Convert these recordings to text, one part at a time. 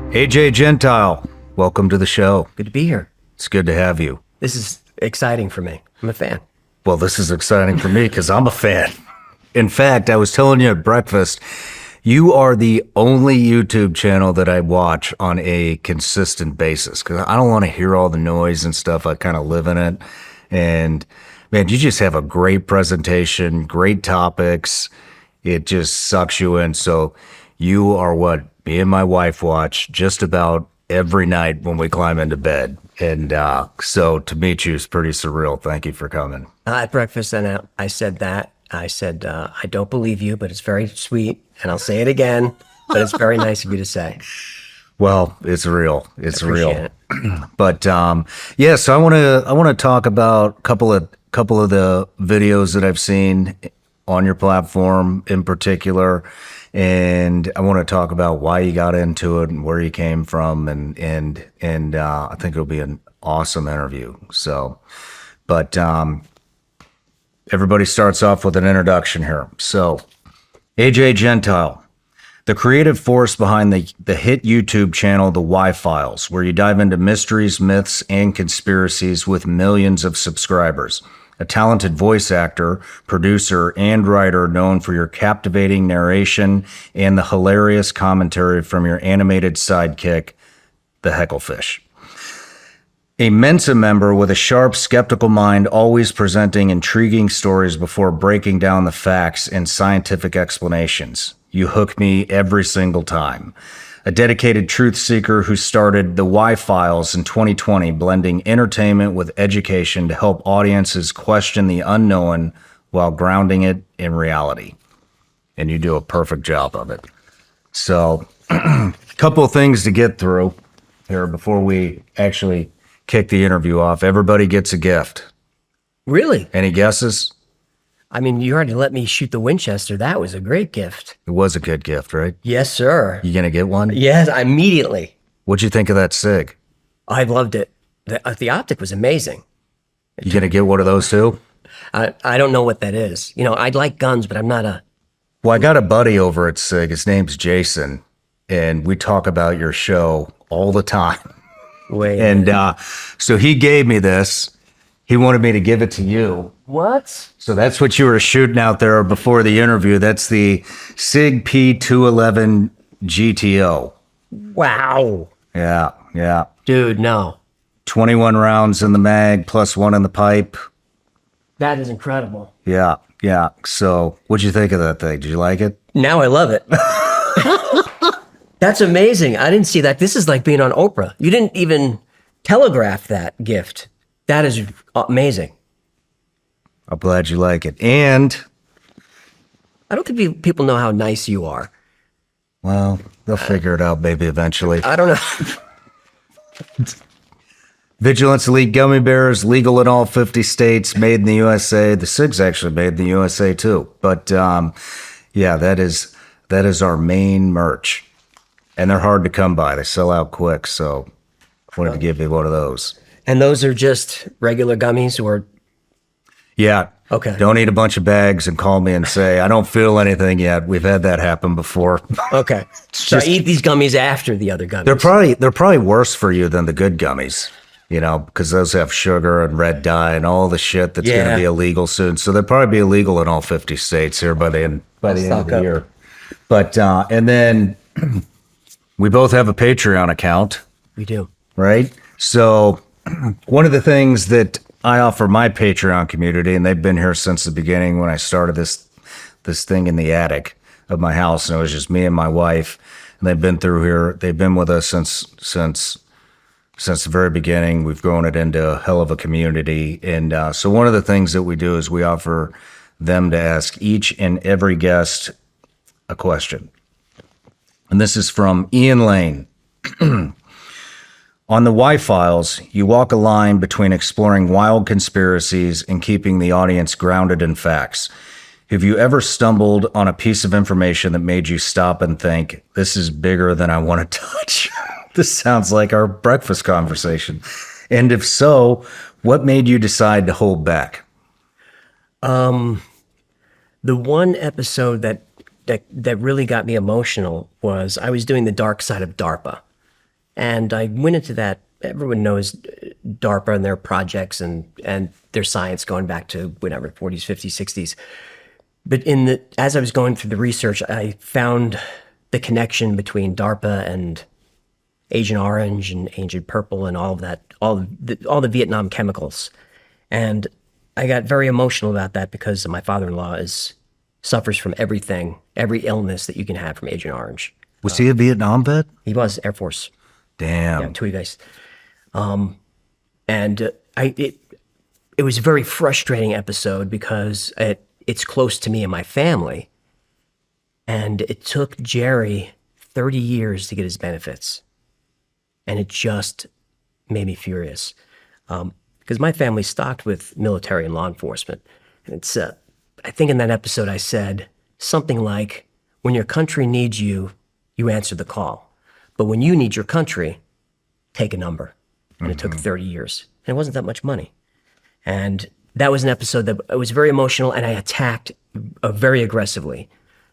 AJ Gentile, welcome to the show. Good to be here. It's good to have you. This is exciting for me. I'm a fan. Well, this is exciting for me because I'm a fan. In fact, I was telling you at breakfast, you are the only YouTube channel that I watch on a consistent basis because I don't want to hear all the noise and stuff. I kind of live in it. And man, you just have a great presentation, great topics. It just sucks you in. So you are what me and my wife watch just about every night when we climb into bed. And so to meet you is pretty surreal. Thank you for coming. At breakfast, and I said that. I said, I don't believe you, but it's very sweet. And I'll say it again, but it's very nice of you to say. Well, it's real. It's real. It. But yeah, so I want to talk about a couple of the videos that I've seen on your platform in particular, and I want to talk about why you got into it and where you came from, and I think it'll be an awesome interview. So, but everybody starts off with an introduction here. So, AJ Gentile, the creative force behind the hit YouTube channel, The Why Files, where you dive into mysteries, myths, and conspiracies with millions of subscribers. A talented voice actor, producer, and writer known for your captivating narration and the hilarious commentary from your animated sidekick, the Hecklefish. A Mensa member with a sharp, skeptical mind, always presenting intriguing stories before breaking down the facts and scientific explanations. You hook me every single time. A dedicated truth seeker who started The Why Files in 2020, blending entertainment with education to help audiences question the unknown while grounding it in reality. And you do a perfect job of it. So, a couple of things to get through here before we actually kick the interview off. Everybody gets a gift. Really? Any guesses? I mean, you already let me shoot the Winchester. That was a great gift. It was a good gift, right? Yes, sir. You gonna get one? Yes, immediately. What'd you think of that SIG? I loved it. The optic was amazing. You gonna get one of those too? I don't know what that is. You know, I'd like guns, but I'm not a... Well, I got a buddy over at SIG. His name's Jason, and we talk about your show all the time. Wait. And so he gave me this. He wanted me to give it to you. What? So that's what you were shooting out there before the interview. That's the SIG P211 GTO. Wow. Yeah. Dude, no. 21 rounds in the mag, plus one in the pipe. That is incredible. Yeah. So what'd you think of that thing? Did you like it? Now I love it. That's amazing. I didn't see that. This is like being on Oprah. You didn't even telegraph that gift. That is amazing. I'm glad you like it. And I don't think people know how nice you are. well, they'll figure it out maybe eventually. I don't know. Vigilance Elite Gummy Bears, legal in all 50 states, made in the USA. The SIG's actually made in the USA too. But yeah, that is our main merch. And they're hard to come by. They sell out quick. So I wanted to give you one of those. And those are just regular gummies or... Yeah. Okay. Don't eat a bunch of bags and call me and say, I don't feel anything yet. We've had that happen before. Okay. So I eat these gummies after the other gummies. They're probably worse for you than the good gummies, you know, because those have sugar and red dye and all the shit that's going to be illegal soon. So they'll probably be illegal in all 50 states here by the end of the year. But and then we both have a Patreon account. We do. Right? So one of the things that I offer my Patreon community, and they've been here since the beginning when I started this thing in the attic of my house, and it was just me and my wife, and they've been through here. They've been with us since the very beginning. We've grown it into a hell of a community, and so one of the things that we do is we offer them to ask each and every guest a question, and this is from Ian Lane. On the Why Files, you walk a line between exploring wild conspiracies and keeping the audience grounded in facts. Have you ever stumbled on a piece of information that made you stop and think, this is bigger than I want to touch? This sounds like our breakfast conversation. And if so, what made you decide to hold back? The one episode that really got me emotional was I was doing the dark side of DARPA. And I went into that. Everyone knows DARPA and their projects and their science going back to whatever, 40s, 50s, 60s. But as I was going through the research, I found the connection between DARPA and Agent Orange and Agent Purple and all of that, all the Vietnam chemicals. And I got very emotional about that because my father-in-law suffers from everything, every illness that you can have from Agent Orange. Was he a Vietnam vet? He was Air Force. Damn. Yeah, TUI base. It was a very frustrating episode because it's close to me and my family. And it took Jerry 30 years to get his benefits. And it just made me furious. Because my family's stocked with military and law enforcement. And it's, I think in that episode I said something like, when your country needs you, you answer the call. But when you need your country, take a number. And it took 30 years. And it wasn't that much money. And that was an episode that was very emotional, and I attacked very aggressively.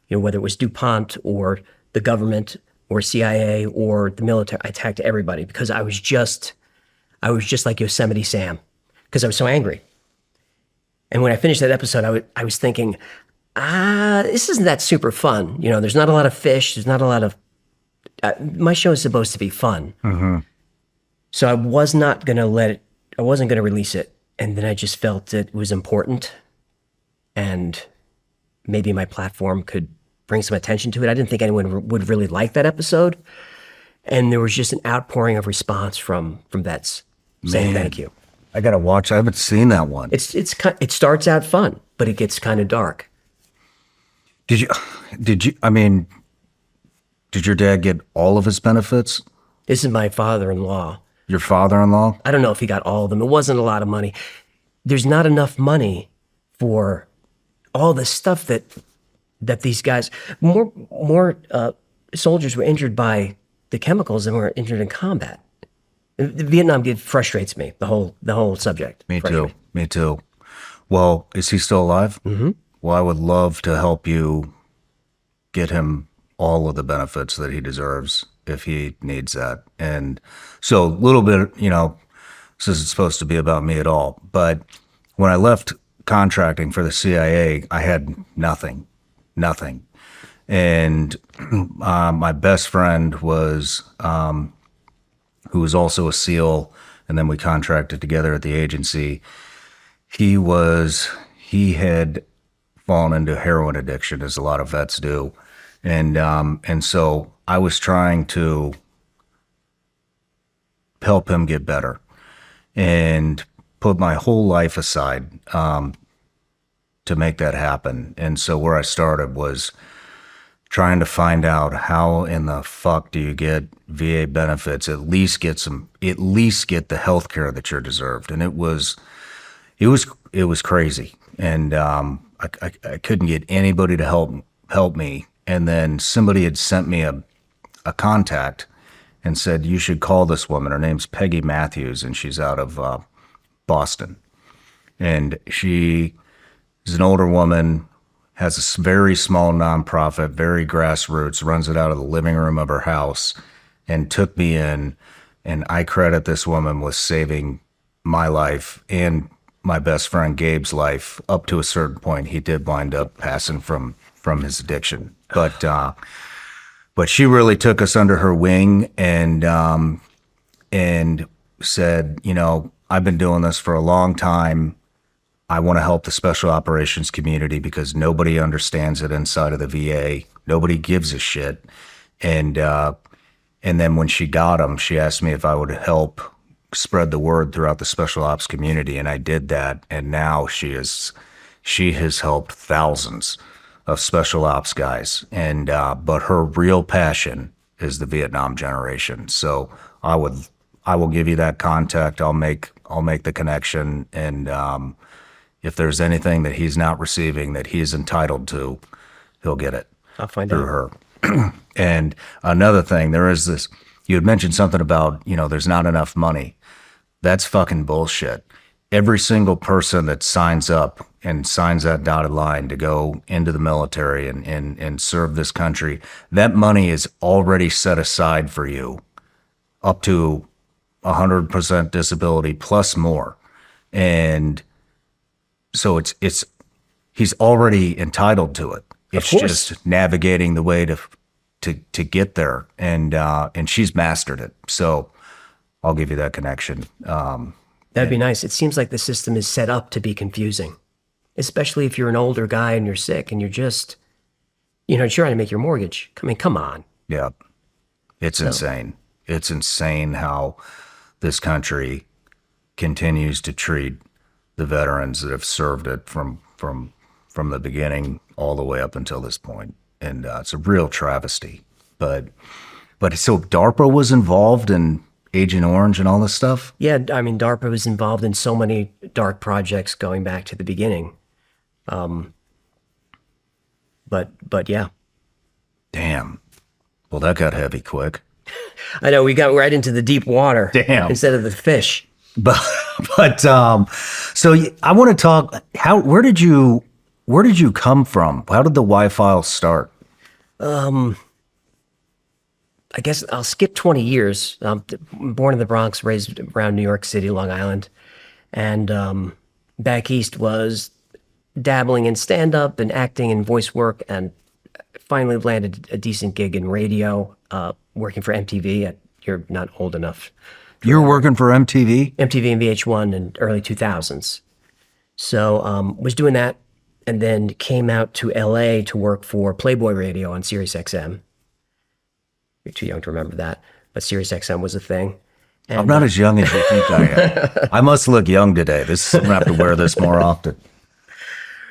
Whether it was DuPont or the government or CIA or the military, I attacked everybody because I was just like Yosemite Sam because I was so angry. And when I finished that episode, I was thinking, this isn't that super fun. There's not a lot of fish. There's not a lot of, my show is supposed to be fun. Mm-hmm. So I wasn't going to release it. And then I just felt it was important and maybe my platform could bring some attention to it. I didn't think anyone would really like that episode. And there was just an outpouring of response from vets saying thank you. I got to watch. I haven't seen that one. It starts out fun, but it gets kind of dark. Did your dad get all of his benefits? This is my father-in-law. Your father-in-law? I don't know if he got all of them. It wasn't a lot of money. There's not enough money for all the stuff that these guys, more soldiers were injured by the chemicals than were injured in combat. The Vietnam frustrates me, the whole subject. Me too. Well, is he still alive? Mm-hmm. Well, I would love to help you get him all of the benefits that he deserves if he needs that. And so a little bit, this isn't supposed to be about me at all, but when I left contracting for the CIA, I had nothing. And my best friend was, who was also a SEAL, and then we contracted together at the agency. He had fallen into heroin addiction, as a lot of vets do. And so I was trying to help him get better and put my whole life aside to make that happen. And so where I started was trying to find out how in the fuck do you get VA benefits, at least get the health care that you're deserved. And it was crazy. And I couldn't get anybody to help me. And then somebody had sent me a contact and said, you should call this woman. Her name's Peggy Matthews, and she's out of Boston. And she is an older woman, has a very small nonprofit, very grassroots, runs it out of the living room of her house, and took me in. And I credit this woman with saving my life and my best friend Gabe's life. Up to a certain point, he did wind up passing from his addiction. But she really took us under her wing and said, I've been doing this for a long time. I want to help the special operations community because nobody understands it inside of the VA. Nobody gives a shit. And then when she got him, she asked me if I would help spread the word throughout the special ops community. And I did that. And now she has helped thousands of special ops guys. And, but her real passion is the Vietnam generation. So I will give you that contact. I'll make the connection. And, if there's anything that he's not receiving that he's entitled to, he'll get it. I'll find through out. her. And another thing, there is this, you had mentioned something about, there's not enough money. That's fucking bullshit. Every single person that signs up and signs that dotted line to go into the military and serve this country, that money is already set aside for you up to 100% disability plus more. And so he's already entitled to it. It's course. just navigating the way to get there. And she's mastered it. So I'll give you that connection. That'd be nice. It seems like the system is set up to be confusing, especially if you're an older guy and you're sick and you're just, trying to make your mortgage. I mean, come on. Yeah. It's insane. It's insane how this country continues to treat the veterans that have served it from the beginning all the way up until this point. And it's a real travesty. But so DARPA was involved in Agent Orange and all this stuff? Yeah, I mean, DARPA was involved in so many dark projects going back to the beginning. But yeah. Damn. Well, that got heavy quick. I know we got right into the deep water. Damn. Instead of the fish. But so I want to talk. Where did you come from? How did the Y-Files start? I guess I'll skip 20 years. Born in the Bronx, raised around New York City, Long Island, and back east was dabbling in stand-up and acting and voice work, and finally landed a decent gig in radio, working for MTV. You're not old enough. You were working for MTV? MTV and VH1 in early 2000s. So was doing that, and then came out to LA to work for Playboy Radio on Sirius XM. You're too young to remember that, but Sirius XM was a thing. And, I'm not as young as you think I am. I must look young today. I'm gonna have to wear this more often.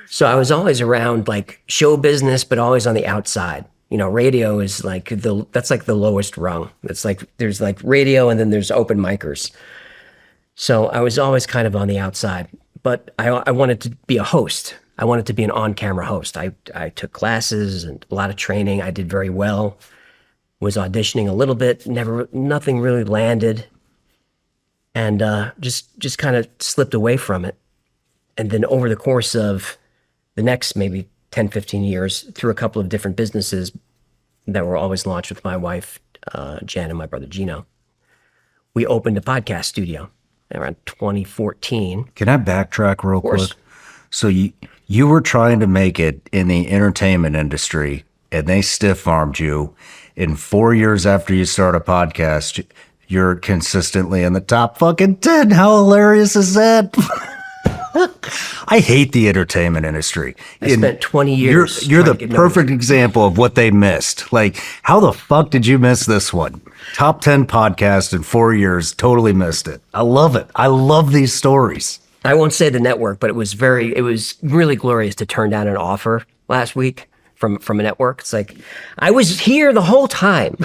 So I was always around like show business, but always on the outside. Radio is like that's like the lowest rung. It's like there's like radio and then there's open micers. So I was always kind of on the outside, but I wanted to be a host. I wanted to be an on-camera host. I took classes and a lot of training. I did very well. Was auditioning a little bit. Nothing really landed, and just kind of slipped away from it. And then over the course of the next maybe 10, 15 years, through a couple of different businesses that were always launched with my wife, Jen, and my brother, Gino, we opened a podcast studio around 2014. Can I backtrack real quick? course. So you were trying to make it in the entertainment industry, and they stiff-armed you. And 4 years after you start a podcast, you're consistently in the top fucking 10. How hilarious is that? I hate the entertainment industry. I spent 20 years. You're trying the to get perfect noticed. example of what they missed. Like, how the fuck did you miss this one? Top 10 podcast in 4 years, totally missed it. I love it. I love these stories. I won't say the network, but it was really glorious to turn down an offer last week from a network. It's like, I was here the whole time.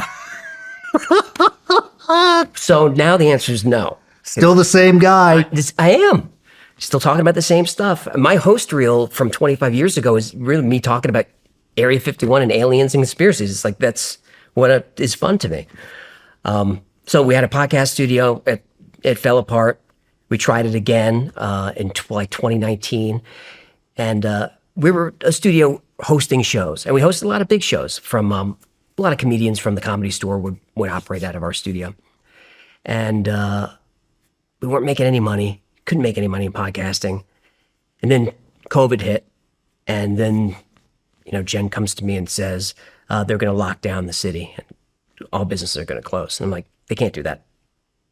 So now the answer is no. Still the same guy. I am still talking about the same stuff. My host reel from 25 years ago is really me talking about Area 51 and aliens and conspiracies. It's like, that's what is fun to me. So we had a podcast studio. It fell apart. We tried it again in 2019. And we were a studio hosting shows. And we hosted a lot of big shows from a lot of comedians from the Comedy Store would operate out of our studio. And we weren't making any money. Couldn't make any money in podcasting. And then COVID hit. And then, Jen comes to me and says, they're going to lock down the city and all businesses are going to close. And I'm like, they can't do that.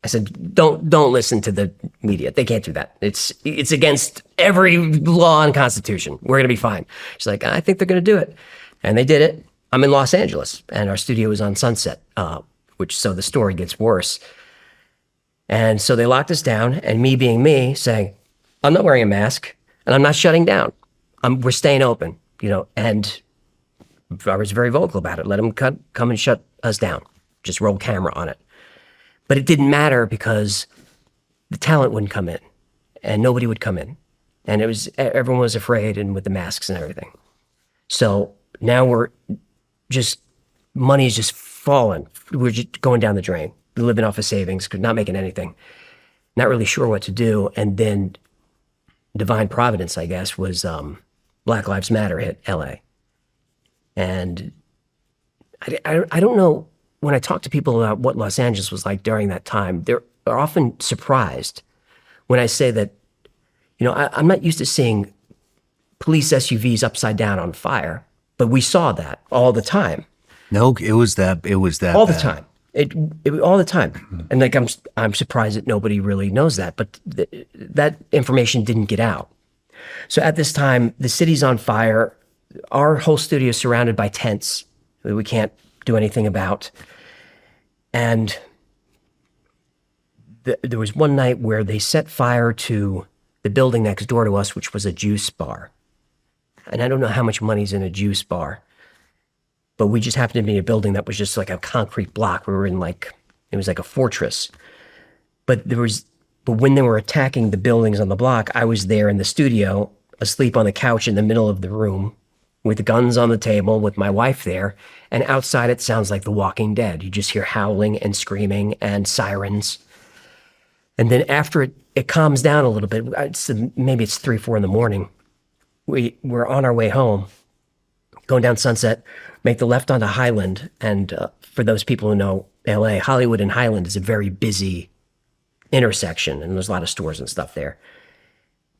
I said, don't listen to the media. They can't do that. It's against every law and constitution. We're going to be fine. She's like, I think they're going to do it. And they did it. I'm in Los Angeles and our studio is on Sunset, so the story gets worse. And so they locked us down, and me being me saying, I'm not wearing a mask and I'm not shutting down. We're staying open, and I was very vocal about it. Let them come and shut us down. Just roll camera on it. But it didn't matter because the talent wouldn't come in and nobody would come in. And everyone was afraid, and with the masks and everything. So now money's just falling. We're just going down the drain. Living off of savings, not making anything, not really sure what to do. And then divine providence, I guess, was Black Lives Matter hit LA. And I don't know when I talk to people about what Los Angeles was like during that time, they're often surprised when I say that, I'm not used to seeing police SUVs upside down on fire, but we saw that all the time. No, it was that All the bad. time. It all the time. And like I'm surprised that nobody really knows that, but that information didn't get out. So at this time, the city's on fire. Our whole studio is surrounded by tents that we can't do anything about. And there was one night where they set fire to the building next door to us, which was a juice bar. And I don't know how much money's in a juice bar, but we just happened to be in a building that was just like a concrete block. We were in it was like a fortress. But when they were attacking the buildings on the block, I was there in the studio, asleep on the couch in the middle of the room, with guns on the table, with my wife there. And outside, it sounds like The Walking Dead. You just hear howling and screaming and sirens. And then after it calms down a little bit, maybe it's 3, 4 in the morning, we're on our way home, going down Sunset, make the left onto Highland. And for those people who know LA, Hollywood and Highland is a very busy intersection, and there's a lot of stores and stuff there.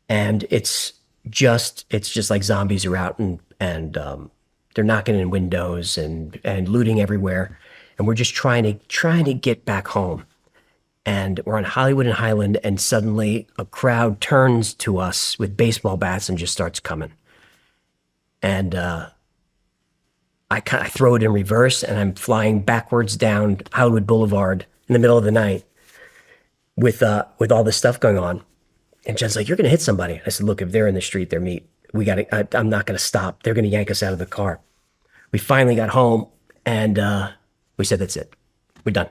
And it's just like zombies are out, and they're knocking in windows and looting everywhere. And we're just trying to get back home. And we're on Hollywood and Highland, and suddenly a crowd turns to us with baseball bats and just starts coming. And I throw it in reverse, and I'm flying backwards down Hollywood Boulevard in the middle of the night with all this stuff going on. And Jen's like, "You're going to hit somebody." I said, "Look, if they're in the street, they're meat. I'm not going to stop. They're going to yank us out of the car." We finally got home, and we said, "That's it. We're done.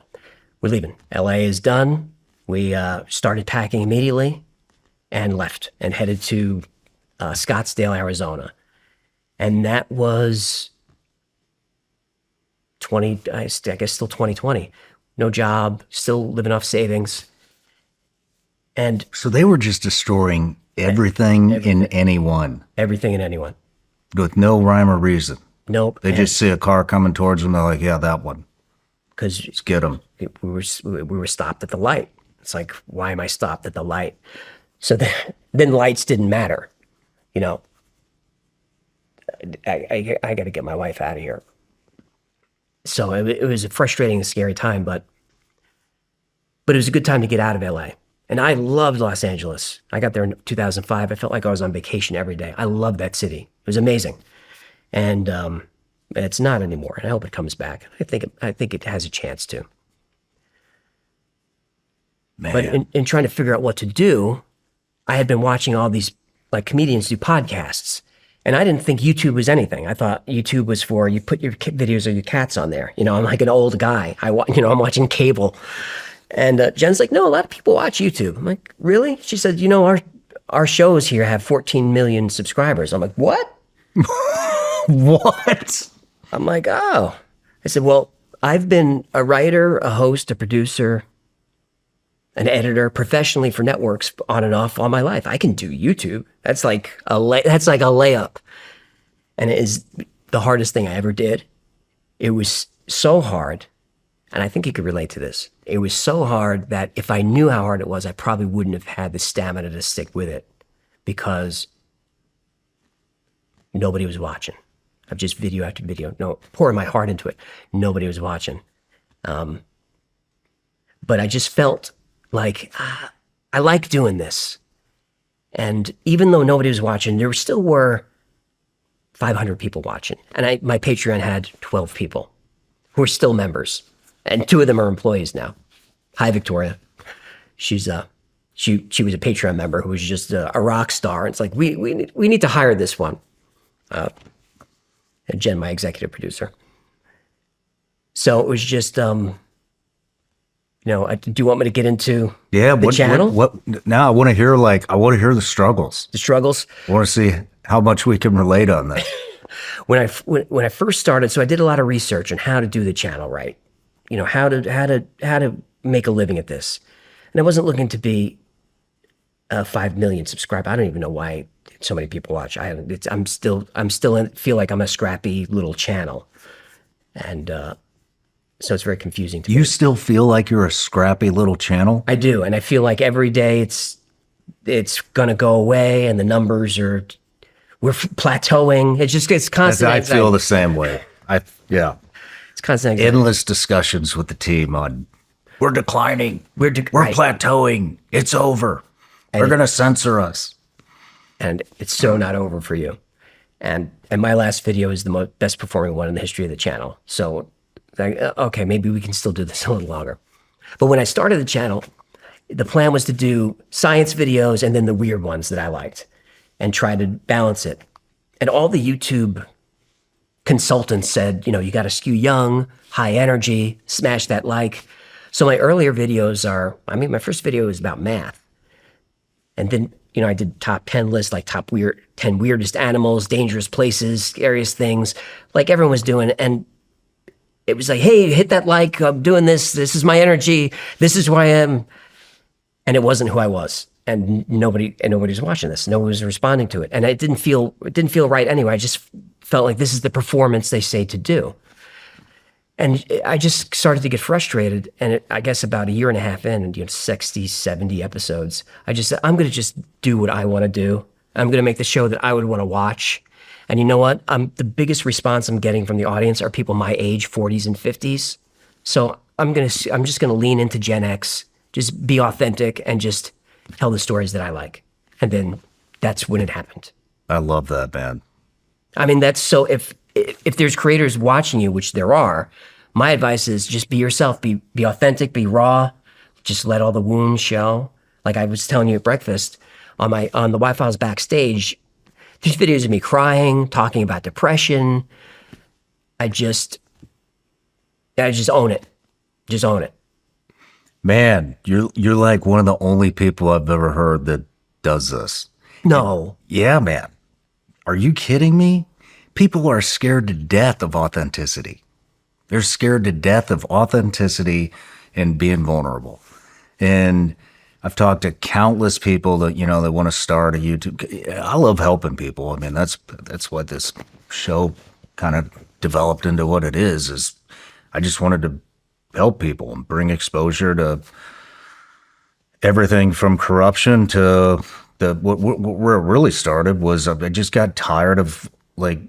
We're leaving. LA is done." We started packing immediately and left and headed to Scottsdale, Arizona. And that was I guess still 2020. No job, still living off savings. And So they were just destroying everything and anyone everything and anyone. with no rhyme or reason. Nope. They just see a car coming towards them. They're like, "Yeah, that one. Because Let's get them." we were stopped at the light. It's like, why am I stopped at the light? So then lights didn't matter. I got to get my wife out of here. So it was a frustrating and scary time, but it was a good time to get out of LA. And I loved Los Angeles. I got there in 2005. I felt like I was on vacation every day. I loved that city. It was amazing. And it's not anymore. And I hope it comes back. I think it has a chance to. Man. But in trying to figure out what to do, I had been watching all these comedians do podcasts. And I didn't think YouTube was anything. I thought YouTube was for you put your videos of your cats on there. I'm like an old guy. I'm watching cable. And Jen's like, "No, a lot of people watch YouTube." I'm like, "Really?" She said, our shows here have 14 million subscribers." I'm like, "What?" What? I'm like, "Oh." I said, "Well, I've been a writer, a host, a producer, an editor professionally for networks on and off all my life. I can do YouTube. That's like a layup." And it is the hardest thing I ever did. It was so hard, and I think you could relate to this. It was so hard that if I knew how hard it was, I probably wouldn't have had the stamina to stick with it, because nobody was watching. I've just video after video, pouring my heart into it. Nobody was watching. But I just felt like I like doing this. And even though nobody was watching, there still were 500 people watching. And my Patreon had 12 people who are still members. And 2 of them are employees now. Hi, Victoria. She was a Patreon member who was just a rock star. And it's like, we need to hire this one. And Jen, my executive producer. So it was just, do you want me to get into the channel? What? Now I want to hear the struggles. The struggles? I want to see how much we can relate on that. When I first started, so I did a lot of research on how to do the channel right. How to make a living at this. And I wasn't looking to be 5 million subscribers. I don't even know why so many people watch. I'm still feel like I'm a scrappy little channel. And So it's very confusing to You me. still feel like you're a scrappy little channel? I do, and I feel like every day it's gonna go away, and the numbers we're plateauing. It's constant. I feel anxiety. the same way. Yeah. It's constant. Anxiety. Endless discussions with the team on we're declining. We're right. plateauing. It's over. They're going to censor us. And it's so not over for you. And my last video is the best performing one in the history of the channel. So, okay, maybe we can still do this a little longer. But when I started the channel, the plan was to do science videos and then the weird ones that I liked and try to balance it. And all the YouTube consultants said, you got to skew young, high energy, smash that like. So my earlier videos my first video was about math. And then, I did top 10 lists, like 10 weirdest animals, dangerous places, scariest things, like everyone was doing. And it was like, hey, hit that like, I'm doing this. This is my energy. This is who I am. And it wasn't who I was. And nobody's watching this. No one was responding to it. And it didn't feel right anyway. I just felt like this is the performance they say to do. And I just started to get frustrated. And I guess about a year and a half in, and 60, 70 episodes, I just said, I'm going to just do what I want to do. I'm going to make the show that I would want to watch. And you know what? The biggest response I'm getting from the audience are people my age, 40s and 50s. So I'm just going to lean into Gen X, just be authentic and just tell the stories that I like. And then that's when it happened. I love that, man. I mean, that's so if there's creators watching you, which there are, my advice is just be yourself, be authentic, be raw, just let all the wounds show. Like I was telling you at breakfast on the Y-Files backstage, these videos of me crying, talking about depression. I just own it. Just own it. Man, you're like one of the only people I've ever heard that does this. No. Yeah, man. Are you kidding me? People are scared to death of authenticity. They're scared to death of authenticity and being vulnerable. And I've talked to countless people that, that want to start a YouTube. I love helping people. I mean, that's what this show kind of developed into what it is I just wanted to help people and bring exposure to everything from corruption to where it really started was I just got tired of like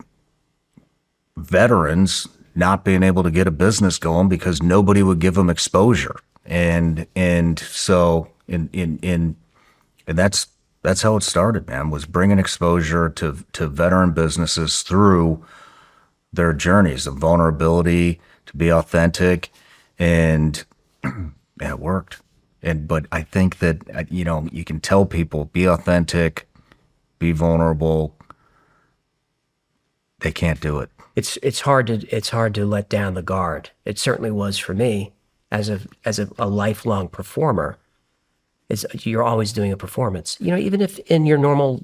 veterans not being able to get a business going because nobody would give them exposure. And so that's how it started, man, was bringing exposure to veteran businesses through their journeys of vulnerability, to be authentic. And it worked. But I think that, you can tell people, be authentic, be vulnerable. They can't do it. It's hard to let down the guard. It certainly was for me as a lifelong performer. You're always doing a performance. Even if in your normal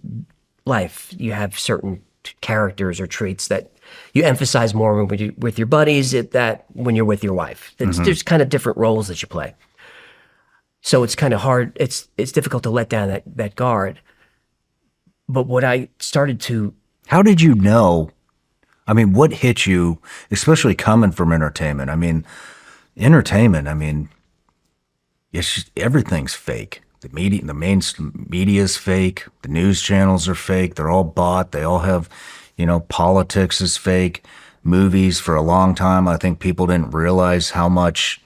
life you have certain characters or traits that you emphasize more with your buddies that when you're with your wife. There's kind of different roles that you play. So it's kind of hard. It's difficult to let down that guard. But what I started to... How did you know? I mean, what hit you, especially coming from entertainment? I mean, it's just, everything's fake. The mainstream media is fake. The news channels are fake. They're all bought. They all have, politics is fake. Movies for a long time, I think people didn't realize how much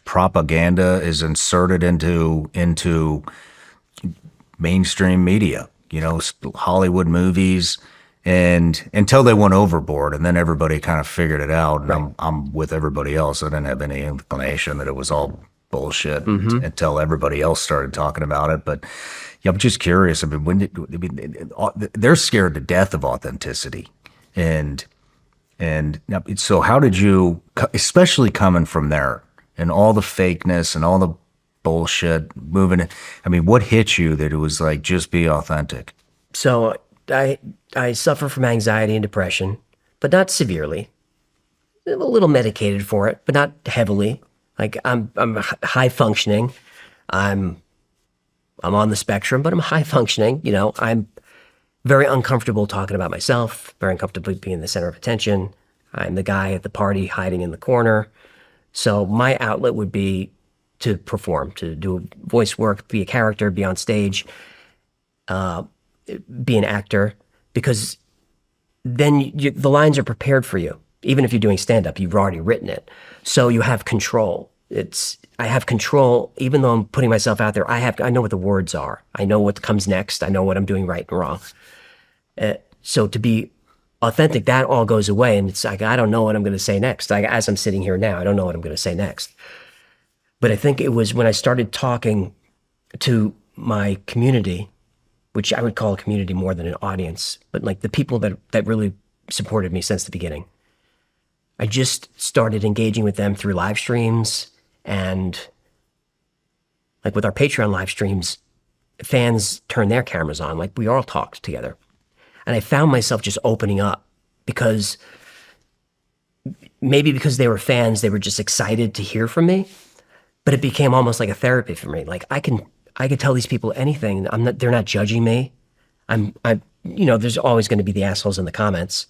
propaganda is inserted into mainstream media. Hollywood movies. And until they went overboard, and then everybody kind of figured it out. And right. I'm with everybody else. I didn't have any inclination that it was all bullshit until everybody else started talking about it. But yeah, I'm just curious. I mean, they're scared to death of authenticity, and so how did you, especially coming from there and all the fakeness and all the bullshit moving it? I mean, what hit you that it was like just be authentic? So I suffer from anxiety and depression, but not severely. I'm a little medicated for it, but not heavily. Like I'm high functioning. I'm on the spectrum, but I'm high functioning. I'm very uncomfortable talking about myself, very uncomfortable being the center of attention. I'm the guy at the party hiding in the corner. So my outlet would be to perform, to do voice work, be a character, be on stage, be an actor, because then the lines are prepared for you. Even if you're doing stand-up, you've already written it. So you have control. I have control, even though I'm putting myself out there. I know what the words are. I know what comes next. I know what I'm doing right and wrong. So to be authentic, that all goes away. And it's like, I don't know what I'm going to say next. As I'm sitting here now, I don't know what I'm going to say next. But I think it was when I started talking to my community, which I would call a community more than an audience, but like the people that really supported me since the beginning. I just started engaging with them through live streams, and like with our Patreon live streams, fans turn their cameras on, like we all talked together. And I found myself just opening up because they were fans, they were just excited to hear from me, but it became almost like a therapy for me. Like I could tell these people anything. They're not judging me. There's always going to be the assholes in the comments.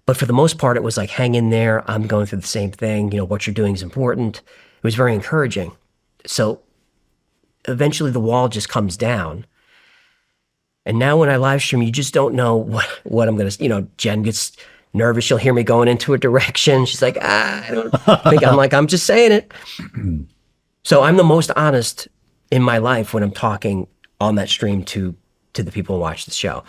But for the most part, it was like, hang in there. I'm going through the same thing. What you're doing is important. It was very encouraging. So eventually the wall just comes down. And now when I live stream, you just don't know what I'm going to, Jen gets nervous. She'll hear me going into a direction. She's like, I don't think I'm just saying it. So I'm the most honest in my life when I'm talking on that stream to the people who watch the show.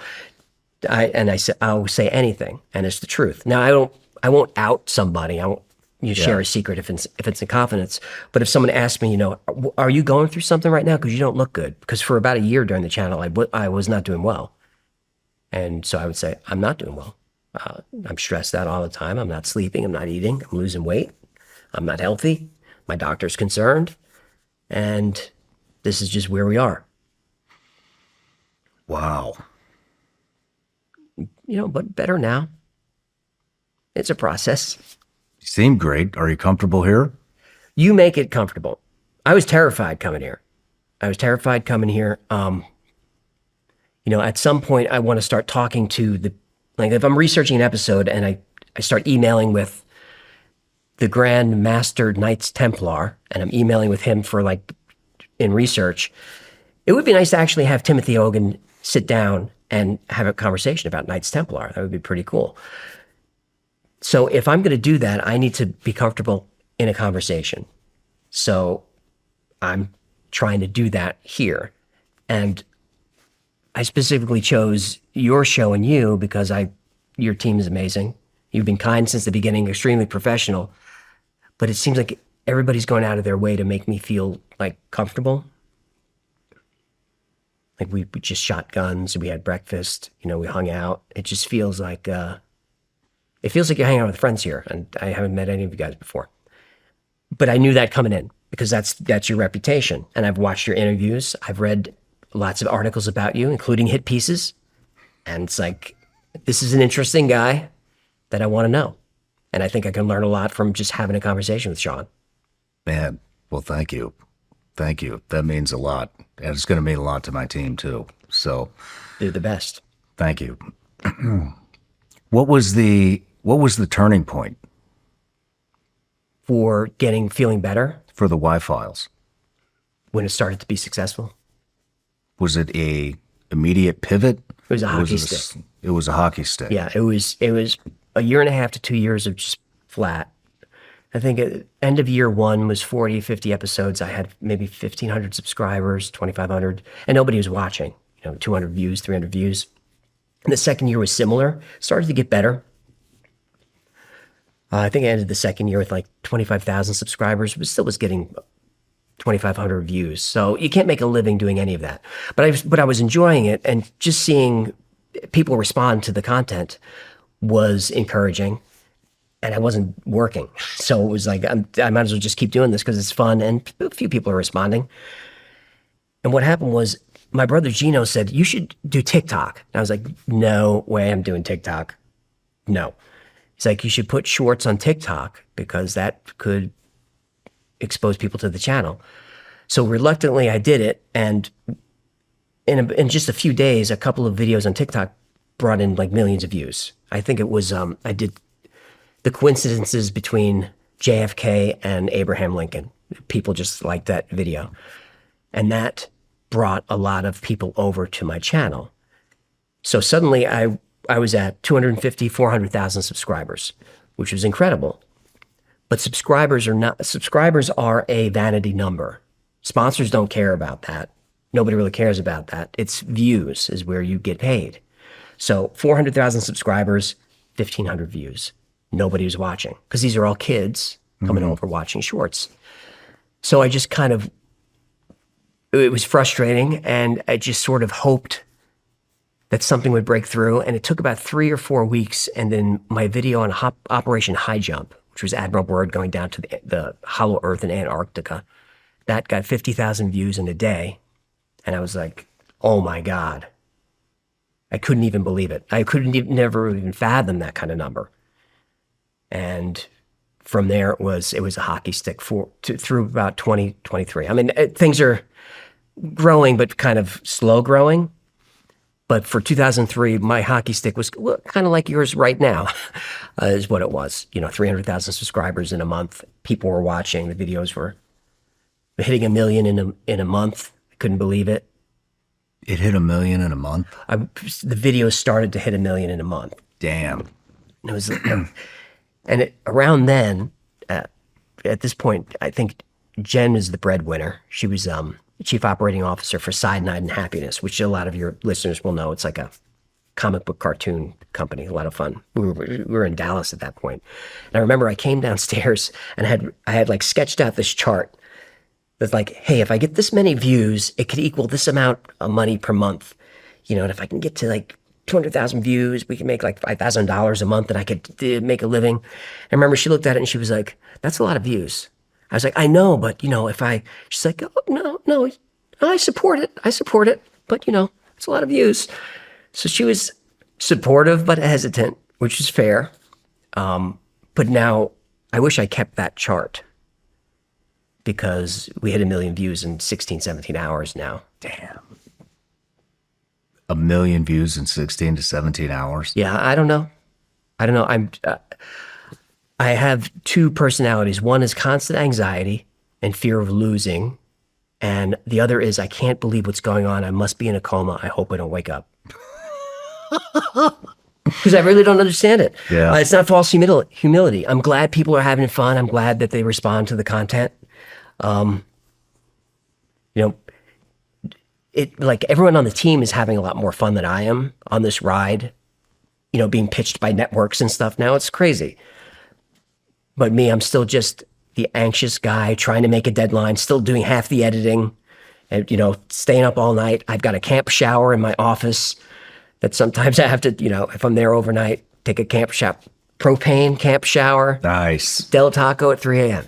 I'll say anything, and it's the truth. Now I won't out somebody. I won't share a secret if it's in confidence. But if someone asks me, are you going through something right now? Because you don't look good. Because for about a year during the channel, I was not doing well, and so I would say I'm not doing well. I'm stressed out all the time. I'm not sleeping. I'm not eating. I'm losing weight. I'm not healthy. My doctor's concerned, and this is just where we are. Wow. But better now. It's a process. You seem great. Are you comfortable here? You make it comfortable. I was terrified coming here. At some point I want to start talking to if I'm researching an episode and I start emailing with the Grand Master Knights Templar, and I'm emailing with him for in research, it would be nice to actually have Timothy Hogan sit down and have a conversation about Knights Templar. That would be pretty cool. So if I'm going to do that, I need to be comfortable in a conversation. So I'm trying to do that here. And I specifically chose your show and you because your team is amazing. You've been kind since the beginning, extremely professional. But it seems like everybody's going out of their way to make me feel comfortable. We just shot guns, we had breakfast, we hung out. It just feels like you're hanging out with friends here, and I haven't met any of you guys before. But I knew that coming in because that's your reputation. And I've watched your interviews. I've read lots of articles about you, including hit pieces. And it's like, this is an interesting guy that I want to know. And I think I can learn a lot from just having a conversation with Sean. Man, well, thank you. Thank you. That means a lot. And it's going to mean a lot to my team, too. So They're the best. Thank you. What was the turning point For feeling better for the Y-Files? when it started to be successful? Was it a immediate pivot? It was a hockey stick. It was a hockey stick. Yeah, it was a year and a half to 2 years of just flat. I think at end of year one was 40, 50 episodes. I had maybe 1,500 subscribers, 2,500, and nobody was watching. 200 views, 300 views. And the second year was similar. Started to get better. I think I ended the second year with 25,000 subscribers, but still was getting 2,500 views. So you can't make a living doing any of that. But I was enjoying it, and just seeing people respond to the content was encouraging. And I wasn't working. So it was like, I might as well just keep doing this because it's fun. And a few people are responding. And what happened was my brother Gino said, you should do TikTok. And I was like, no way I'm doing TikTok. No. He's like, you should put shorts on TikTok because that could expose people to the channel. So reluctantly, I did it. And in just a few days, a couple of videos on TikTok brought in millions of views. I think it was, I did the coincidences between JFK and Abraham Lincoln. People just liked that video. And that brought a lot of people over to my channel. So suddenly I was at 250, 400,000 subscribers, which was incredible. But subscribers are a vanity number. Sponsors don't care about that. Nobody really cares about that. It's views is where you get paid. So 400,000 subscribers, 1,500 views. Nobody was watching because these are all kids coming over watching shorts. So I just it was frustrating, and I just sort of hoped that something would break through. And it took about 3 or 4 weeks. And then my video on Operation High Jump, which was Admiral Byrd going down to the hollow earth in Antarctica, that got 50,000 views in a day. And I was like, oh my God. I couldn't even believe it. I never even fathom that kind of number. And from there, it was a hockey stick through about 2023. I mean, things are growing, but kind of slow growing. But for 2003, my hockey stick was kind of like yours right now, is what it was. 300,000 subscribers in a month. People were watching. The videos were hitting 1 million in a month. I couldn't believe it. It hit 1 million in a month? The videos started to hit 1 million in a month. Damn. And it was, around then, at this point, I think Jen was the breadwinner. She was Chief Operating Officer for Cyanide and Happiness, which a lot of your listeners will know. It's like a comic book cartoon company, a lot of fun. We were in Dallas at that point. And I remember I came downstairs and I had like sketched out this chart that's like, hey, if I get this many views, it could equal this amount of money per month. And if I can get to like 200,000 views, we can make like $5,000 a month and I could make a living. I remember she looked at it and she was like, that's a lot of views. I was like, I know, but she's like, oh, no, I support it. But it's a lot of views. So she was supportive, but hesitant, which is fair. But now I wish I kept that chart because we hit 1 million views in 16, 17 hours now. Damn. 1 million views in 16 to 17 hours? Yeah, I don't know. I have 2 personalities. One is constant anxiety and fear of losing. And the other is, I can't believe what's going on. I must be in a coma. I hope I don't wake up. Because I really don't understand it. Yeah. It's not false humility. I'm glad people are having fun. I'm glad that they respond to the content. Like everyone on the team is having a lot more fun than I am on this ride, being pitched by networks and stuff. Now it's crazy. But me, I'm still just the anxious guy trying to make a deadline, still doing half the editing and, staying up all night. I've got a camp shower in my office that sometimes I have to, if I'm there overnight, take a propane camp shower. Nice. Del Taco at 3 a.m.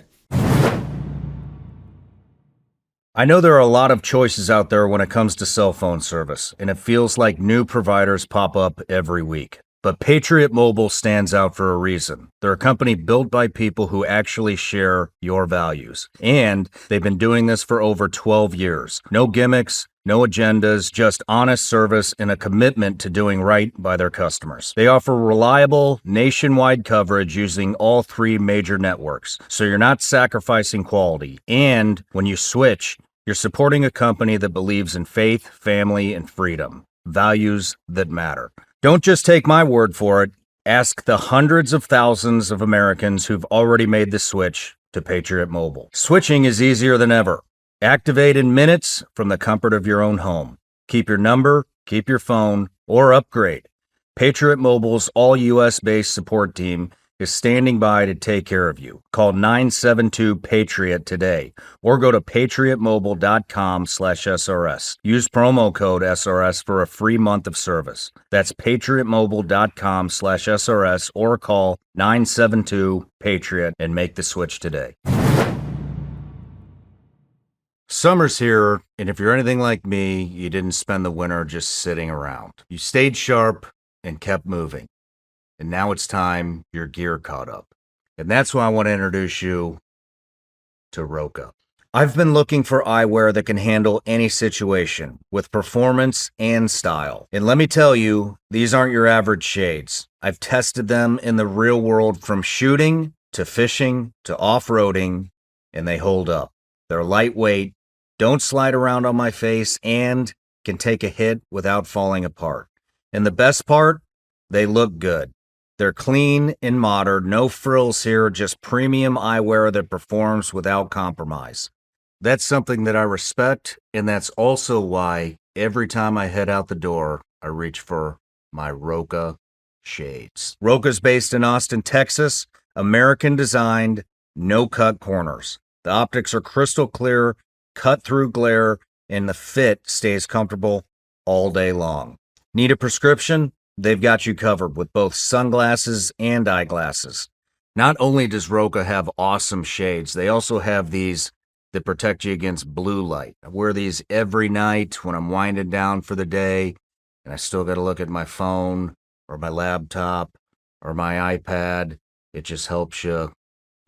I know there are a lot of choices out there when it comes to cell phone service, and it feels like new providers pop up every week. But Patriot Mobile stands out for a reason. They're a company built by people who actually share your values. And they've been doing this for over 12 years. No gimmicks, no agendas, just honest service and a commitment to doing right by their customers. They offer reliable, nationwide coverage using all 3 major networks, so you're not sacrificing quality. And when you switch, you're supporting a company that believes in faith, family, and freedom, values that matter. Don't just take my word for it. Ask the hundreds of thousands of Americans who've already made the switch to Patriot Mobile. Switching is easier than ever. Activate in minutes from the comfort of your own home. Keep your number, keep your phone, or upgrade. Patriot Mobile's all U.S.-based support team is standing by to take care of you. Call 972-PATRIOT today or go to patriotmobile.com/SRS. Use promo code SRS for a free month of service. That's patriotmobile.com/SRS or call 972-PATRIOT and make the switch today. Summer's here, and if you're anything like me, you didn't spend the winter just sitting around. You stayed sharp and kept moving. And now it's time your gear caught up. And that's why I want to introduce you to Roka. I've been looking for eyewear that can handle any situation with performance and style. And let me tell you, these aren't your average shades. I've tested them in the real world from shooting to fishing to off-roading, and they hold up. They're lightweight, don't slide around on my face, and can take a hit without falling apart. And the best part, they look good. They're clean and modern, no frills here, just premium eyewear that performs without compromise. That's something that I respect, and that's also why every time I head out the door, I reach for my Roka shades. Roka's based in Austin, Texas, American designed, no cut corners. The optics are crystal clear, cut through glare, and the fit stays comfortable all day long. Need a prescription? They've got you covered with both sunglasses and eyeglasses. Not only does Roka have awesome shades, they also have these that protect you against blue light. I wear these every night when I'm winding down for the day, and I still got to look at my phone or my laptop or my iPad. It just helps you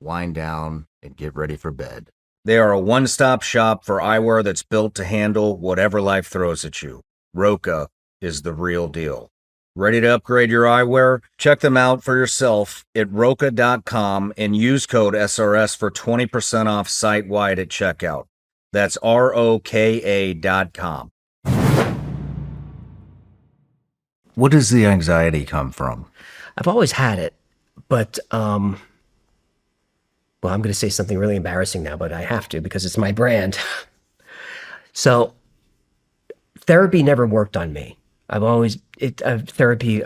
wind down and get ready for bed. They are a one-stop shop for eyewear that's built to handle whatever life throws at you. Roka is the real deal. Ready to upgrade your eyewear? Check them out for yourself at Roka.com and use code SRS for 20% off site-wide at checkout. That's ROKA.com. What does the anxiety come from? I've always had it, but well, I'm going to say something really embarrassing now, but I have to because it's my brand. So therapy never worked on me. Therapy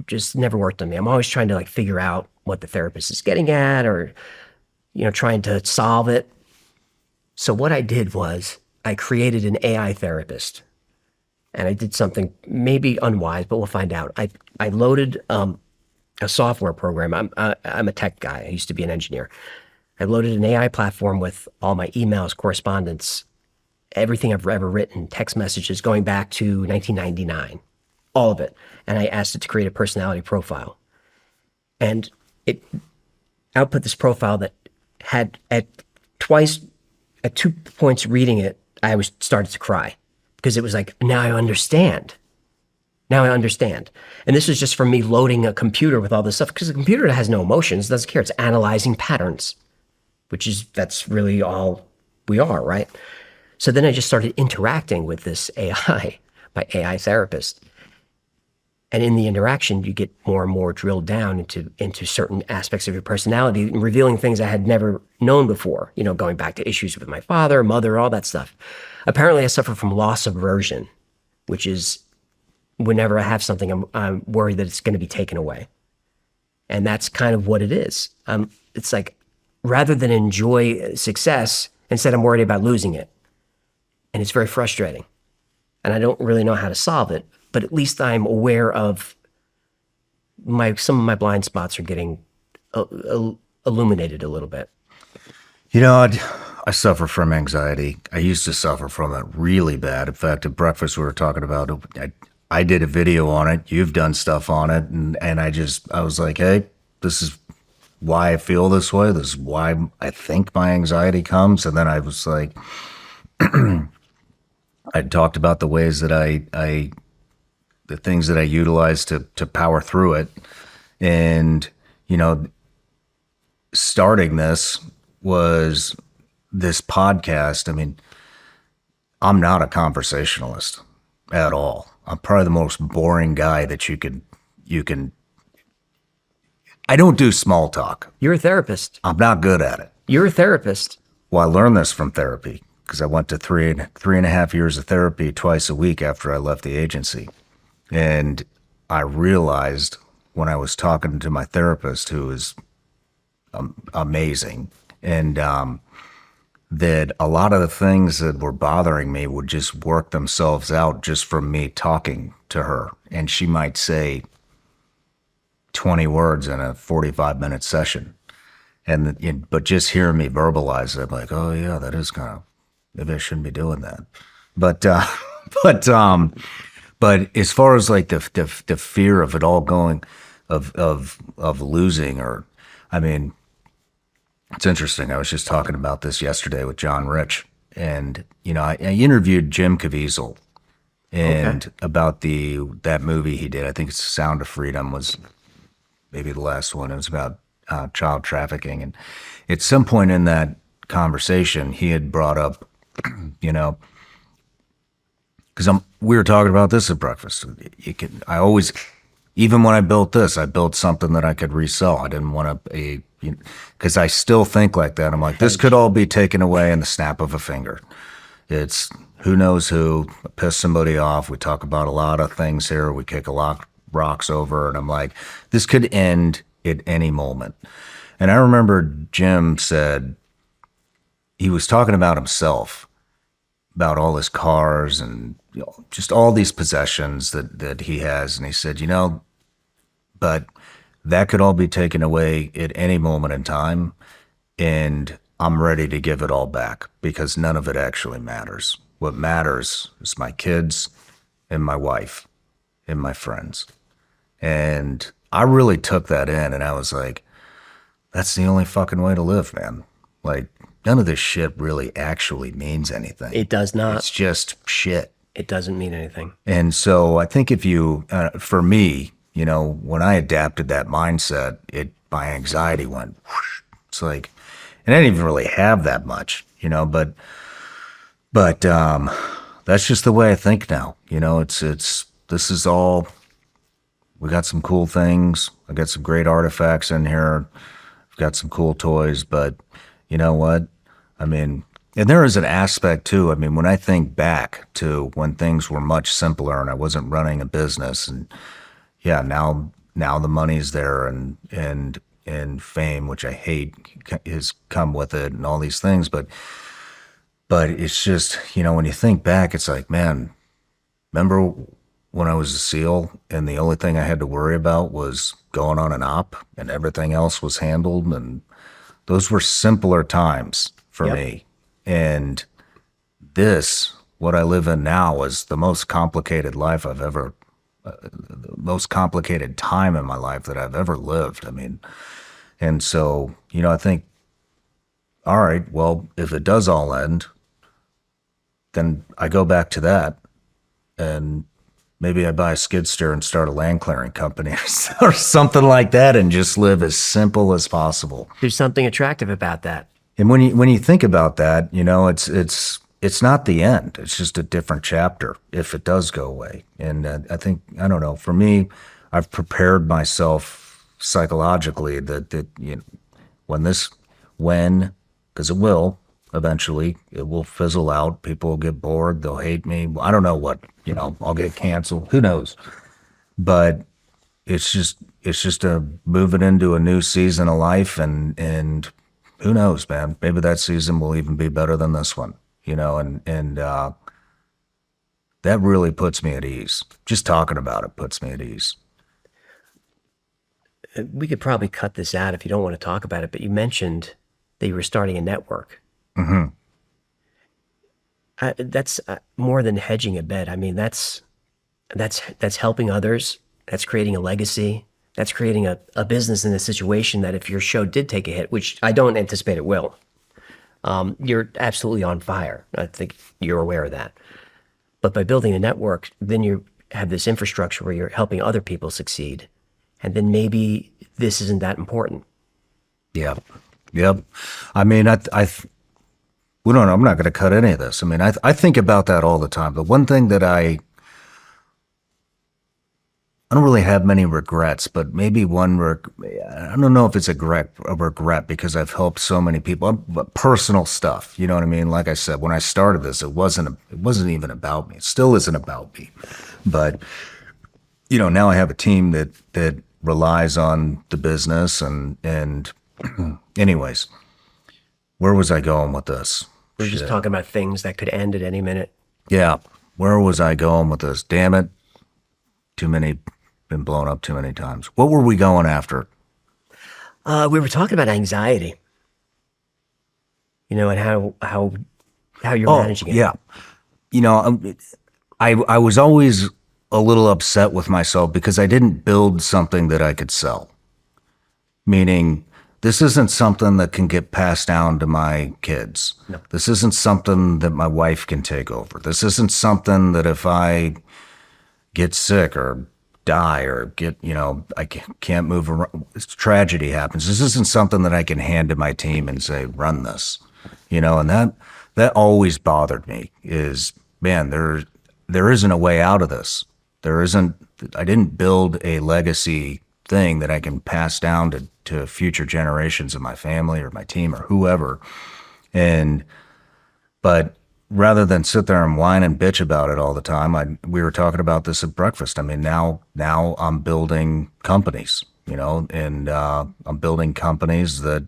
just never worked on me. I'm always trying to like figure out what the therapist is getting at, or trying to solve it. So what I did was I created an AI therapist, and I did something maybe unwise, but we'll find out. I loaded a software program. I'm a tech guy. I used to be an engineer. I loaded an AI platform with all my emails, correspondence, everything I've ever written, text messages going back to 1999, all of it. And I asked it to create a personality profile. And it output this profile that had at 2 points reading it, I started to cry because it was like, now I understand. Now I understand. And this was just from me loading a computer with all this stuff, because the computer has no emotions, doesn't care. It's analyzing patterns, that's really all we are, right? So then I just started interacting with this AI, my AI therapist. And in the interaction, you get more and more drilled down into certain aspects of your personality and revealing things I had never known before, going back to issues with my father, mother, all that stuff. Apparently, I suffer from loss aversion, which is whenever I have something, I'm worried that it's going to be taken away. And that's kind of what it is. It's like, rather than enjoy success, instead I'm worried about losing it. And it's very frustrating. And I don't really know how to solve it, but at least I'm aware of some of my blind spots are getting illuminated a little bit. I suffer from anxiety. I used to suffer from it really bad. In fact, at breakfast we were talking about it. I did a video on it. You've done stuff on it. And I was like, hey, this is why I feel this way. This is why I think my anxiety comes. And then I was like, I talked about the ways that the things that I utilize to power through it. And, starting this was this podcast. I mean, I'm not a conversationalist at all. I'm probably the most boring guy that you can, I don't do small talk. You're a therapist. I'm not good at it. You're a therapist. Well, I learned this from therapy because I went to three and a half years of therapy twice a week after I left the agency. And I realized when I was talking to my therapist, who is amazing, and that a lot of the things that were bothering me would just work themselves out just from me talking to her. And she might say 20 words in a 45-minute session. But just hearing me verbalize it, I'm like, oh yeah, that is kind of, maybe I shouldn't be doing that. But as far as like the fear of it all going, of losing, or, I mean, it's interesting. I was just talking about this yesterday with John Rich, and I interviewed Jim Caviezel, and about that movie he did. I think it's Sound of Freedom was maybe the last one. It was about child trafficking. And at some point in that conversation, he had brought up, you know, because we were talking about this at breakfast. I always, even when I built this, I built something that I could resell. I didn't want to, because I still think like that. I'm like, this could all be taken away in the snap of a finger. It's who knows who, piss somebody off. We talk about a lot of things here. We kick a lot rocks over, and I'm like, this could end at any moment. And I remember Jim said, he was talking about himself, about all his cars and just all these possessions that he has. And he said, but that could all be taken away at any moment in time. And I'm ready to give it all back because none of it actually matters. What matters is my kids and my wife and my friends. And I really took that in, and I was like, that's the only fucking way to live, man. Like, none of this shit really actually means anything. It does not. It's just shit. It doesn't mean anything. And so I think if you, for me, when I adapted that mindset, my anxiety went, whoosh. It's like, and I didn't even really have that much, but that's just the way I think now. This is all, we got some cool things. I got some great artifacts in here. I've got some cool toys, but you know what? I mean, and there is an aspect too. I mean, when I think back to when things were much simpler and I wasn't running a business, and yeah, now the money's there and fame, which I hate, has come with it and all these things. But it's just, when you think back, it's like, man, remember when I was a SEAL and the only thing I had to worry about was going on an op and everything else was handled, and those were simpler times for me. And what I live in now is the most complicated life I've ever, the most complicated time in my life that I've ever lived. I mean, and so, I think, all right, well, if it does all end, then I go back to that, and maybe I buy a skid steer and start a land clearing company or something like that, and just live as simple as possible. There's something attractive about that. And when you think about that, it's not the end. It's just a different chapter if it does go away. And I think, I don't know, for me, I've prepared myself psychologically that because it will eventually, it will fizzle out. People will get bored. They'll hate me. I don't know what, I'll get canceled. Who knows? But it's just a moving into a new season of life, and who knows, man? Maybe that season will even be better than this one, and that really puts me at ease. Just talking about it puts me at ease. We could probably cut this out if you don't want to talk about it, but you mentioned that you were starting a network. Mm-hmm. That's more than hedging a bet. I mean, that's helping others. That's creating a legacy. That's creating a business in a situation that if your show did take a hit, which I don't anticipate it will, you're absolutely on fire. I think you're aware of that. But by building a network, then you have this infrastructure where you're helping other people succeed. And then maybe this isn't that important. Yep. I mean, I'm not going to cut any of this. I mean, I think about that all the time. The one thing that I don't really have many regrets, but maybe I don't know if it's a regret because I've helped so many people. But personal stuff, you know what I mean? Like I said, when I started this, it wasn't even about me. It still isn't about me. But now I have a team that relies on the business and anyways, where was I going with this? We're just talking about things that could end at any minute. Yeah. Where was I going with this? Damn it. Been blown up too many times. What were we going after? We were talking about anxiety, and how you're managing it. Yeah. I was always a little upset with myself because I didn't build something that I could sell. Meaning, this isn't something that can get passed down to my kids. No. This isn't something that my wife can take over. This isn't something that if I get sick or die or get, I can't move around. Tragedy happens. This isn't something that I can hand to my team and say, run this, and that always bothered me is, man, there isn't a way out of this. I didn't build a legacy thing that I can pass down to future generations of my family or my team or whoever. But rather than sit there and whine and bitch about it all the time, we were talking about this at breakfast. I mean, now I'm building companies, and I'm building companies that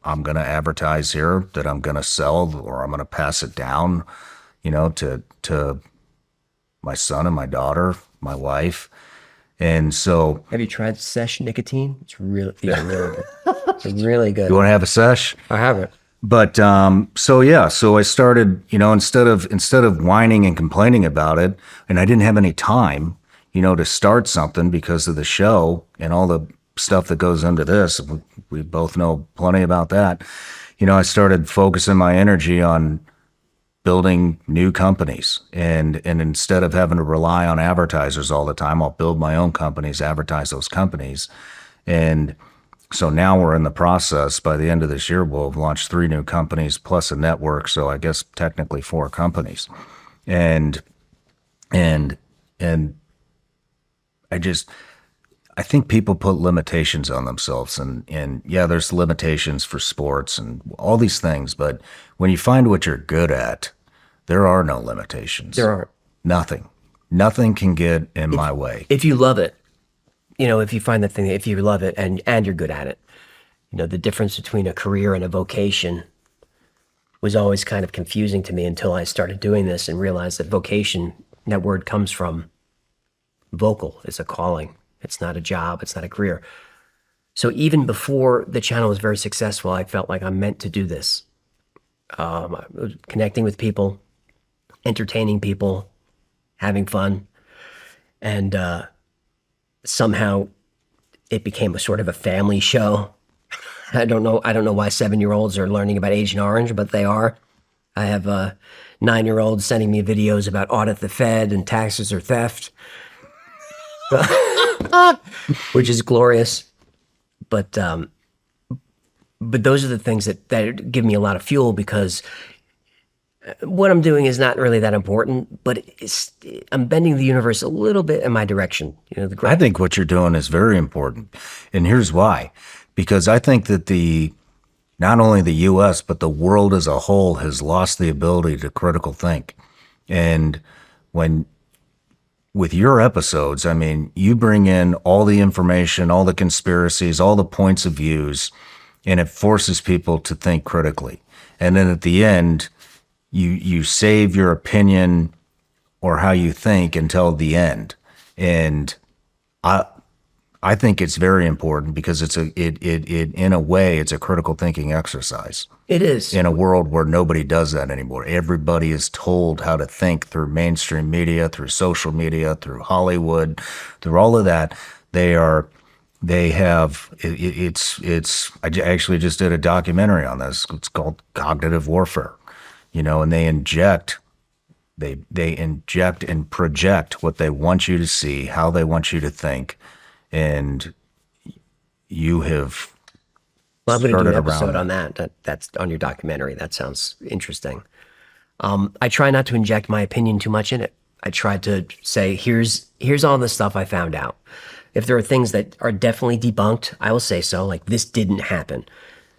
I'm going to advertise here, that I'm going to sell, or I'm going to pass it down, to my son and my daughter, my wife. And so, Have you tried Sesh nicotine? These are really good. It's really good. you want to have a sesh? I haven't. But so I started, instead of whining and complaining about it, and I didn't have any time, to start something because of the show and all the stuff that goes into this. We both know plenty about that. I started focusing my energy on building new companies, and instead of having to rely on advertisers all the time, I'll build my own companies, advertise those companies. And so now we're in the process. By the end of this year, we'll have launched 3 new companies plus a network. So I guess technically 4 companies. And I think people put limitations on themselves, and yeah, there's limitations for sports and all these things. But when you find what you're good at, there are no limitations. There aren't. Nothing can get in my way. If you love it, if you find the thing, if you love it and you're good at it, the difference between a career and a vocation was always kind of confusing to me until I started doing this and realized that vocation, that word comes from vocal. It's a calling. It's not a job. It's not a career. So even before the channel was very successful, I felt like I'm meant to do this. Connecting with people, entertaining people, having fun. And somehow it became a sort of a family show. I don't know why 7-year-olds are learning about Agent Orange, but they are. I have 9-year-olds sending me videos about audit the Fed and taxes or theft. Which is glorious. But those are the things that give me a lot of fuel, because what I'm doing is not really that important, but I'm bending the universe a little bit in my direction. I think what you're doing is very important. And here's why. Because I think that not only the U.S., but the world as a whole has lost the ability to critical think. And with your episodes, I mean, you bring in all the information, all the conspiracies, all the points of views, and it forces people to think critically. And then at the end, you save your opinion or how you think until the end. And I think it's very important because it in a way, it's a critical thinking exercise. It is. In a world where nobody does that anymore. Everybody is told how to think through mainstream media, through social media, through Hollywood, through all of that. I actually just did a documentary on this. It's called Cognitive Warfare, and they inject and project what they want you to see, how they want you to think. And you have Well, I'm going to do an started episode around on that. That's on your documentary. That sounds interesting. I try not to inject my opinion too much in it. I try to say, here's all the stuff I found out. If there are things that are definitely debunked, I will say so, like this didn't happen.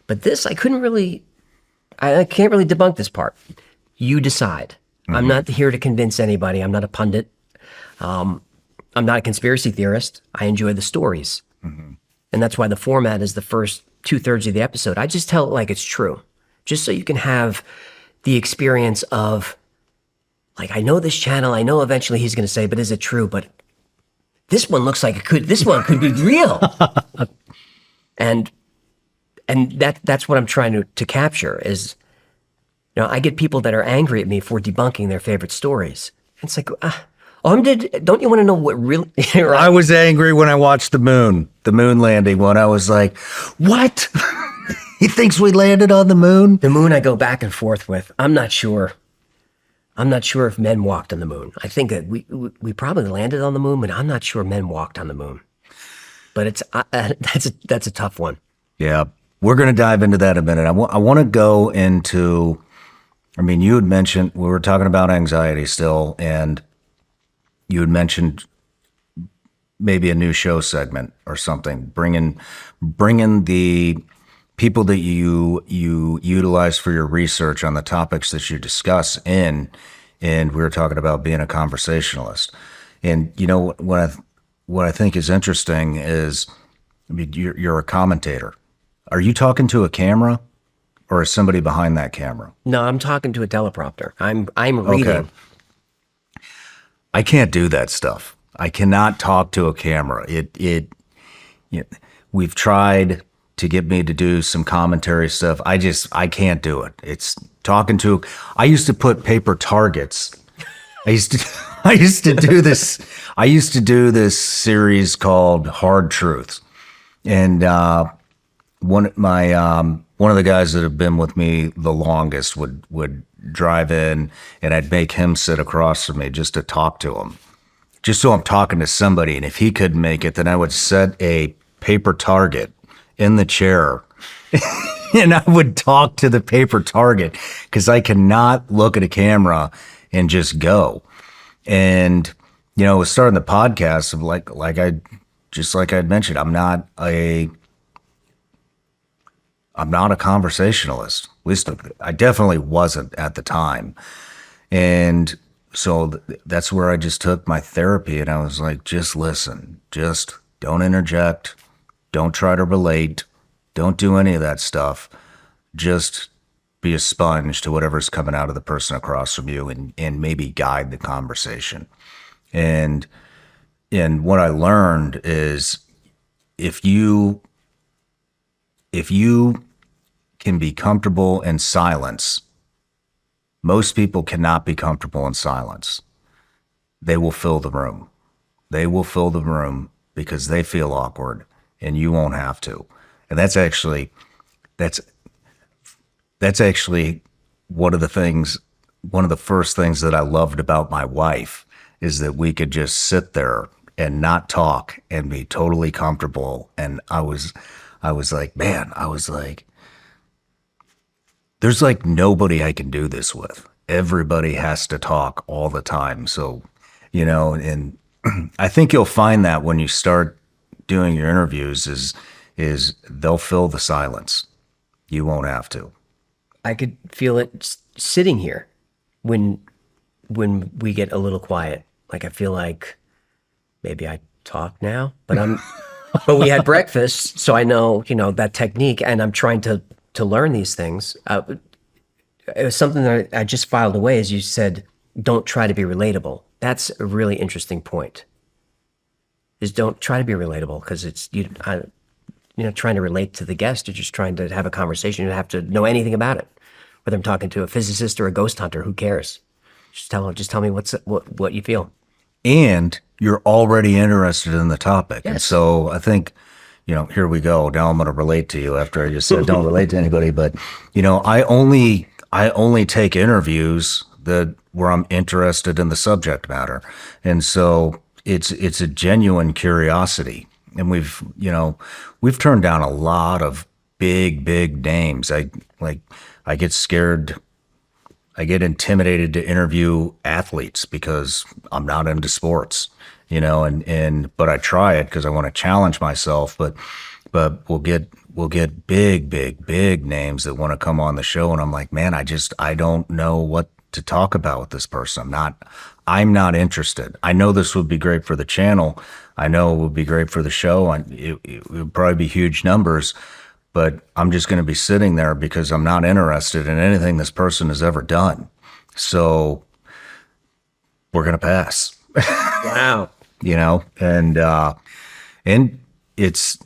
But this, I can't really debunk this part. You decide. I'm not here to convince anybody. I'm not a pundit. I'm not a conspiracy theorist. I enjoy the stories. And that's why the format is the first 2/3 of the episode. I just tell it like it's true, just so you can have the experience of, like, I know this channel, I know eventually he's going to say, but is it true? But this one looks like this one could be real. And that's what I'm trying to capture is, I get people that are angry at me for debunking their favorite stories. And it's like, don't you want to know what really? I was angry when I watched the moon landing one. I was like, what? He thinks we landed on the moon? The moon I go back and forth with. I'm not sure. I'm not sure if men walked on the moon. I think that we probably landed on the moon, but I'm not sure men walked on the moon. But it's that's a tough one. Yeah, we're going to dive into that in a minute. I want to go into, I mean, you had mentioned, we were talking about anxiety still, and you had mentioned maybe a new show segment or something, bringing the people that you utilize for your research on the topics that you discuss in, and we were talking about being a conversationalist. And you know what I think is interesting is, I mean, you're a commentator. Are you talking to a camera, or is somebody behind that camera? No, I'm talking to a teleprompter. I'm reading. Okay. I can't do that stuff. I cannot talk to a camera. We've tried to get me to do some commentary stuff. I can't do it. It's talking to, I used to put paper targets. I used to do this. I used to do this series called Hard Truths. And one of the guys that have been with me the longest would drive in, and I'd make him sit across from me just to talk to him, just so I'm talking to somebody. And if he couldn't make it, then I would set a paper target in the chair and I would talk to the paper target, because I cannot look at a camera and just go. And starting the podcast of like I'd mentioned, I'm not a conversationalist. At least I definitely wasn't at the time. And so that's where I just took my therapy, and I was like, just listen, just don't interject, don't try to relate, don't do any of that stuff. Just be a sponge to whatever's coming out of the person across from you, and maybe guide the conversation. And what I learned is, if you can be comfortable in silence, most people cannot be comfortable in silence. They will fill the room. They will fill the room because they feel awkward, and you won't have to. And that's actually one of the first things that I loved about my wife, is that we could just sit there and not talk and be totally comfortable. And I was like, there's like nobody I can do this with. Everybody has to talk all the time. So, and I think you'll find that when you start doing your interviews is they'll fill the silence. You won't have to. I could feel it sitting here when we get a little quiet. Like, I feel like maybe I talk now, but but we had breakfast, so I know, that technique, and I'm trying to learn these things. It was something that I just filed away, as you said, don't try to be relatable. That's a really interesting point. Is don't try to be relatable, because it's, trying to relate to the guest. You're just trying to have a conversation. You don't have to know anything about it. Whether I'm talking to a physicist or a ghost hunter, who cares? Just tell me what you feel. And you're already interested in the topic. Yes. And so I think, here we go. Now I'm going to relate to you after I just said don't relate to anybody. But, I only take interviews where I'm interested in the subject matter. And so it's a genuine curiosity. And we've turned down a lot of big names. I get scared. I get intimidated to interview athletes because I'm not into sports, but I try it because I want to challenge myself. But we'll get big names that want to come on the show, and I'm like, man, I don't know what to talk about with this person. I'm not interested. I know this would be great for the channel. I know it would be great for the show. It would probably be huge numbers. But I'm just going to be sitting there because I'm not interested in anything this person has ever done. So we're going to pass. Wow. And it's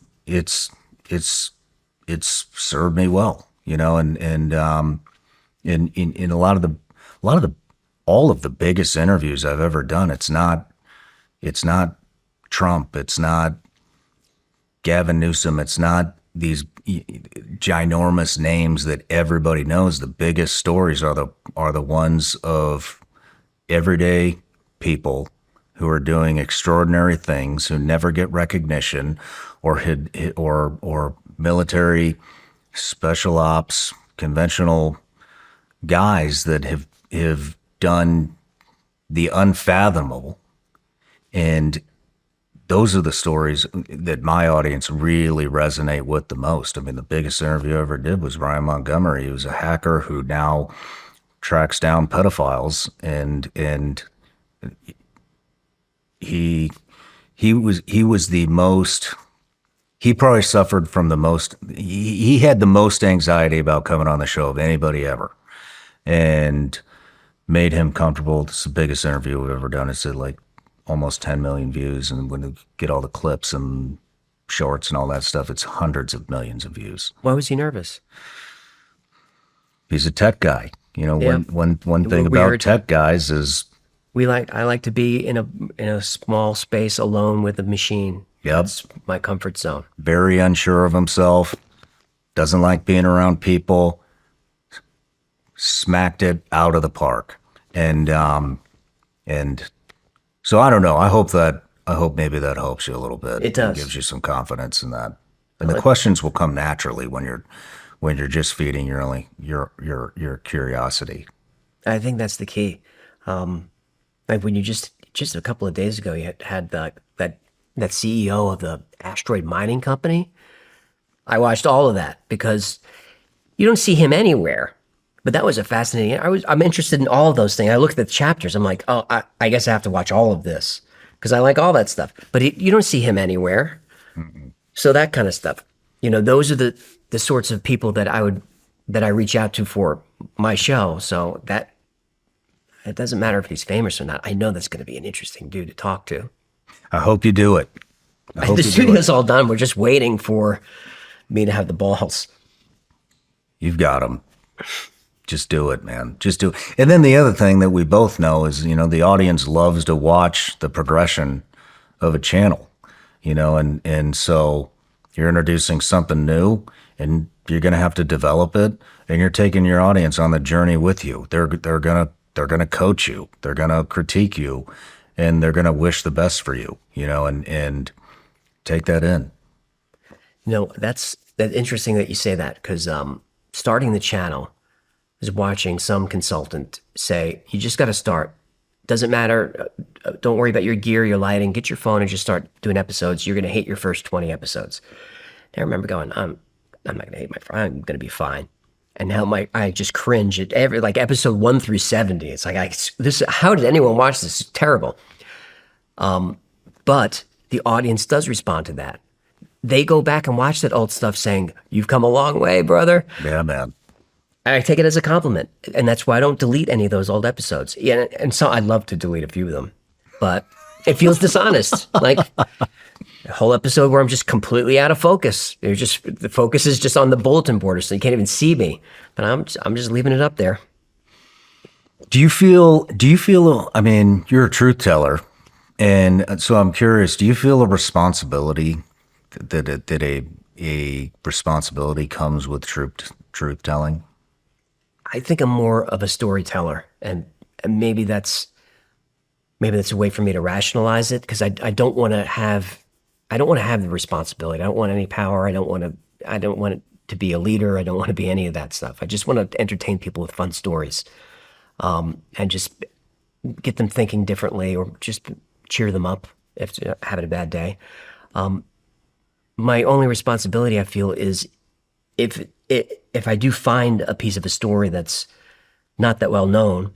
served me well, and in all of the biggest interviews I've ever done, it's not Trump, it's not Gavin Newsom, it's not these ginormous names that everybody knows. The biggest stories are the ones of everyday people who are doing extraordinary things, who never get recognition, or military, special ops, conventional guys that have done the unfathomable. And those are the stories that my audience really resonate with the most. I mean, the biggest interview I ever did was Ryan Montgomery. He was a hacker who now tracks down pedophiles, and he was the most. He probably suffered from the most. He had the most anxiety about coming on the show of anybody ever, and made him comfortable. It's the biggest interview we've ever done. It's at like almost 10 million views, and when you get all the clips and shorts and all that stuff, it's hundreds of millions of views. Why was he nervous? He's a tech guy. You know, Yeah. one thing about Weird. tech guys is, I like to be in a small space alone with a machine. yep, It's my comfort zone. very unsure of himself, doesn't like being around people, smacked it out of the park. And so I don't know. I hope maybe that helps you a little bit. It does. Gives you some confidence in that. And the questions will come naturally when you're just feeding your curiosity. I think that's the key. Like when you just a couple of days ago, you had that CEO of the asteroid mining company. I watched all of that because you don't see him anywhere. But that was a fascinating. I'm interested in all of those things. I looked at the chapters. I'm like, oh, I guess I have to watch all of this because I like all that stuff. But you don't see him anywhere. So that kind of stuff. You know, those are the sorts of people that I reach out to for my show. So that it doesn't matter if he's famous or not. I know that's going to be an interesting dude to talk to. I hope you do it. I hope The you do it. studio's all done. We're just waiting for me to have the balls. You've got them. Just do it, man. Just do it. And then the other thing that we both know is, you know, the audience loves to watch the progression of a channel, you know, and so you're introducing something new and you're going to have to develop it, and you're taking your audience on the journey with you. They're going to coach you. They're going to critique you, and they're going to wish the best for you, you know, and take that in. No, that's interesting that you say that because starting the channel is watching some consultant say, you just got to start. Doesn't matter. Don't worry about your gear, your lighting. Get your phone and just start doing episodes. You're going to hate your first 20 episodes. And I remember going, I'm not going to hate my friend. I'm going to be fine. And now I just cringe at every, like episode 1 through 70. It's like, how did anyone watch this? It's terrible. But the audience does respond to that. They go back and watch that old stuff saying, you've come a long way, brother. Yeah, man. I take it as a compliment. And that's why I don't delete any of those old episodes. Yeah, and so I'd love to delete a few of them, but it feels dishonest. Like a whole episode where I'm just completely out of focus. The focus is just on the bulletin board, so you can't even see me. But I'm just leaving it up there. Do you feel, I mean, you're a truth teller. And so I'm curious, do you feel a responsibility that a responsibility comes with truth telling? I think I'm more of a storyteller, and maybe that's a way for me to rationalize it because I don't want to have the responsibility. I don't want any power. I don't want it to be a leader. I don't want to be any of that stuff. I just want to entertain people with fun stories, and just get them thinking differently, or just cheer them up if they're having a bad day. My only responsibility, I feel, is if I do find a piece of a story that's not that well known,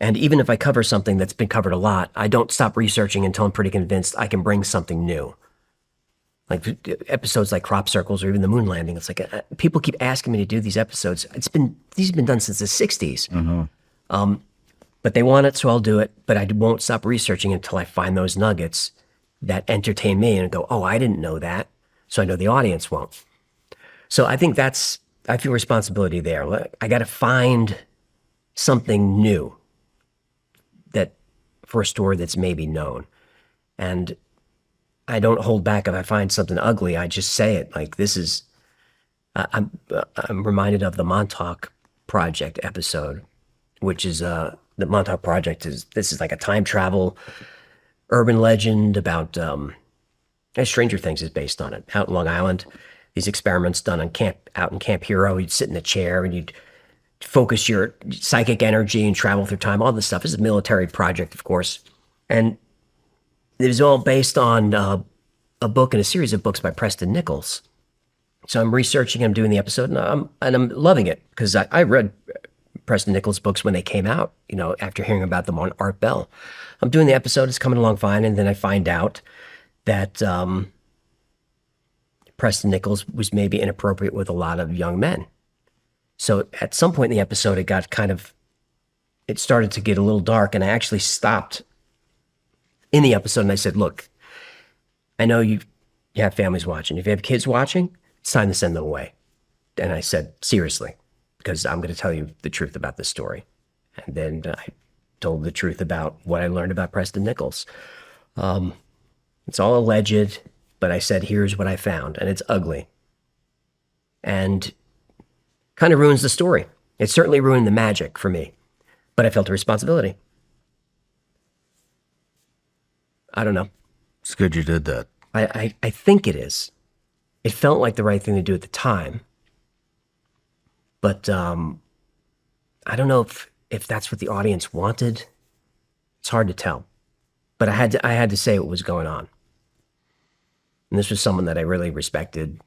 and even if I cover something that's been covered a lot, I don't stop researching until I'm pretty convinced I can bring something new. Like episodes like Crop Circles or even the moon landing. It's like people keep asking me to do these episodes. These have been done since the 60s. Mm-hmm. But they want it, so I'll do it. But I won't stop researching until I find those nuggets that entertain me and go, oh, I didn't know that. So I know the audience won't. So I think I feel responsibility there. I got to find something new that for a story that's maybe known. And I don't hold back if I find something ugly. I just say it. Like this is, I'm reminded of the Montauk Project episode, which is the the Montauk Project this is like a time travel urban legend about Stranger Things is based on it. Out in Long Island, these experiments done on out in Camp Hero, you'd sit in a chair and you'd focus your psychic energy and travel through time. All this stuff. This is a military project, of course, and it was all based on a book and a series of books by Preston Nichols. So I'm researching, I'm doing the episode, and I'm loving it because I read Preston Nichols books when they came out, after hearing about them on Art Bell. I'm doing the episode, it's coming along fine, and then I find out that Preston Nichols was maybe inappropriate with a lot of young men. So at some point in the episode, it started to get a little dark, and I actually stopped in the episode and I said, look, I know you have families watching. If you have kids watching, it's time to send them away. And I said, seriously, because I'm going to tell you the truth about this story. And then I told the truth about what I learned about Preston Nichols. It's all alleged, but I said, here's what I found, and it's ugly. And kind of ruins the story. It certainly ruined the magic for me, but I felt a responsibility. I don't know. It's good you did that. I think it is. It felt like the right thing to do at the time. But I don't know if that's what the audience wanted. It's hard to tell. But I had to say what was going on. And this was someone that I really respected.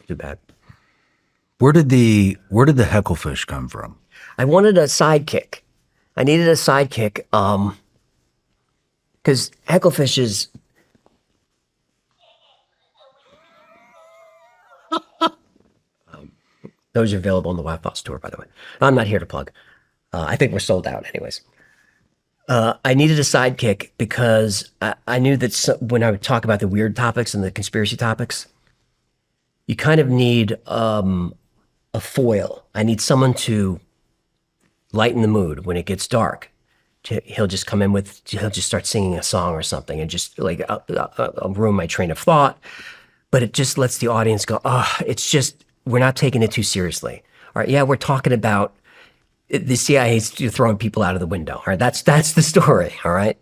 Too bad. Where did the hecklefish come from? I wanted a sidekick. I needed a sidekick. Because hecklefish is... those are available on the Wild Thoughts tour, by the way. I'm not here to plug. I think we're sold out anyways. I needed a sidekick because I knew that when I would talk about the weird topics and the conspiracy topics, you kind of need a foil. I need someone to lighten the mood when it gets dark. He'll just start singing a song or something and just like I'll ruin my train of thought. But it just lets the audience go, we're not taking it too seriously. All right, yeah, we're talking about the CIA's throwing people out of the window. All right, that's the story. All right,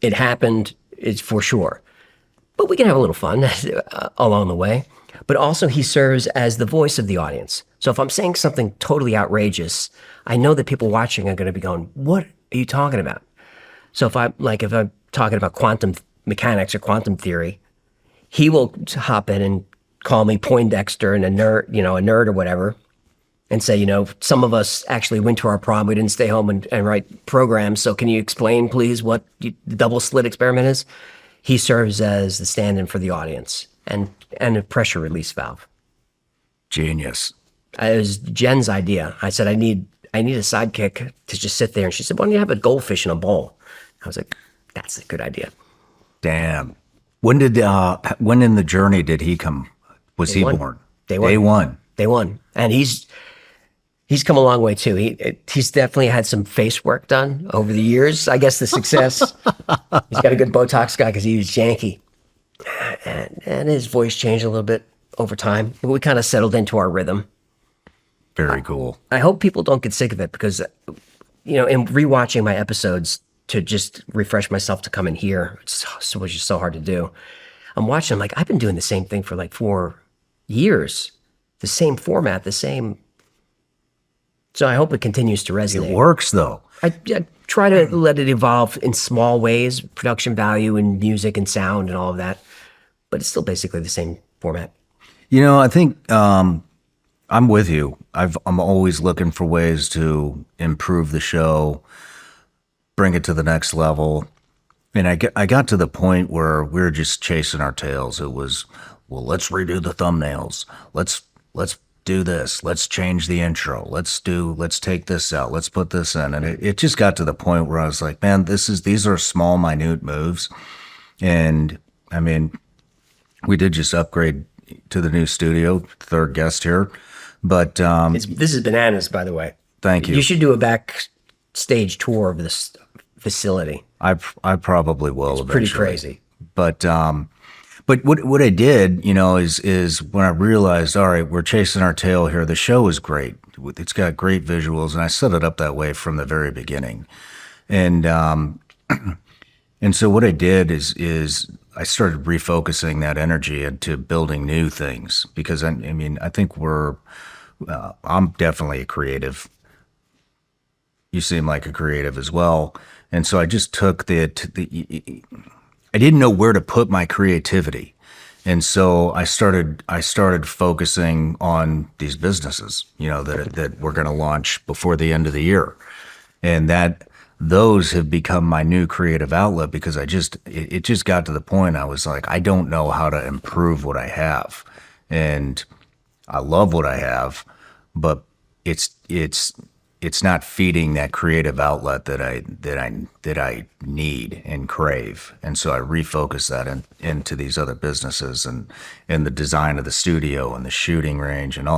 it happened. It's for sure. But we can have a little fun along the way. But also he serves as the voice of the audience. So if I'm saying something totally outrageous, I know that people watching are going to be going, what are you talking about? So if I'm talking about quantum mechanics or quantum theory, he will hop in and call me Poindexter and a nerd or whatever, and say, some of us actually went to our prom. We didn't stay home and write programs. So can you explain, please, what the double slit experiment is? He serves as the stand-in for the audience and a pressure release valve. Genius. It was Jen's idea. I said, I need a sidekick to just sit there. And she said, why don't you have a goldfish in a bowl? I was like, that's a good idea. Damn. When in the journey did he come? Was he born? Day one. Day one. And he's come a long way too. He's definitely had some face work done over the years. I guess the success. He's got a good Botox guy because he was janky. And his voice changed a little bit over time. We kind of settled into our rhythm. Very cool. I hope people don't get sick of it because, in rewatching my episodes to just refresh myself to come in here, which is so hard to do. I'm watching, I'm like, I've been doing the same thing for like 4 years. The same format, the same. So I hope it continues to resonate. It works though. I try to let it evolve in small ways, production value and music and sound and all of that. But it's still basically the same format. I think I'm with you. I'm always looking for ways to improve the show, bring it to the next level. And I got to the point where we were just chasing our tails. It was, well, let's redo the thumbnails. Let's do this. Let's change the intro. Let's take this out. Let's put this in. And it just got to the point where I was like, man, these are small, minute moves. And I mean, we did just upgrade to the new studio, third guest here. But this is bananas, by the way. Thank you. You should do a backstage tour of this facility. I probably will. It's pretty crazy. But what I did, is when I realized, all right, we're chasing our tail here. The show is great. it's got great visuals, and I set it up that way from the very beginning. And and so what I did is I started refocusing that energy into building new things because I mean I think I'm definitely a creative. You seem like a creative as well, and so I just took I didn't know where to put my creativity. And so I started focusing on these businesses, that we're going to launch before the end of the year. And those have become my new creative outlet because it just got to the point I was like, I don't know how to improve what I have. And I love what I have, but it's not feeding that creative outlet that I need and crave. And so I refocused that into these other businesses and the design of the studio and the shooting range and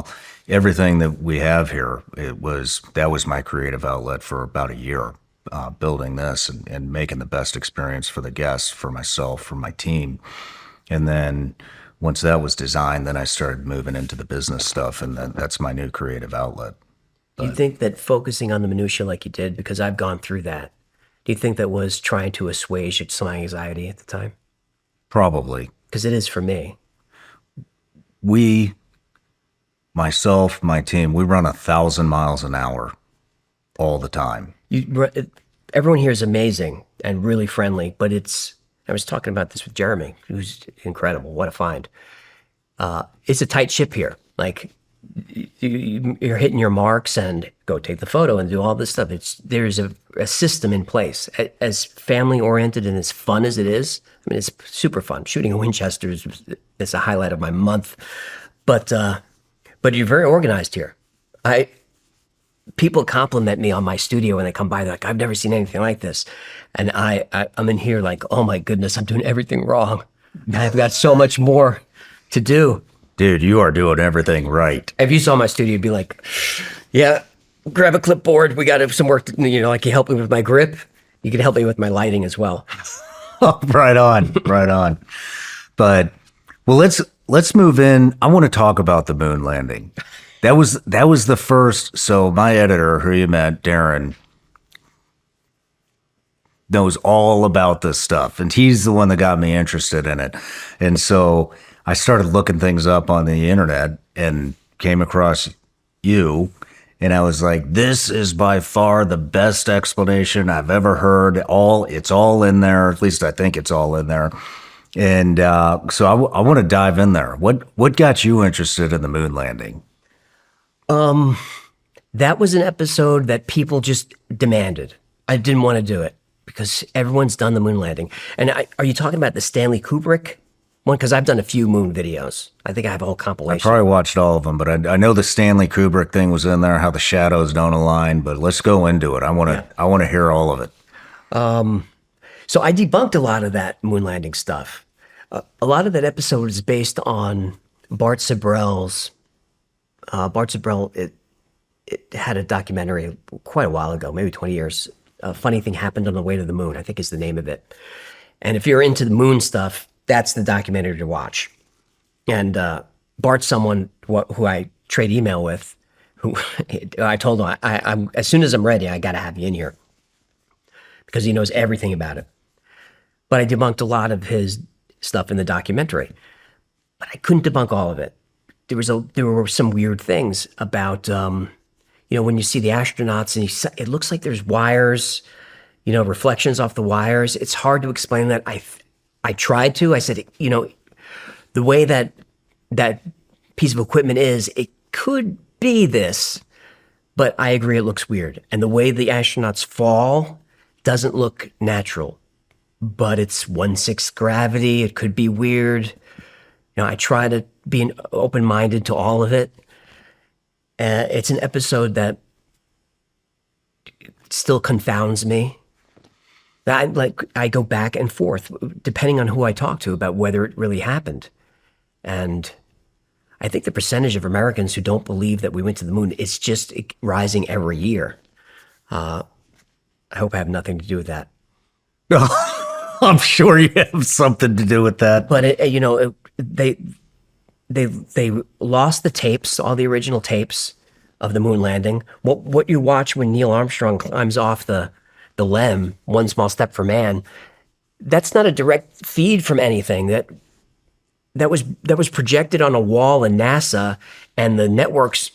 everything that we have here. That was my creative outlet for about a year, building this and making the best experience for the guests, for myself, for my team. And then once that was designed, then I started moving into the business stuff, and that's my new creative outlet. Do you think that focusing on the minutia like you did, because I've gone through that, do you think that was trying to assuage some anxiety at the time? Probably. Because it is for me. Myself, my team, we run 1,000 miles an hour all the time. Everyone here is amazing and really friendly, but I was talking about this with Jeremy, who's incredible. What a find. It's a tight ship here. Like, you're hitting your marks and go take the photo and do all this stuff. There's a system in place. As family oriented and as fun as it is, I mean, it's super fun. Shooting a Winchester is a highlight of my month. But you're very organized here. People compliment me on my studio when they come by. They're like, I've never seen anything like this. And I'm in here like, oh my goodness, I'm doing everything wrong. I've got so much more to do. Dude, you are doing everything right. If you saw my studio, you'd be like, yeah, grab a clipboard. We got some work, like you help me with my grip. You can help me with my lighting as well. Right on, right on. But, well, let's move in. I want to talk about the moon landing. That was the first. So my editor, who you met, Darren, knows all about this stuff. And he's the one that got me interested in it. And so I started looking things up on the internet and came across you. And I was like, this is by far the best explanation I've ever heard. It's all in there. At least I think it's all in there. And so I want to dive in there. What got you interested in the moon landing? That was an episode that people just demanded. I didn't want to do it because everyone's done the moon landing. And are you talking about the Stanley Kubrick one? Because I've done a few moon videos. I think I have a whole compilation. I probably watched all of them, but I know the Stanley Kubrick thing was in there, how the shadows don't align. But let's go into it. I want to hear all of it. So I debunked a lot of that moon landing stuff. A lot of that episode is based on Bart Sibrel's. Bart Sibrel, it had a documentary quite a while ago, maybe 20 years. A Funny Thing Happened on the Way to the Moon, I think is the name of it. And if you're into the moon stuff, that's the documentary to watch. And Bart's someone who I trade email with, who I told him, I'm as soon as I'm ready, I got to have you in here because he knows everything about it. But I debunked a lot of his stuff in the documentary, but I couldn't debunk all of it. There were some weird things about, when you see the astronauts and it looks like there's wires, reflections off the wires. It's hard to explain that. I tried to. I said, the way that piece of equipment is, it could be this, but I agree it looks weird. And the way the astronauts fall doesn't look natural, but it's 1/6 gravity. It could be weird. I try to be open-minded to all of it. It's an episode that still confounds me. I go back and forth depending on who I talk to about whether it really happened. And I think the percentage of Americans who don't believe that we went to the moon is just rising every year. I hope I have nothing to do with that. I'm sure you have something to do with that. But they lost the tapes, all the original tapes. of the moon landing. What you watch when Neil Armstrong climbs off the LEM, one small step for man, that's not a direct feed from anything. That was projected on a wall in NASA, and the networks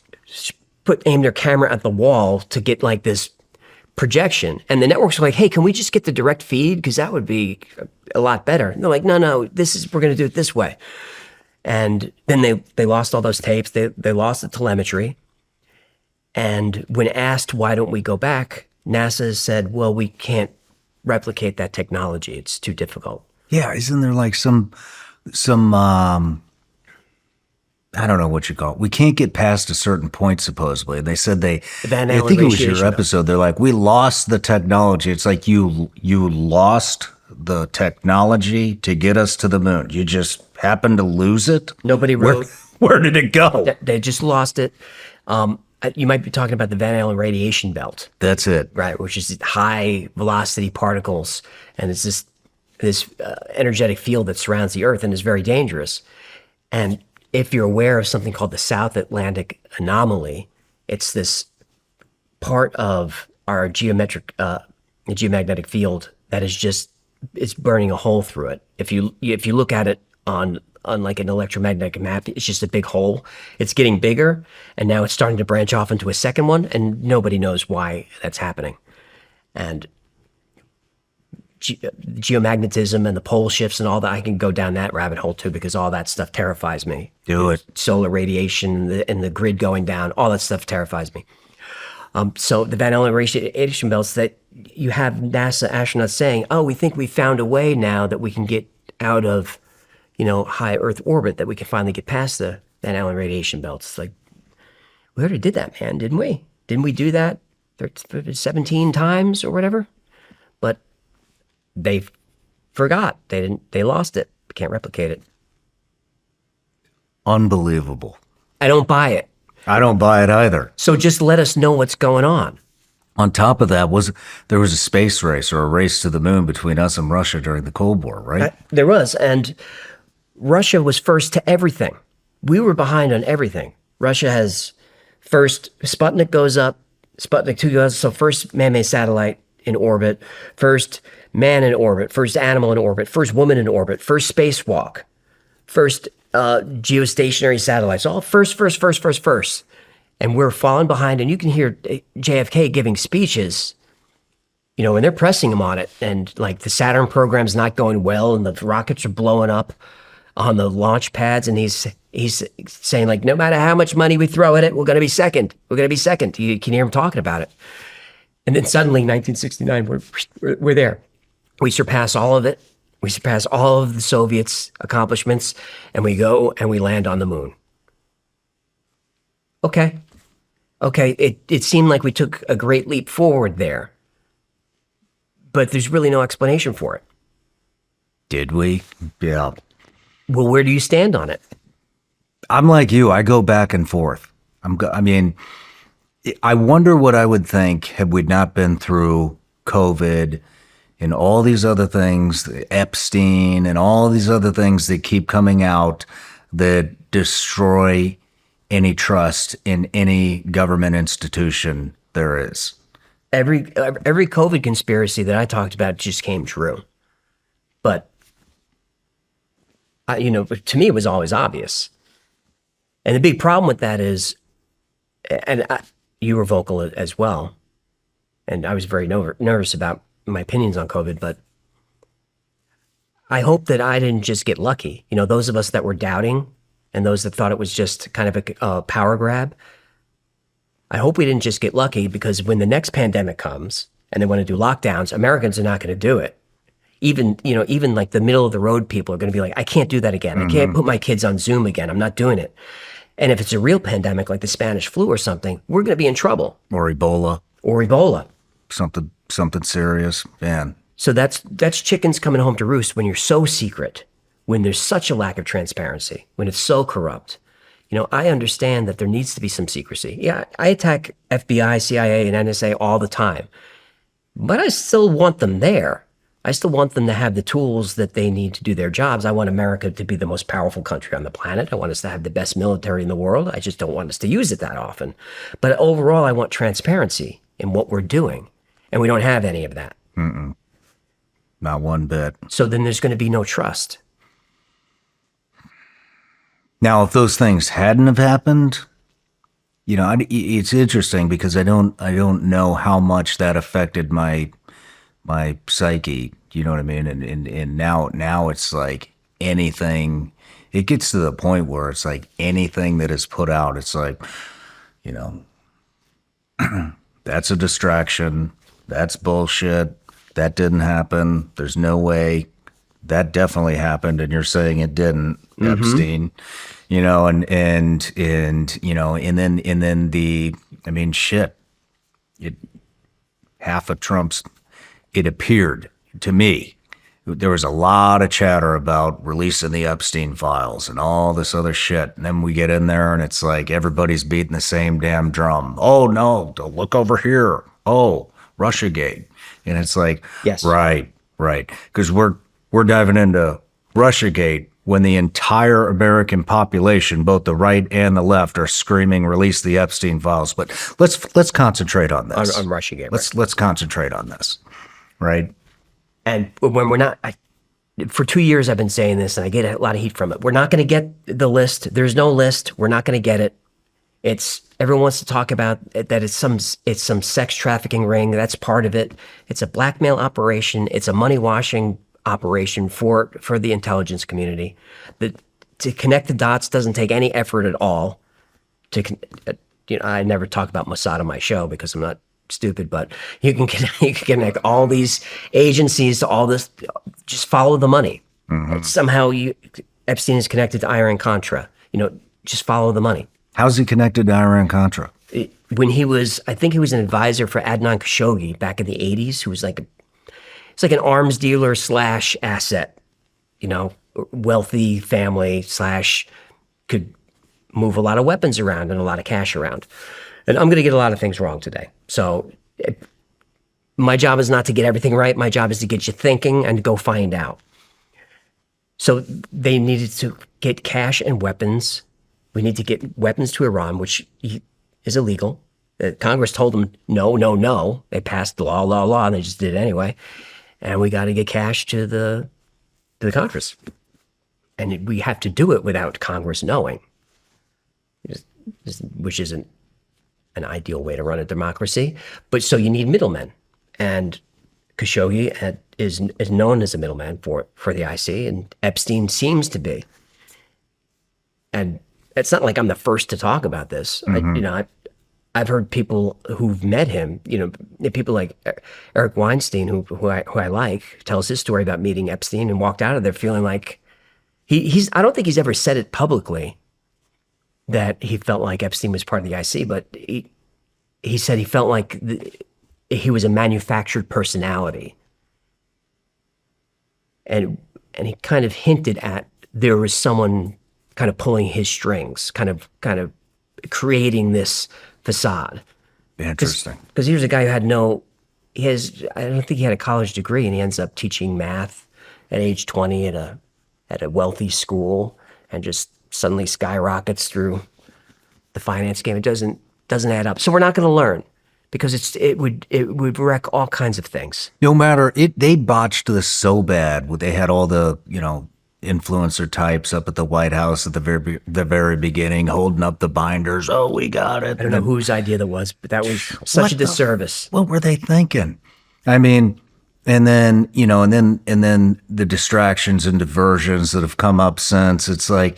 aimed their camera at the wall to get like this projection. And the networks were like, "Hey, can we just get the direct feed? Because that would be a lot better." And they're like, "No, we're going to do it this way." And then they lost all those tapes. They lost the telemetry. And when asked, why don't we go back? NASA said, well, we can't replicate that technology. It's too difficult. Yeah, isn't there like some I don't know what you call it. We can't get past a certain point, supposedly. They said I Van think Allen it was your radiation episode. They're like, we lost the technology. It's like you lost the technology to get us to the moon. You just happened to lose it. Nobody wrote. Where did it go? They just lost it. You might be talking about the Van Allen radiation belt, That's it. right? Which is high velocity particles, and it's this energetic field that surrounds the Earth and is very dangerous. And if you're aware of something called the South Atlantic anomaly, it's this part of our geomagnetic field that is just it's burning a hole through it. If you look at it on like an electromagnetic map, it's just a big hole. It's getting bigger, and now it's starting to branch off into a second one, and nobody knows why that's happening. And geomagnetism and the pole shifts and all that, I can go down that rabbit hole too, because all that stuff terrifies me. Do it. Solar radiation and the grid going down, all that stuff terrifies me. So the Van Allen radiation belts, that you have NASA astronauts saying, "Oh, we think we found a way now that we can get out of, high Earth orbit, that we can finally get past the Van Allen radiation belts." It's like, we already did that, man, didn't we? Didn't we do that 17 times or whatever? But they forgot. They lost it. Can't replicate it. Unbelievable. I don't buy it. I don't buy it either. So just let us know what's going on. On top of that, there was a space race or a race to the moon between us and Russia during the Cold War, right? There was. And Russia was first to everything. We were behind on everything. Russia has first, Sputnik goes up, Sputnik 2 goes, so first man-made satellite in orbit, first man in orbit, first animal in orbit, first woman in orbit, first spacewalk, first geostationary satellites, all first. And we're falling behind, and you can hear JFK giving speeches, and they're pressing him on it. And like the Saturn program's not going well, and the rockets are blowing up on the launch pads. And he's saying, like, no matter how much money we throw at it, we're going to be second. We're going to be second. You can hear him talking about it. And then suddenly, 1969, we're there. We surpass all of it. We surpass all of the Soviets' accomplishments, and we go and we land on the moon. Okay. It seemed like we took a great leap forward there, but there's really no explanation for it. Did we? Yeah. Well, where do you stand on it? I'm like you. I go back and forth. I wonder what I would think had we not been through COVID and all these other things, Epstein and all these other things that keep coming out that destroy any trust in any government institution there is. Every COVID conspiracy that I talked about just came true. But, to me, it was always obvious. And the big problem with that is, you were vocal as well, and I was very nervous about my opinions on COVID, but I hope that I didn't just get lucky. Those of us that were doubting and those that thought it was just kind of a power grab, I hope we didn't just get lucky, because when the next pandemic comes and they want to do lockdowns, Americans are not going to do it. Even like the middle of the road people are going to be like, I can't do that again. I can't put my kids on Zoom again. I'm not doing it. And if it's a real pandemic like the Spanish flu or something, we're going to be in trouble. Or Ebola. Something serious, man. So that's chickens coming home to roost when you're so secret, when there's such a lack of transparency, when it's so corrupt. I understand that there needs to be some secrecy. Yeah, I attack FBI, CIA, and NSA all the time, but I still want them there. I still want them to have the tools that they need to do their jobs. I want America to be the most powerful country on the planet. I want us to have the best military in the world. I just don't want us to use it that often. But overall, I want transparency in what we're doing. And we don't have any of that. Not one bit. So then there's going to be no trust. Now, if those things hadn't have happened, you know, it's interesting because I don't know how much that affected my psyche. You know what I mean? And now it's like anything. It gets to the point where it's like anything that is put out, it's like, you know, that's a distraction. That's bullshit. That didn't happen. There's no way. That definitely happened, and you're saying it didn't, Epstein. You know, and you know, and then I mean, shit. Half of Trump's. It appeared to me there was a lot of chatter about releasing the Epstein files and all this other shit. And then we get in there and it's like everybody's beating the same damn drum. Oh no, look over here. Oh, Russiagate. And it's like, Yes. right. Because we're diving into Russiagate when the entire American population, both the right and the left, are screaming, release the Epstein files. But let's concentrate on this. On Russiagate, right. Let's concentrate on this. Right. And when we're not, for 2 years I've been saying this, and I get a lot of heat from it. We're not going to get the list. There's no list. We're not going to get it. Everyone wants to talk about it, that it's some sex trafficking ring. That's part of it. It's a blackmail operation. It's a money washing operation for the intelligence community. To connect the dots doesn't take any effort at all. I never talk about Mossad on my show because I'm not stupid, but you can connect all these agencies to all this. Just follow the money. Somehow Epstein is connected to Iran-Contra. Just follow the money. How's he connected to Iran-Contra? When I think he was an advisor for Adnan Khashoggi back in the 80s, who was it's like an arms dealer / asset, wealthy family / could move a lot of weapons around and a lot of cash around. And I'm going to get a lot of things wrong today. So my job is not to get everything right. My job is to get you thinking and go find out. So they needed to get cash and weapons. We need to get weapons to Iran, which is illegal. Congress told them, no. They passed the law, and they just did it anyway. And we got to get cash to the Congress. And we have to do it without Congress knowing, which isn't an ideal way to run a democracy. But so you need middlemen. And Khashoggi is known as a middleman for the IC, and Epstein seems to be. And it's not like I'm the first to talk about this. I've heard people who've met him, people like Eric Weinstein, who I like, tells his story about meeting Epstein and walked out of there feeling like I don't think he's ever said it publicly that he felt like Epstein was part of the IC, but he said he felt like he was a manufactured personality. And he kind of hinted at there was someone kind of pulling his strings, kind of creating this facade. Interesting. Because here's a guy who I don't think he had a college degree, and he ends up teaching math at age 20 at a wealthy school, and just suddenly skyrockets through the finance game. It doesn't add up. So we're not going to learn, because it would wreck all kinds of things. No matter they botched this so bad. They had all the influencer types up at the White House at the very beginning, holding up the binders. Oh, we got it. I don't know whose idea that was, but that was such a disservice. What were they thinking? I mean, and then the distractions and diversions that have come up since. It's like,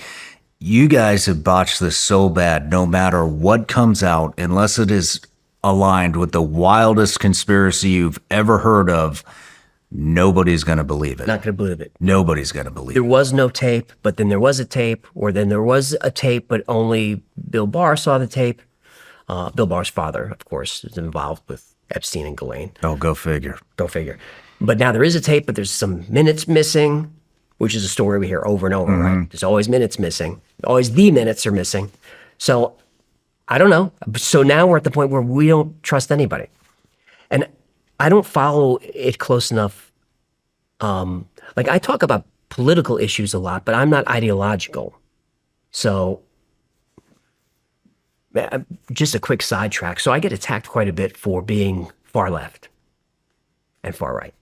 you guys have botched this so bad. No matter what comes out, unless it is aligned with the wildest conspiracy you've ever heard of, nobody's going to believe it. Not going to believe it. Nobody's going to believe There it. was no tape, but then there was a tape, or then there was a tape, but only Bill Barr saw the tape. Bill Barr's father, of course, is involved with Epstein and Ghislaine. Oh, go figure. Go figure. But now there is a tape, but there's some minutes missing, which is a story we hear over and over, right? There's always minutes missing. Always the minutes are missing. So I don't know. So now we're at the point where we don't trust anybody. And I don't follow it close enough Like I talk about political issues a lot, but I'm not ideological. So just a quick sidetrack. So I get attacked quite a bit for being far left and far right,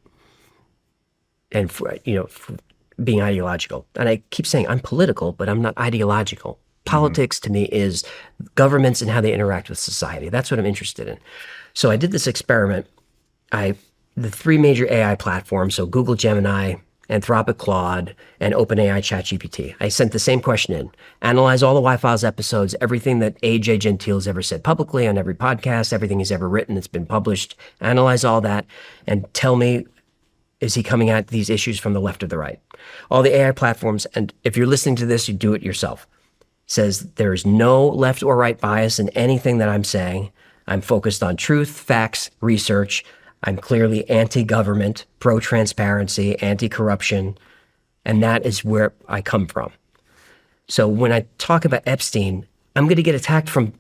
and for, for being ideological. And I keep saying I'm political, but I'm not ideological. Politics to me is governments and how they interact with society. That's what I'm interested in. So I did this experiment. The three major AI platforms, so Google Gemini, Anthropic Claude, and OpenAI ChatGPT. I sent the same question in. Analyze all the Y-Files episodes, everything that AJ Gentile's ever said publicly on every podcast, everything he's ever written that's been published. Analyze all that and tell me, is he coming at these issues from the left or the right? All the AI platforms, and if you're listening to this, you do it yourself, says there is no left or right bias in anything that I'm saying. I'm focused on truth, facts, research. I'm clearly anti-government, pro-transparency, anti-corruption, and that is where I come from. So when I talk about Epstein, I'm going to get attacked from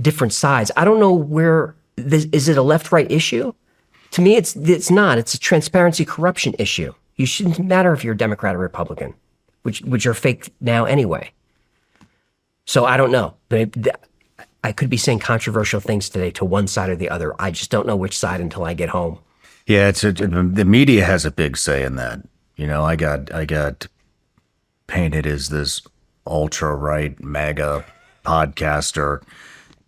different sides. I don't know where this is. It a left-right issue? To me, it's not. It's a transparency corruption issue. You shouldn't matter if you're a Democrat or Republican, which are fake now anyway. So I don't know. I could be saying controversial things today to one side or the other. I just don't know which side until I get home. Yeah, the media has a big say in that. I got painted as this ultra right MAGA podcaster,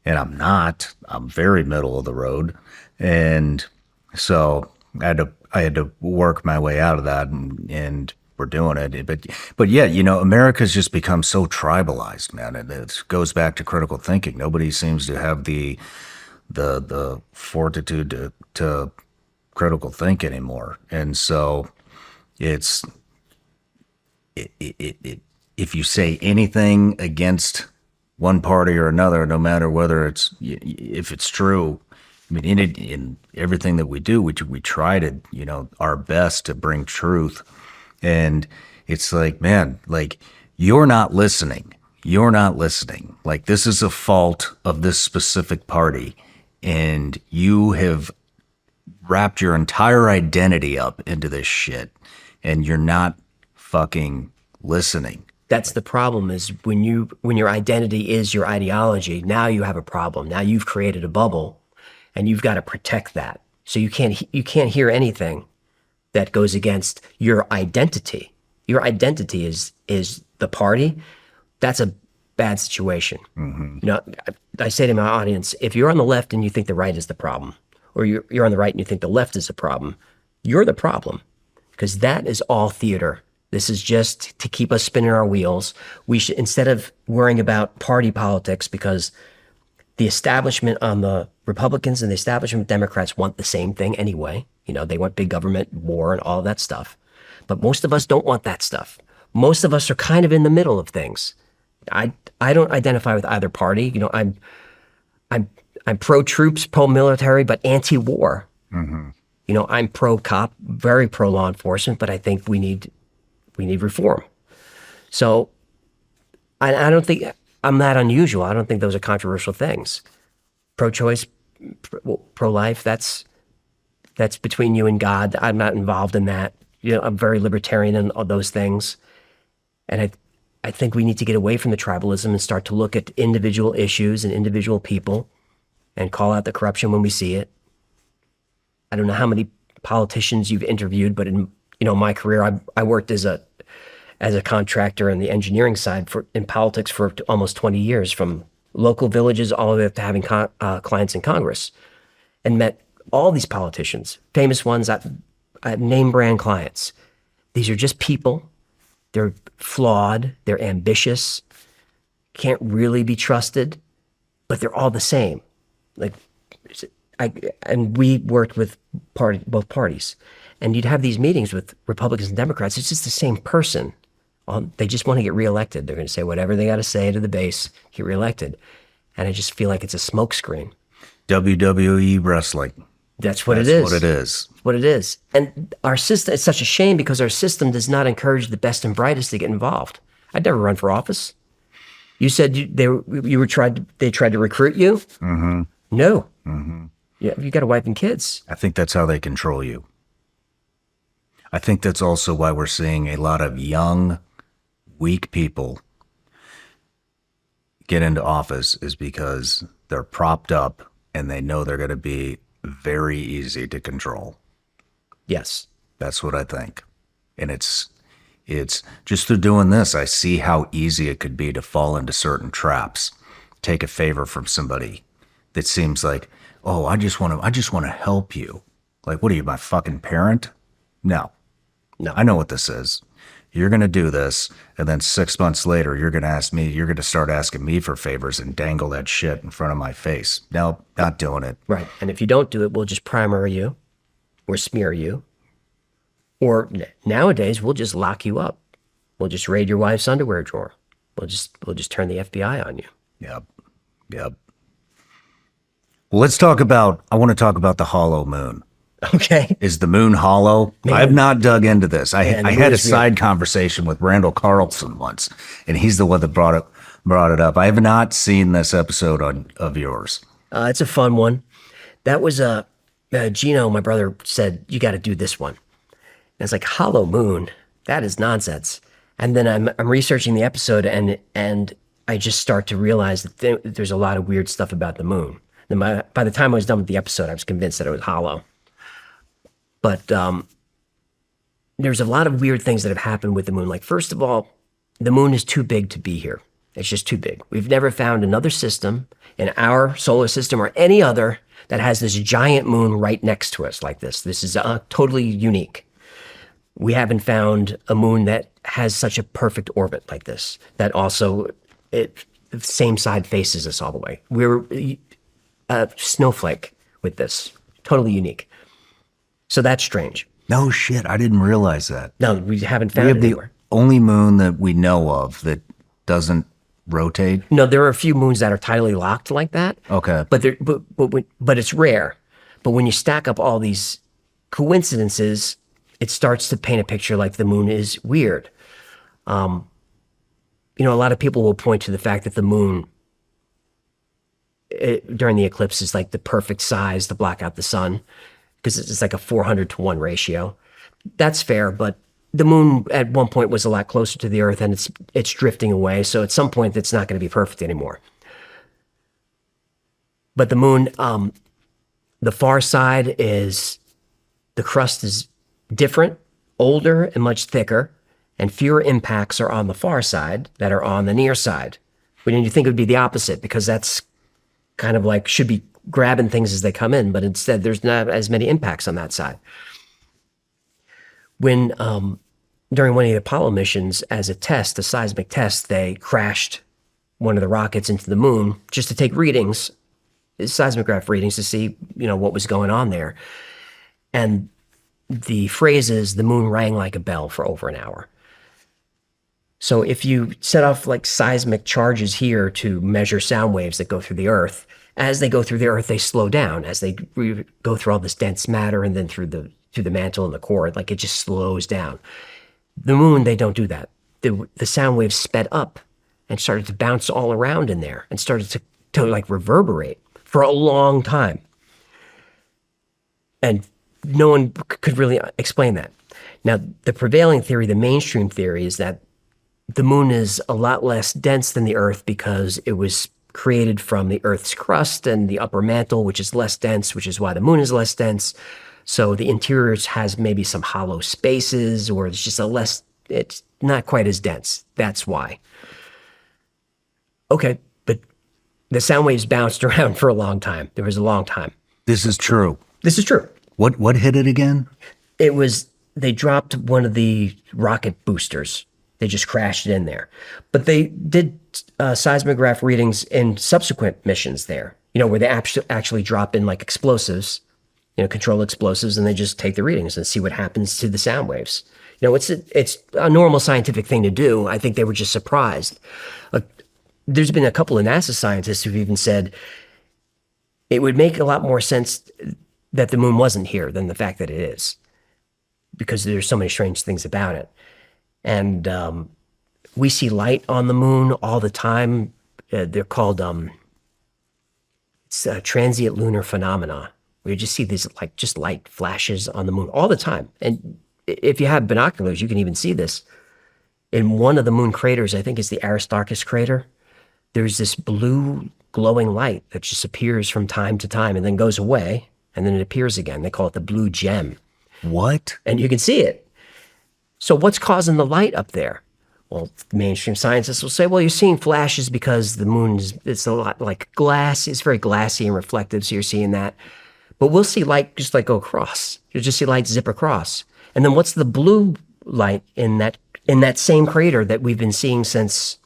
and I'm not. I'm very middle of the road, and so I had to work my way out of that, and we're doing it. But yeah, America's just become so tribalized, man. And it goes back to critical thinking. Nobody seems to have the fortitude to critical think anymore. And so if you say anything against one party or another, no matter whether if it's true, I mean, in everything that we do, we try to, our best to bring truth. And it's like, man, like, you're not listening. You're not listening. Like, this is a fault of this specific party. And you have wrapped your entire identity up into this shit. And you're not fucking listening. That's the problem, is when your identity is your ideology, now you have a problem. Now you've created a bubble and you've got to protect that. So you can't hear anything that goes against your identity. Your identity is the party. That's a bad situation. Mm-hmm. I say to my audience, if you're on the left and you think the right is the problem, or you're on the right and you think the left is the problem, you're the problem, because that is all theater. This is just to keep us spinning our wheels. We should, instead of worrying about party politics, because the establishment on the Republicans and the establishment Democrats want the same thing anyway. They want big government, war, and all of that stuff. But most of us don't want that stuff. Most of us are kind of in the middle of things. I don't identify with either party. I'm pro-troops, pro-military, but anti-war. Mm-hmm. I'm pro-cop, very pro-law enforcement, but I think we need reform. So I don't think I'm that unusual. I don't think those are controversial things. Pro-choice, pro-life, that's between you and God. I'm not involved in that. I'm very libertarian in all those things. And I think we need to get away from the tribalism and start to look at individual issues and individual people and call out the corruption when we see it. I don't know how many politicians you've interviewed, but in my career, I worked as a contractor in the engineering side in politics for almost 20 years, from local villages all the way up to having clients in Congress, and met all these politicians, famous ones, name brand clients. These are just people. They're flawed. They're ambitious. Can't really be trusted, but they're all the same. And we worked with both parties, and you'd have these meetings with Republicans and Democrats. It's just the same person. They just want to get reelected. They're going to say whatever they got to say to the base, get reelected. And I just feel like it's a smokescreen. WWE wrestling. That's what it is. What it is. What it is. And our system, it's such a shame because our system does not encourage the best and brightest to get involved. I'd never run for office. You said they tried to recruit you? Mm-hmm. No. Mm-hmm. Yeah, you got a wife and kids. I think that's how they control you. I think that's also why we're seeing a lot of young, weak people get into office, is because they're propped up and they know they're going to be very easy to control. Yes. That's what I think. And it's just through doing this, I see how easy it could be to fall into certain traps, take a favor from somebody that seems like, oh, I just want to help you. Like, what are you, my fucking parent? No, No. I know what this is. You're going to do this, and then 6 months later, you're going to start asking me for favors and dangle that shit in front of my face. No, not doing it. Right. And if you don't do it, we'll just primer you or smear you. Or nowadays, we'll just lock you up. We'll just raid your wife's underwear drawer. We'll just turn the FBI on you. Yep. Yep. Well, I want to talk about the hollow moon. Okay. Is the moon hollow? Man. I have not dug into this. I Man, the had moon a is side conversation with Randall Carlson once, and he's the one that brought it up. I have not seen this episode of yours. It's a fun one. That was Gino, my brother, said, you got to do this one. And it's like, hollow moon, that is nonsense. And then I'm researching the episode, and I just start to realize that there's a lot of weird stuff about the moon. And by the time I was done with the episode, I was convinced that it was hollow. But there's a lot of weird things that have happened with the moon. Like, first of all, the moon is too big to be here. It's just too big. We've never found another system in our solar system or any other that has this giant moon right next to us like this. This is totally unique. We haven't found a moon that has such a perfect orbit like this, that also the same side faces us all the way. We're a snowflake with this, totally unique. So that's strange. No shit, I didn't realize that. No, we haven't found We it have the anywhere. only moon that we know of that doesn't rotate. No, there are a few moons that are tidally locked like that. Okay. But it's rare. But when you stack up all these coincidences, it starts to paint a picture like the moon is weird. A lot of people will point to the fact that the moon during the eclipse is like the perfect size to block out the sun, because it's like a 400-to-1 ratio. That's fair, but the moon at one point was a lot closer to the Earth, and it's drifting away. So at some point, it's not going to be perfect anymore. But the moon, the far side the crust is different, older, and much thicker, and fewer impacts are on the far side that are on the near side. When you think it would be the opposite, because that's kind of like should be grabbing things as they come in, but instead there's not as many impacts on that side. When during one of the Apollo missions, as a test, a seismic test, they crashed one of the rockets into the moon just to take readings, seismograph readings, to see what was going on there. And the phrase is, the moon rang like a bell for over an hour. So if you set off like seismic charges here to measure sound waves that go through the Earth, as they go through the Earth, they slow down as they go through all this dense matter and then through the mantle and the core. Like, it just slows down. The moon, they don't do that. The sound waves sped up and started to bounce all around in there and started to like reverberate for a long time. And no one could really explain that. Now, the prevailing theory, the mainstream theory, is that the moon is a lot less dense than the Earth because it was created from the Earth's crust and the upper mantle, which is less dense, which is why the moon is less dense. So the interior has maybe some hollow spaces, or it's just it's not quite as dense. That's why. Okay, but the sound waves bounced around for a long time. There was a long time. This is true. This is true. What hit it again? They dropped one of the rocket boosters. They just crashed it in there. But they did seismograph readings in subsequent missions there, where they actually drop in like explosives, controlled explosives, and they just take the readings and see what happens to the sound waves. It's a normal scientific thing to do. I think they were just surprised. There's been a couple of NASA scientists who've even said it would make a lot more sense that the moon wasn't here than the fact that it is, because there's so many strange things about it. And we see light on the moon all the time. They're called transient lunar phenomena, where you just see these just light flashes on the moon all the time. And if you have binoculars, you can even see this. In one of the moon craters, I think it's the Aristarchus crater, there's this blue glowing light that just appears from time to time and then goes away, and then it appears again. They call it the blue gem. What? And you can see it. So what's causing the light up there? Well, mainstream scientists will say, well, you're seeing flashes because the moon's, it's a lot like glass. It's very glassy and reflective, so you're seeing that. But we'll see light just like go across. You'll just see light zip across. And then what's the blue light in that same crater that we've been seeing since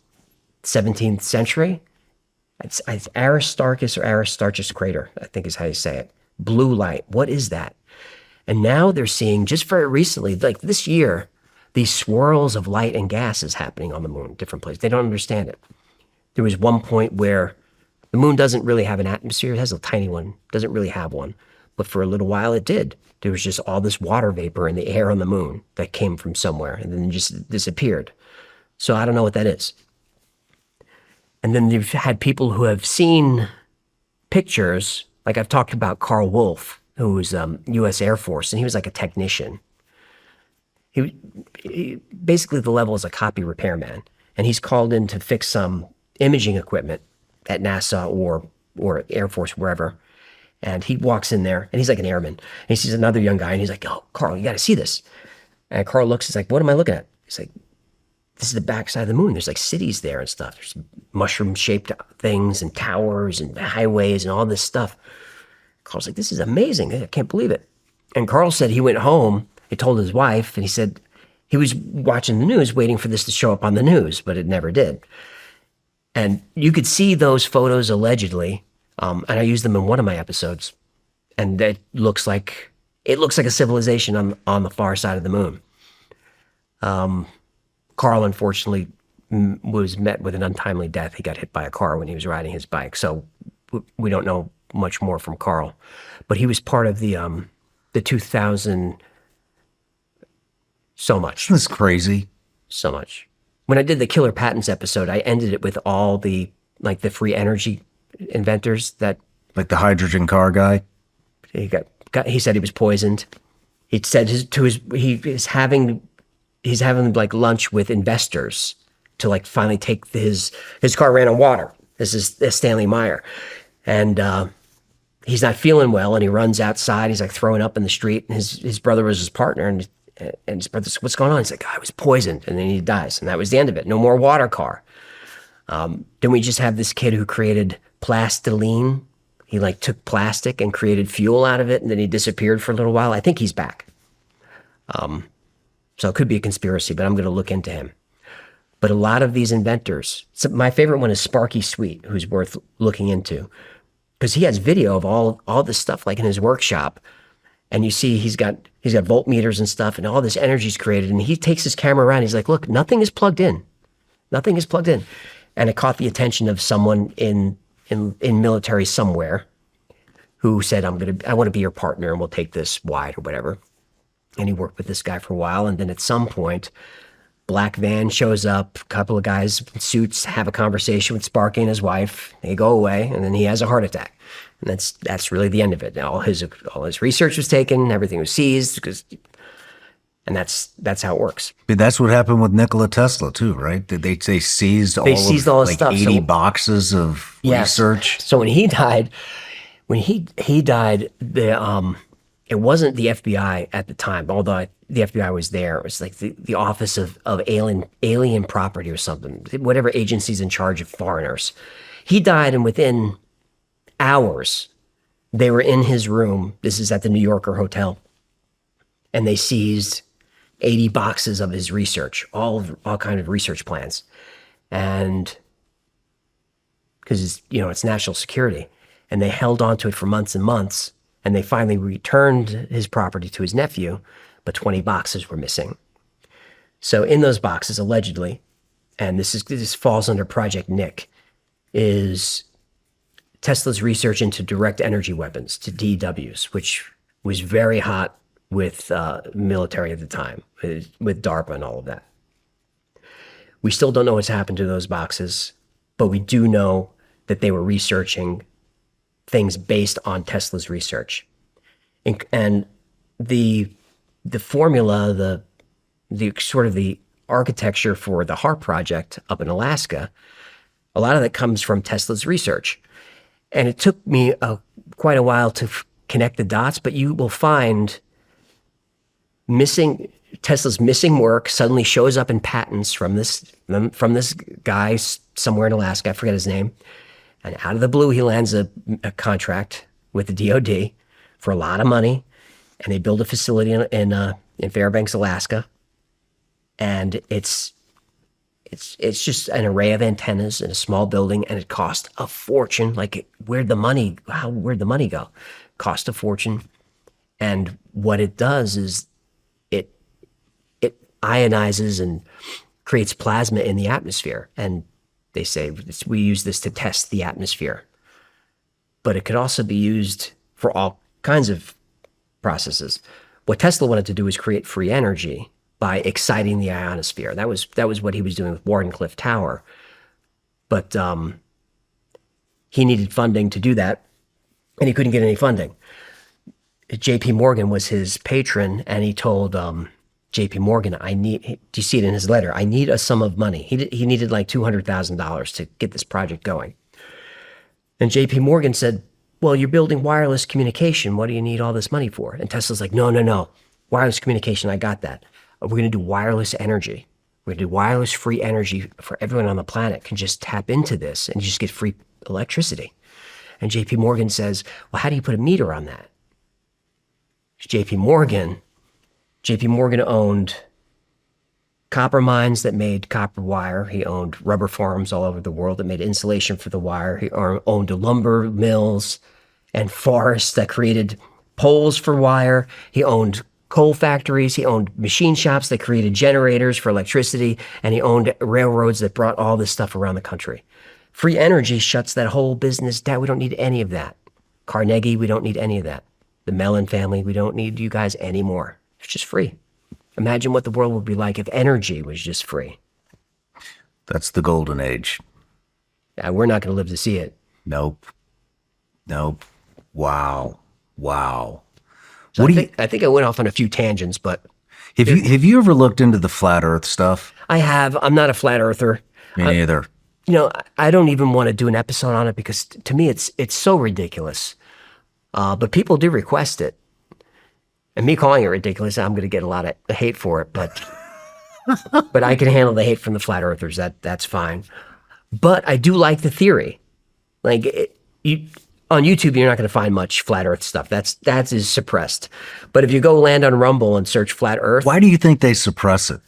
17th century? It's Aristarchus or Aristarchus crater, I think is how you say it. Blue light. What is that? And now they're seeing, just very recently, like this year, these swirls of light and gases happening on the moon, different places. They don't understand it. There was one point where the moon doesn't really have an atmosphere. It has a tiny one, doesn't really have one. But for a little while it did. There was just all this water vapor in the air on the moon that came from somewhere and then just disappeared. So I don't know what that is. And then you've had people who have seen pictures, like I've talked about Carl Wolf, who was U.S. Air Force, and he was like a technician. He basically the level is a copy repairman, and he's called in to fix some imaging equipment at NASA or Air Force, wherever. And he walks in there, and he's like an airman. And he sees another young guy, and he's like, "Oh, Carl, you got to see this." And Carl looks, he's like, "What am I looking at?" He's like, "This is the backside of the moon. There's like cities there and stuff. There's mushroom-shaped things and towers and highways and all this stuff." Carl's like, "This is amazing. I can't believe it." And Carl said he went home, he told his wife, and he said he was watching the news, waiting for this to show up on the news, but it never did. And you could see those photos allegedly, and I used them in one of my episodes, and it looks like a civilization on the far side of the moon. Carl, unfortunately, was met with an untimely death. He got hit by a car when he was riding his bike, so we don't know much more from Carl. But he was part of the 2000. So much. Isn't this crazy? So much. When I did the Killer Patents episode, I ended it with all the free energy inventors that Like the hydrogen car guy? he said he was poisoned. He said he's having like lunch with investors to like finally take his car ran on water. This is Stanley Meyer. And he's not feeling well, and he runs outside. He's like throwing up in the street, and his brother was his partner, and his brother said, "What's going on?" He's like, "I was poisoned," and then he dies, and that was the end of it. No more water car. Then we just have this kid who created plastiline. He like took plastic and created fuel out of it, and then he disappeared for a little while. I think he's back. So it could be a conspiracy, but I'm going to look into him. But a lot of these inventors, so my favorite one is Sparky Sweet, who's worth looking into, because he has video of all this stuff like in his workshop, and you see he's got voltmeters and stuff, and all this energy is created, and he takes his camera around. He's like, "Look, nothing is plugged in, nothing is plugged in," and it caught the attention of someone in military somewhere who said, "I want to be your partner, and we'll take this wide or whatever." And he worked with this guy for a while, and then at some point, black van shows up, a couple of guys in suits have a conversation with Sparky and his wife. They go away, and then he has a heart attack. And that's really the end of it. All his research was taken, everything was seized, and that's how it works. But that's what happened with Nikola Tesla too, right? They seized all his like stuff. 80 boxes of research. So when he died, it wasn't the FBI at the time, although the FBI was there. It was like the Office of Alien Property or something, whatever agency's in charge of foreigners. He died, and within hours, they were in his room. This is at the New Yorker Hotel, and they seized 80 boxes of his research, all kind of research plans, and because it's national security, and they held on to it for months and months. And they finally returned his property to his nephew, but 20 boxes were missing. So in those boxes, allegedly, and this falls under Project Nick, is Tesla's research into direct energy weapons, to DWs, which was very hot with military at the time, with DARPA and all of that. We still don't know what's happened to those boxes, but we do know that they were researching things based on Tesla's research. And the the formula, the sort of the architecture for the HARP project up in Alaska, a lot of that comes from Tesla's research. And it took me quite a while to connect the dots, but you will find Tesla's missing work suddenly shows up in patents from this guy somewhere in Alaska. I forget his name. And out of the blue, he lands a contract with the DoD for a lot of money, and they build a facility in Fairbanks, Alaska. And it's just an array of antennas in a small building, and it cost a fortune. Like, where'd the money go? Cost a fortune. And what it does is it ionizes and creates plasma in the atmosphere. And they say we use this to test the atmosphere. But it could also be used for all kinds of processes. What Tesla wanted to do was create free energy by exciting the ionosphere. That was what he was doing with Wardenclyffe Tower. But he needed funding to do that, and he couldn't get any funding. J.P. Morgan was his patron, and he told J.P. Morgan, do you see it in his letter? I need a sum of money. He needed like $200,000 to get this project going. And J.P. Morgan said, well, you're building wireless communication. What do you need all this money for? And Tesla's like, no. Wireless communication, I got that. We're going to do wireless energy. We're going to do wireless free energy for everyone on the planet can just tap into this and just get free electricity. And JP Morgan says, well, how do you put a meter on that? JP Morgan owned copper mines that made copper wire. He owned rubber farms all over the world that made insulation for the wire. He owned lumber mills and forests that created poles for wire. He owned coal factories. He owned machine shops that created generators for electricity. And he owned railroads that brought all this stuff around the country. Free energy shuts that whole business down. We don't need any of that. Carnegie, we don't need any of that. The Mellon family, we don't need you guys anymore. It's just free. Imagine what the world would be like if energy was just free. That's the golden age. Yeah, we're not going to live to see it. Nope. Wow. So I think I went off on a few tangents, but Have you ever looked into the flat Earth stuff? I have. I'm not a flat earther. Me neither. I don't even want to do an episode on it because to me it's so ridiculous. But people do request it. And me calling it ridiculous, I'm going to get a lot of hate for it, but I can handle the hate from the flat earthers. That's fine. But I do like the theory. Like on YouTube, you're not going to find much flat Earth stuff. That is suppressed. But if you go land on Rumble and search flat Earth, Why do you think they suppress it?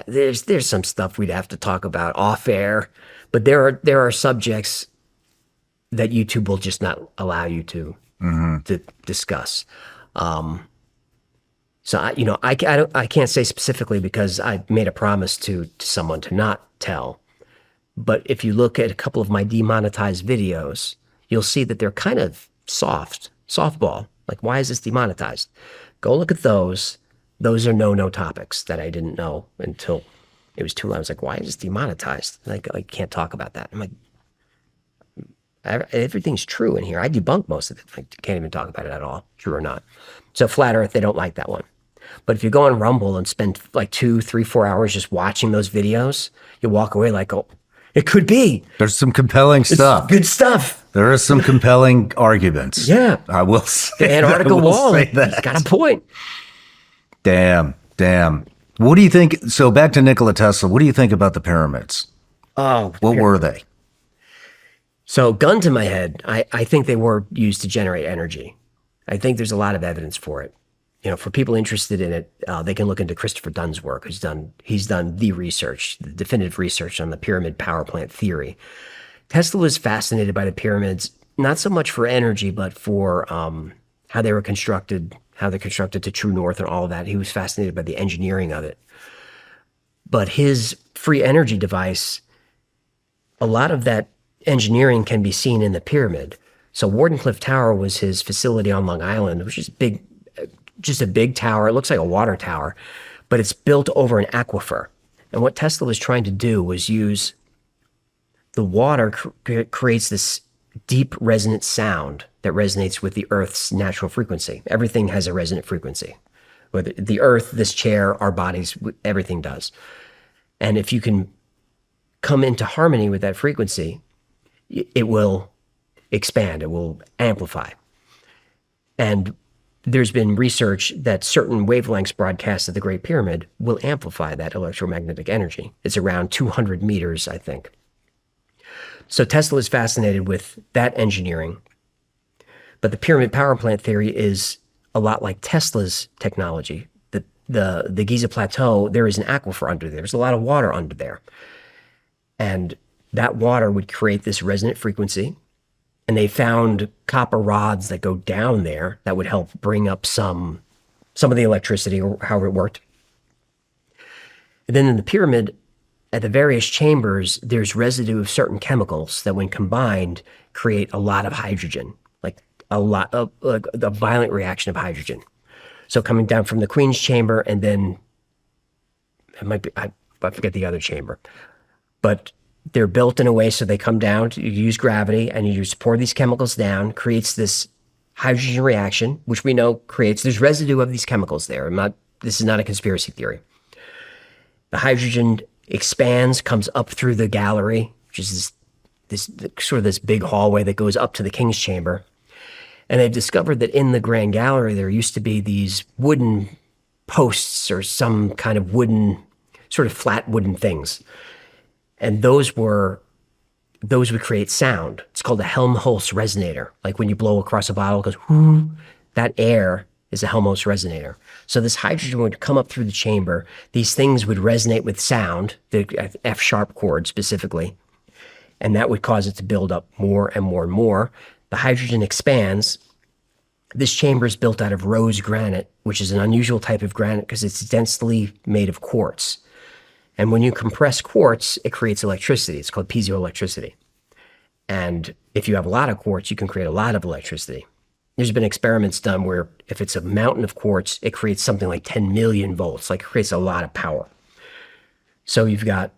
there's some stuff we'd have to talk about off air. But there are subjects that YouTube will just not allow you to discuss. So I can't say specifically because I made a promise to someone to not tell. But if you look at a couple of my demonetized videos, you'll see that they're kind of softball. Like, why is this demonetized? Go look at those. Those are no topics that I didn't know until it was too late. I was like, why is this demonetized? Like, I can't talk about that. I'm like, everything's true in here. I debunk most of it. I can't even talk about it at all, true or not. So flat Earth, they don't like that one. But if you go on Rumble and spend like 2, 3, 4 hours just watching those videos, you walk away like, oh, it could be. There's some compelling stuff. It's good stuff. There are some compelling arguments. Yeah. I will say The Antarctica wall, say it's that. got a point. Damn. What do you think? So back to Nikola Tesla. What do you think about the pyramids? Oh, What were they? So gun to my head, I think they were used to generate energy. I think there's a lot of evidence for it. For people interested in it, they can look into Christopher Dunn's work. He's done the research, the definitive research on the pyramid power plant theory. Tesla was fascinated by the pyramids, not so much for energy, but for how they were constructed, how they're constructed to true north and all of that. He was fascinated by the engineering of it. But his free energy device, a lot of that engineering can be seen in the pyramid. So Wardenclyffe Tower was his facility on Long Island, which is big. Just a big tower. It looks like a water tower, but it's built over an aquifer. And what Tesla was trying to do was use the water creates this deep resonant sound that resonates with the Earth's natural frequency. Everything has a resonant frequency. Whether the Earth, this chair, our bodies, everything does. And if you can come into harmony with that frequency, it will expand, it will amplify. And there's been research that certain wavelengths broadcast at the Great Pyramid will amplify that electromagnetic energy. It's around 200 meters, I think. So Tesla is fascinated with that engineering. But the pyramid power plant theory is a lot like Tesla's technology. The Giza Plateau, there is an aquifer under there. There's a lot of water under there. And that water would create this resonant frequency. And they found copper rods that go down there that would help bring up some of the electricity, or however it worked. And then in the pyramid, at the various chambers, there's residue of certain chemicals that when combined create a lot of hydrogen, like a violent reaction of hydrogen. So coming down from the Queen's chamber, and then it might be, I forget the other chamber, but they're built in a way so they come down, you use gravity, and you just pour these chemicals down, creates this hydrogen reaction, which we know creates, there's residue of these chemicals there. This is not a conspiracy theory. The hydrogen expands, comes up through the gallery, which is this sort of this big hallway that goes up to the King's chamber. And they've discovered that in the Grand Gallery, there used to be these wooden posts or some kind of wooden, sort of flat wooden things. And those would create sound. It's called a Helmholtz resonator. Like when you blow across a bottle, it goes, whoo, that air is a Helmholtz resonator. So this hydrogen would come up through the chamber. These things would resonate with sound, the F-sharp chord specifically, and that would cause it to build up more and more and more. The hydrogen expands. This chamber is built out of rose granite, which is an unusual type of granite because it's densely made of quartz. And when you compress quartz, it creates electricity. It's called piezoelectricity. And if you have a lot of quartz, you can create a lot of electricity. There's been experiments done where if it's a mountain of quartz, it creates something like 10 million volts, like it creates a lot of power. So you've got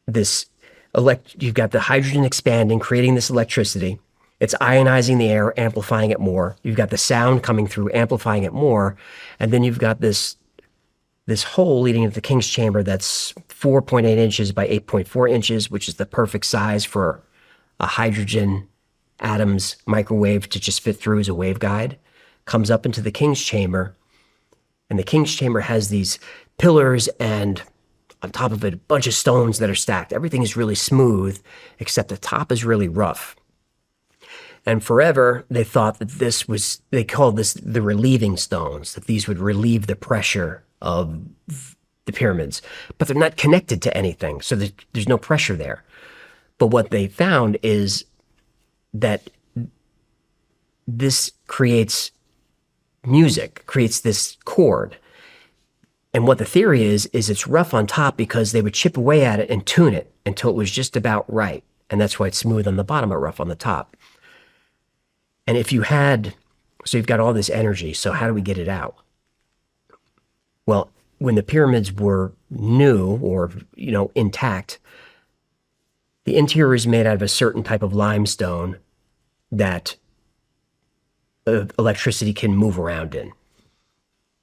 you've got the hydrogen expanding, creating this electricity. It's ionizing the air, amplifying it more. You've got the sound coming through, amplifying it more. And then you've got this hole leading into the King's chamber that's 4.8 inches by 8.4 inches, which is the perfect size for a hydrogen atoms microwave to just fit through as a waveguide. Comes up into the King's chamber, and the King's chamber has these pillars, and on top of it, a bunch of stones that are stacked. Everything is really smooth, except the top is really rough. And forever, they thought that they called this the relieving stones, that these would relieve the pressure of the pyramids. But they're not connected to anything, so there's no pressure there. But what they found is that this creates music, creates this chord. And what the theory is it's rough on top because they would chip away at it and tune it until it was just about right. And that's why it's smooth on the bottom but rough on the top. And so you've got all this energy, so how do we get it out? Well, when the pyramids were new or, intact, the interior is made out of a certain type of limestone that electricity can move around in.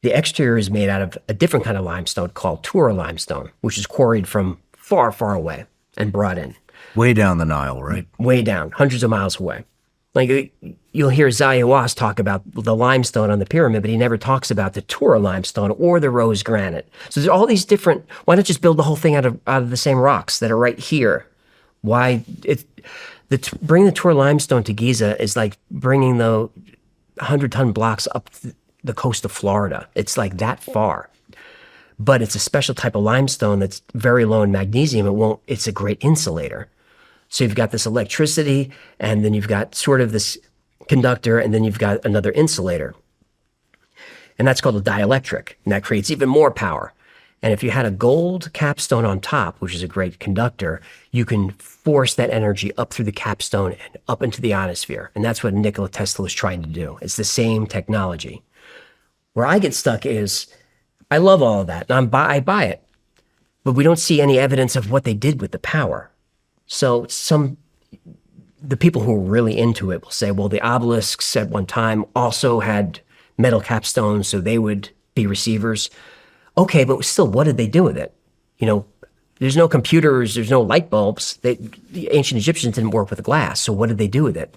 The exterior is made out of a different kind of limestone called Tura limestone, which is quarried from far, far away and brought in. Way down the Nile, right? Way down, hundreds of miles away. Like you'll hear Zaya Was talk about the limestone on the pyramid, but he never talks about the Tura limestone or the rose granite. So there's all these different. Why not just build the whole thing out of the same rocks that are right here? Bring the Tura limestone to Giza is like bringing the 100-ton blocks up the coast of Florida. It's like that far, but it's a special type of limestone that's very low in magnesium. It's a great insulator. So you've got this electricity, and then you've got sort of this conductor, and then you've got another insulator. And that's called a dielectric, and that creates even more power. And if you had a gold capstone on top, which is a great conductor, you can force that energy up through the capstone and up into the ionosphere. And that's what Nikola Tesla was trying to do. It's the same technology. Where I get stuck is, I love all of that, and I buy it, but we don't see any evidence of what they did with the power. So the people who are really into it will say, well, the obelisks at one time also had metal capstones, so they would be receivers. Okay, but still, what did they do with it? You know, there's no computers, there's no light bulbs. The ancient Egyptians didn't work with glass, so what did they do with it?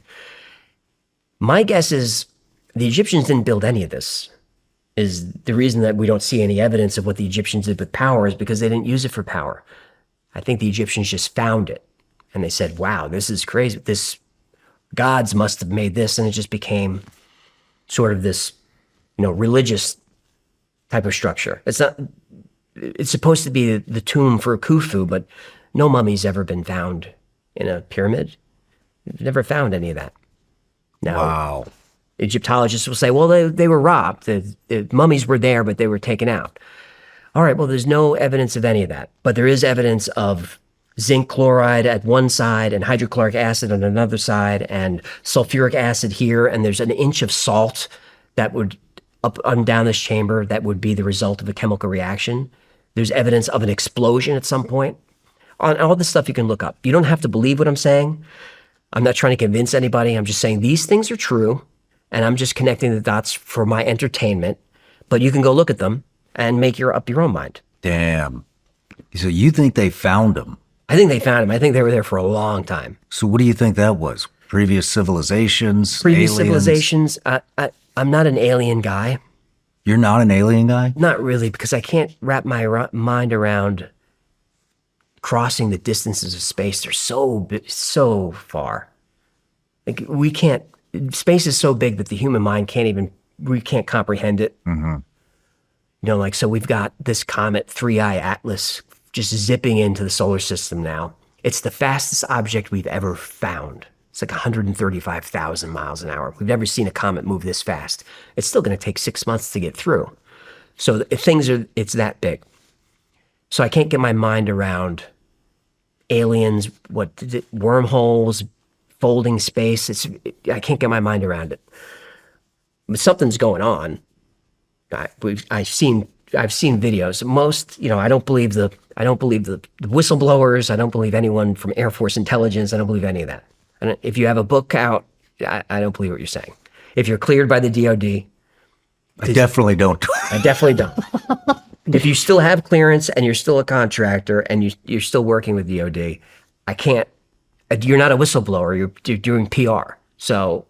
My guess is the Egyptians didn't build any of this. Is the reason that we don't see any evidence of what the Egyptians did with power is because they didn't use it for power. I think the Egyptians just found it and they said, wow, this is crazy. This gods must have made this, and it just became sort of this, religious type of structure. It's supposed to be the tomb for Khufu, but no mummy's ever been found in a pyramid. We've never found any of that. Now, Wow. Egyptologists will say, well, they were robbed. The mummies were there, but they were taken out. All right, well, there's no evidence of any of that. But there is evidence of zinc chloride at one side and hydrochloric acid on another side and sulfuric acid here. And there's an inch of salt that would, up and down this chamber, that would be the result of a chemical reaction. There's evidence of an explosion at some point. On all this stuff you can look up. You don't have to believe what I'm saying. I'm not trying to convince anybody. I'm just saying these things are true. And I'm just connecting the dots for my entertainment, but you can go look at them and make up your own mind. Damn. So you think they found them? I think they found them. I think they were there for a long time. So what do you think that was? Previous civilizations? Previous aliens? civilizations. I'm not an alien guy. You're not an alien guy? Not really, because I can't wrap my mind around crossing the distances of space. They're so far. Like we can't. Space is so big that the human mind we can't comprehend it. Mm-hmm. So we've got this comet 3I Atlas just zipping into the solar system now. It's the fastest object we've ever found. It's like 135,000 miles an hour. We've never seen a comet move this fast. It's still going to take 6 months to get through. So it's that big. So I can't get my mind around aliens, wormholes, folding space. I can't get my mind around it. But something's going on. I've seen videos. Most, I don't believe the whistleblowers. I don't believe anyone from Air Force intelligence. I don't believe any of that. And if you have a book out, I don't believe what you're saying. If you're cleared by the DOD, I definitely don't. I definitely don't. If you still have clearance and you're still a contractor and you're still working with DOD, I can't. You're not a whistleblower. You're doing PR. So,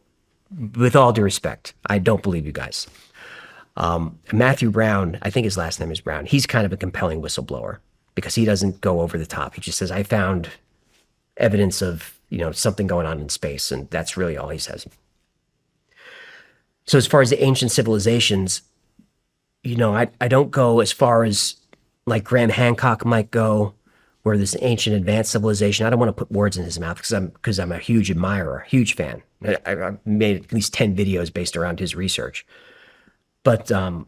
with all due respect, I don't believe you guys. Matthew Brown, I think his last name is Brown. He's kind of a compelling whistleblower because he doesn't go over the top. He just says, "I found evidence of something going on in space," and that's really all he says. So, as far as the ancient civilizations, I don't go as far as like Graham Hancock might go, where this ancient advanced civilization. I don't want to put words in his mouth because I'm a huge admirer, huge fan. I've made at least 10 videos based around his research. But in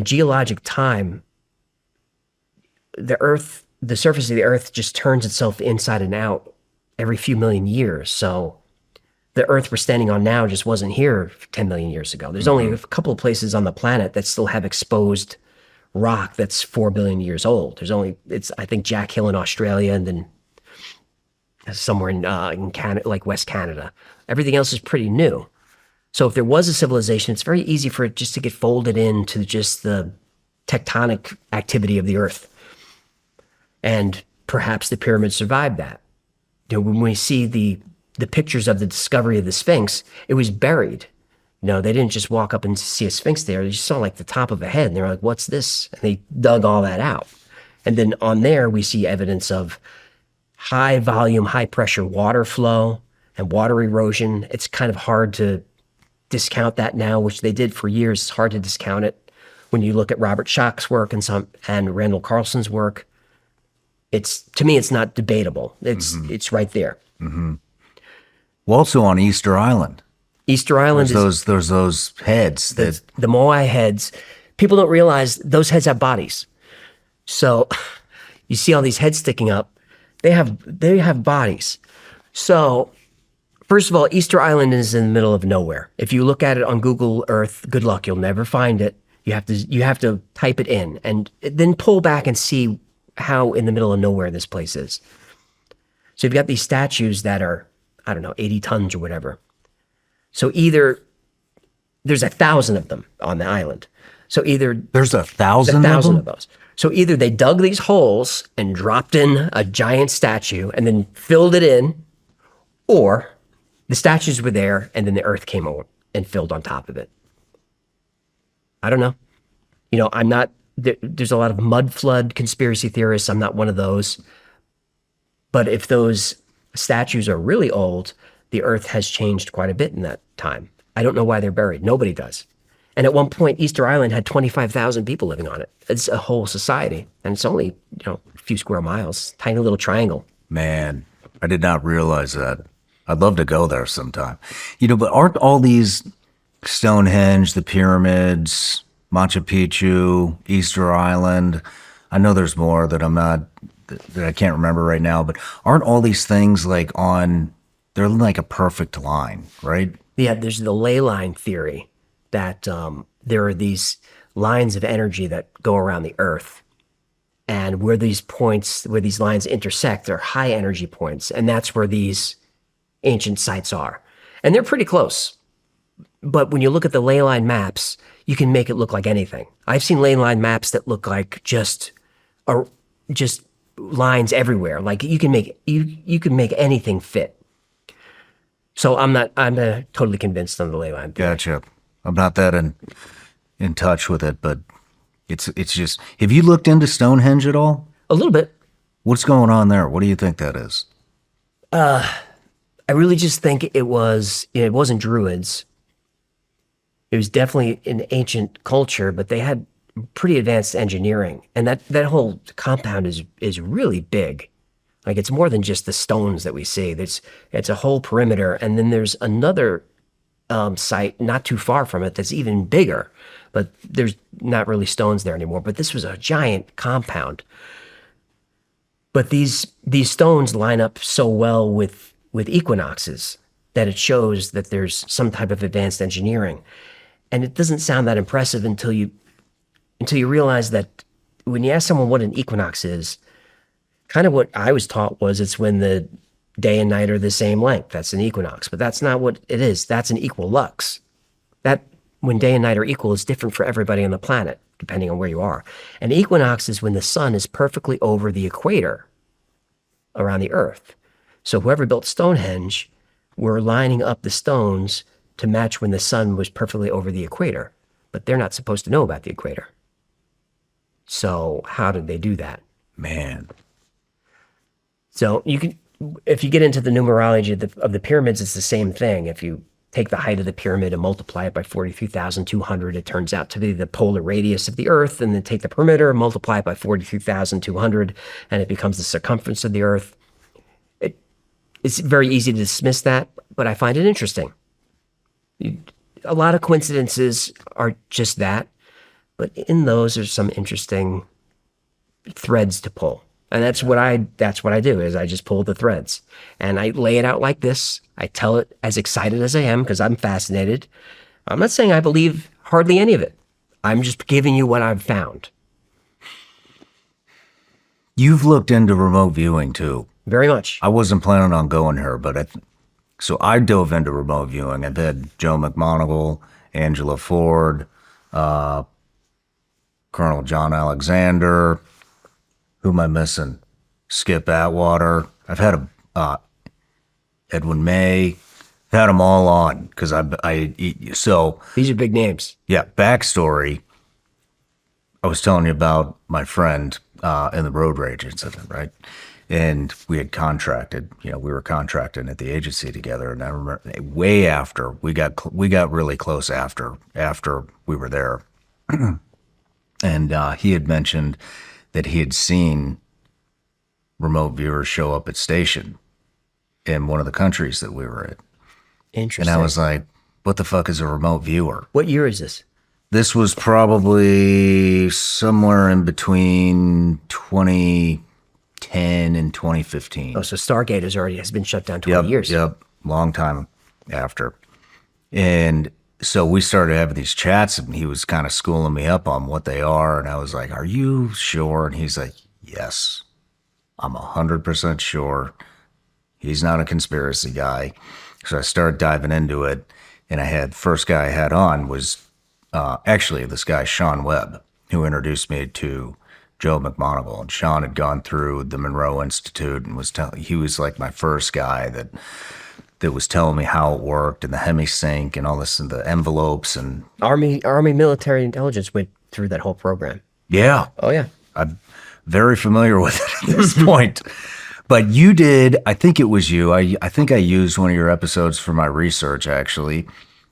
geologic time, the surface of the Earth just turns itself inside and out every few million years. So the Earth we're standing on now just wasn't here 10 million years ago. There's only a couple of places on the planet that still have exposed rock that's 4 billion years old. I think Jack Hill in Australia, and then somewhere in Canada, like West Canada. Everything else is pretty new. So if there was a civilization, it's very easy for it just to get folded into just the tectonic activity of the Earth. And perhaps the pyramids survived that. When we see the pictures of the discovery of the Sphinx, it was buried. They didn't just walk up and see a Sphinx there. They just saw like the top of a head and they were like, what's this? And they dug all that out. And then on there, we see evidence of high volume, high pressure water flow and water erosion. It's kind of hard to discount that now, which they did for years. It's hard to discount it. When you look at Robert Schoch's work and Randall Carlson's work, to me, it's not debatable. It's right there. Mm-hmm. Well, also on Easter Island. Easter Island there's those heads that the Moai heads. People don't realize those heads have bodies. So you see all these heads sticking up. They have bodies. So first of all, Easter Island is in the middle of nowhere. If you look at it on Google Earth, good luck, you'll never find it. You have to type it in and then pull back and see how in the middle of nowhere this place is. So you've got these statues that are, I don't know, 80 tons or whatever. So either there's 1,000 of them on the island. So either There's 1,000 of 1,000 them? of those. So either they dug these holes and dropped in a giant statue and then filled it in, or the statues were there and then the earth came over and filled on top of it. I don't know. I'm not, there's a lot of mud flood conspiracy theorists. I'm not one of those. But if those statues are really old, the earth has changed quite a bit in that time. I don't know why they're buried. Nobody does. And at one point, Easter Island had 25,000 people living on it. It's a whole society. And it's only, a few square miles, tiny little triangle. Man, I did not realize that. I'd love to go there sometime. But aren't all these Stonehenge, the pyramids, Machu Picchu, Easter Island, I know there's more that that I can't remember right now, but aren't all these things they're like a perfect line, right? Yeah, there's the ley line theory that there are these lines of energy that go around the earth. And where these lines intersect, they're high energy points. And that's where these ancient sites are. And they're pretty close. But when you look at the ley line maps, you can make it look like anything. I've seen ley line maps that look like just lines everywhere. Like you can make anything fit. So I'm totally convinced on the ley line theory. Gotcha. I'm not that in touch with it, but it's just, have you looked into Stonehenge at all? A little bit. What's going on there? What do you think that is? I really just think it wasn't Druids. It was definitely an ancient culture, but they had pretty advanced engineering. And that whole compound is really big. Like it's more than just the stones that we see. It's a whole perimeter. And then there's another site not too far from it that's even bigger, but there's not really stones there anymore. But this was a giant compound. But these stones line up so well with equinoxes that it shows that there's some type of advanced engineering. And it doesn't sound that impressive until you realize that when you ask someone what an equinox is, kind of what I was taught was it's when the day and night are the same length. That's an equinox, but that's not what it is. That's an equilux. That when day and night are equal is different for everybody on the planet, depending on where you are. An equinox is when the sun is perfectly over the equator around the earth. So whoever built Stonehenge were lining up the stones to match when the sun was perfectly over the equator, but they're not supposed to know about the equator. So how did they do that? Man. So if you get into the numerology of the pyramids, it's the same thing. If you take the height of the pyramid and multiply it by 43,200, it turns out to be the polar radius of the earth, and then take the perimeter, multiply it by 43,200, and it becomes the circumference of the earth. It's very easy to dismiss that, but I find it interesting. A lot of coincidences are just that, but in those there's some interesting threads to pull. And that's what I do is I just pull the threads and I lay it out like this. I tell it as excited as I am because I'm fascinated. I'm not saying I believe hardly any of it. I'm just giving you what I've found. You've looked into remote viewing too. Very much. I wasn't planning on going here, but so I dove into remote viewing. I've had Joe McMoneagle, Angela Ford, Colonel John Alexander. Who am I missing? Skip Atwater. I've had Edwin May. I've had them all on because so These are big names. yeah. Backstory. I was telling you about my friend in the road rage incident, right? And we had contracted. We were contracting at the agency together. And I remember way after we got really close after we were there, and he had mentioned that he had seen remote viewers show up at station in one of the countries that we were in. Interesting. And I was like, what the fuck is a remote viewer? What year is this? This was probably somewhere in between 2010 and 2015. Oh, so Stargate has been shut down 20 years. Yep, long time after. And so we started having these chats, and he was kind of schooling me up on what they are. And I was like, are you sure? And he's like, yes, I'm 100% sure He's not a conspiracy guy. So I started diving into it, and first guy I had on was actually this guy, Sean Webb, who introduced me to Joe McMoneagle. And Sean had gone through the Monroe Institute and he was like my first guy that was telling me how it worked and the hemisync and all this and the envelopes and Army military intelligence went through that whole program. yeah. Oh yeah. I'm very familiar with it at this point. But you did, I think it was you. I think I used one of your episodes for my research, actually.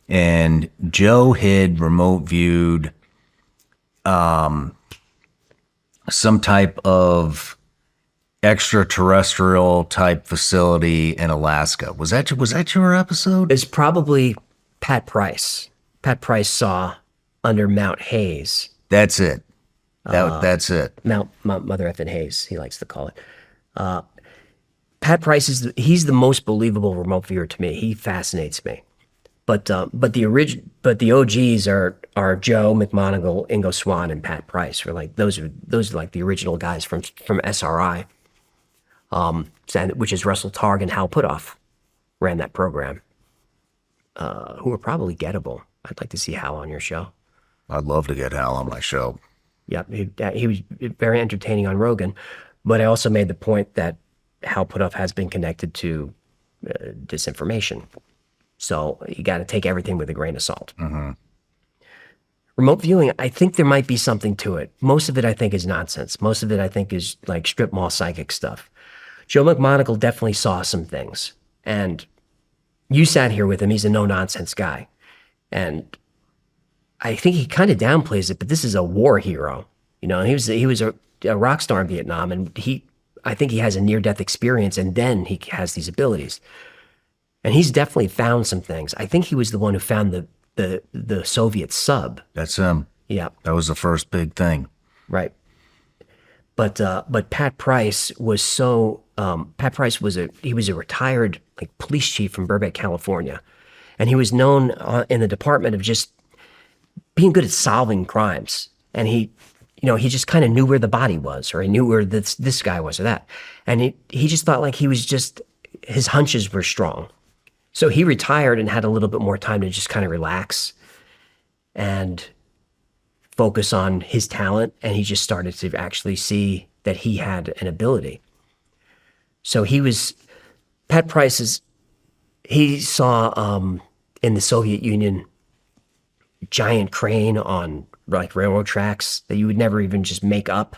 And Joe had remote viewed some type of extraterrestrial type facility in Alaska. Was that your episode? It's probably Pat Price. Pat Price saw under Mount Hayes. That's it. That's it. Mount Mother Effin Hayes, he likes to call it. Pat Price he's the most believable remote viewer to me. He fascinates me. But the OGs are Joe McMoneagle, Ingo Swann, and Pat Price. Those are like the original guys from SRI, which is Russell Targ and Hal Puthoff ran that program, who are probably gettable. I'd like to see Hal on your show. I'd love to get Hal on my show. Yeah, he was very entertaining on Rogan, but I also made the point that Hal Puthoff has been connected to disinformation. So you got to take everything with a grain of salt. Mm-hmm. Remote viewing, I think there might be something to it. Most of it, I think, is nonsense. Most of it, I think, is like strip mall psychic stuff. Joe McMoneagle definitely saw some things. And you sat here with him. He's a no-nonsense guy. And I think he kind of downplays it, but this is a war hero. You know, he was a rock star in Vietnam, and I think he has a near-death experience, and then he has these abilities. And he's definitely found some things. I think he was the one who found the Soviet sub. That's him. Yeah. That was the first big thing. Right. But Pat Price was Pat Price was a retired like police chief from Burbank, California, and he was known in the department of just being good at solving crimes. And he just kind of knew where the body was, or he knew where this guy was, or that. And he just thought like his hunches were strong. So he retired and had a little bit more time to just kind of relax and focus on his talent. And he just started to actually see that he had an ability. So Pat Price he saw in the Soviet Union giant crane on like railroad tracks that you would never even just make up,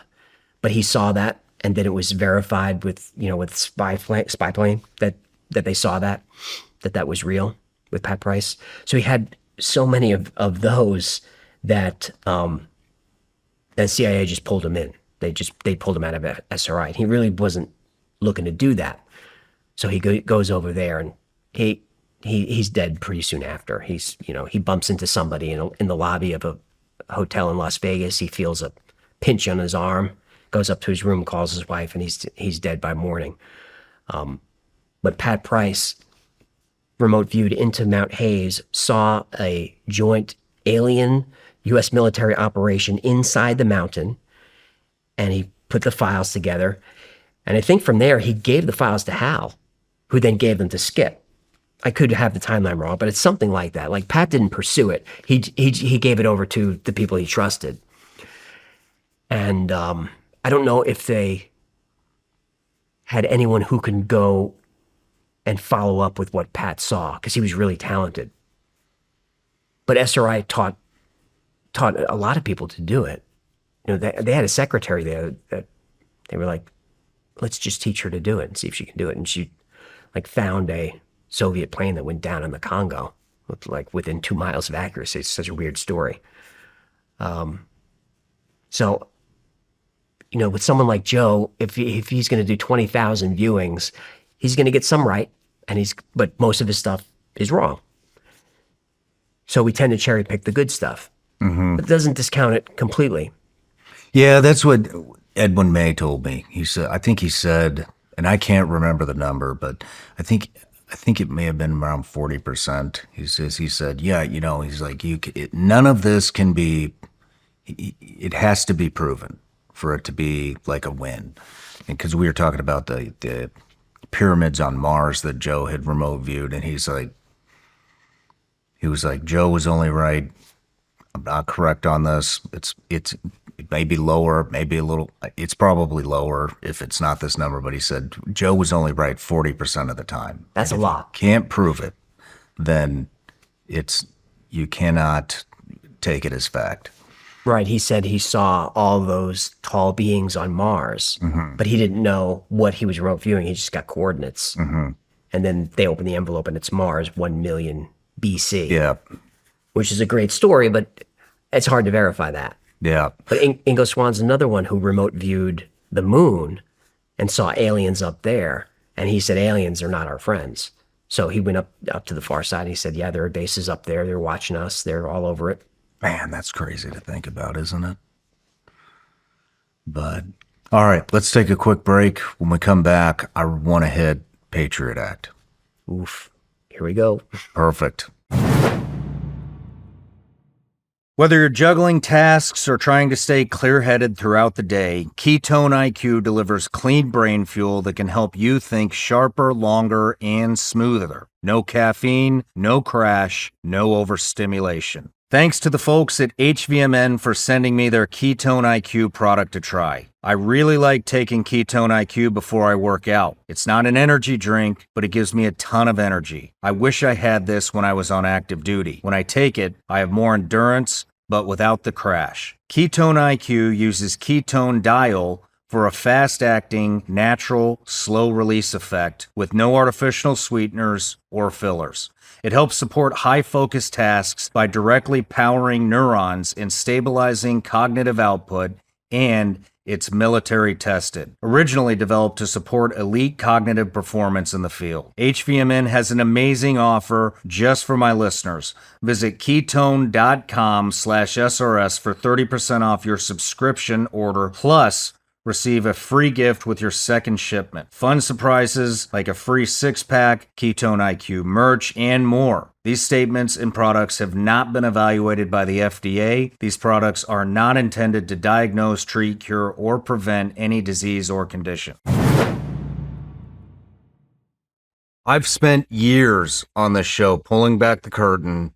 but he saw that, and then it was verified with spy plane that they saw that was real with Pat Price. So he had so many of those that the CIA just pulled him in. They pulled him out of SRI, and he really wasn't looking to do that. So he goes over there, and he's dead pretty soon after. He bumps into somebody in the lobby of a hotel in Las Vegas. He feels a pinch on his arm, goes up to his room, calls his wife, and he's dead by morning. But Pat Price remote viewed into Mount Hayes, saw a joint alien U.S. military operation inside the mountain, and he put the files together. And I think from there, he gave the files to Hal, who then gave them to Skip. I could have the timeline wrong, but it's something like that. Like Pat didn't pursue it. He gave it over to the people he trusted. And I don't know if they had anyone who can go and follow up with what Pat saw, because he was really talented. But SRI taught a lot of people to do it. They had a secretary there that they were like, let's just teach her to do it and see if she can do it. And she like found a Soviet plane that went down in the Congo, within 2 miles of accuracy. It's such a weird story. So, with someone like Joe, if he's going to do 20,000 viewings, he's going to get some right, but most of his stuff is wrong. So we tend to cherry pick the good stuff, but it doesn't discount it completely. Yeah, that's what Edwin May told me. I think he said, and I can't remember the number, but I think it may have been around 40%. He said, yeah, he's like, none of this can be, it has to be proven for it to be like a win. And because we were talking about the pyramids on Mars that Joe had remote viewed, and he was like, Joe was only right. I'm not correct on this. It may be lower, maybe a little. It's probably lower if it's not this number. But he said Joe was only right 40% of the time. That's a lot. Can't prove it, then you cannot take it as fact. Right. He said he saw all those tall beings on Mars, but he didn't know what he was remote viewing. He just got coordinates. And then they opened the envelope and it's Mars 1 million BC. Yeah, Which is a great story, but it's hard to verify that. yeah. But Ingo Swan's another one who remote viewed the moon and saw aliens up there. And he said, aliens are not our friends. So he went up to the far side and he said, yeah, there are bases up there. They're watching us. They're all over it. Man, that's crazy to think about, isn't it? But, all right, let's take a quick break. When we come back, I want to hit Patriot Act. Oof. Here we go. Perfect. Whether you're juggling tasks or trying to stay clear-headed throughout the day, Ketone IQ delivers clean brain fuel that can help you think sharper, longer, and smoother. No caffeine, no crash, no overstimulation. Thanks to the folks at HVMN for sending me their Ketone IQ product to try. I really like taking Ketone IQ before I work out. It's not an energy drink, but it gives me a ton of energy. I wish I had this when I was on active duty. When I take it, I have more endurance, but without the crash. Ketone IQ uses ketone diol for a fast-acting, natural, slow-release effect with no artificial sweeteners or fillers. It helps support high-focus tasks by directly powering neurons and stabilizing cognitive output, and it's military tested. Originally developed to support elite cognitive performance in the field. HVMN has an amazing offer just for my listeners. Visit ketone.com/SRS for 30% off your subscription order, plus receive a free gift with your second shipment. Fun surprises like a free 6-pack, Ketone IQ merch, and more. These statements and products have not been evaluated by the FDA. These products are not intended to diagnose, treat, cure, or prevent any disease or condition. I've spent years on this show pulling back the curtain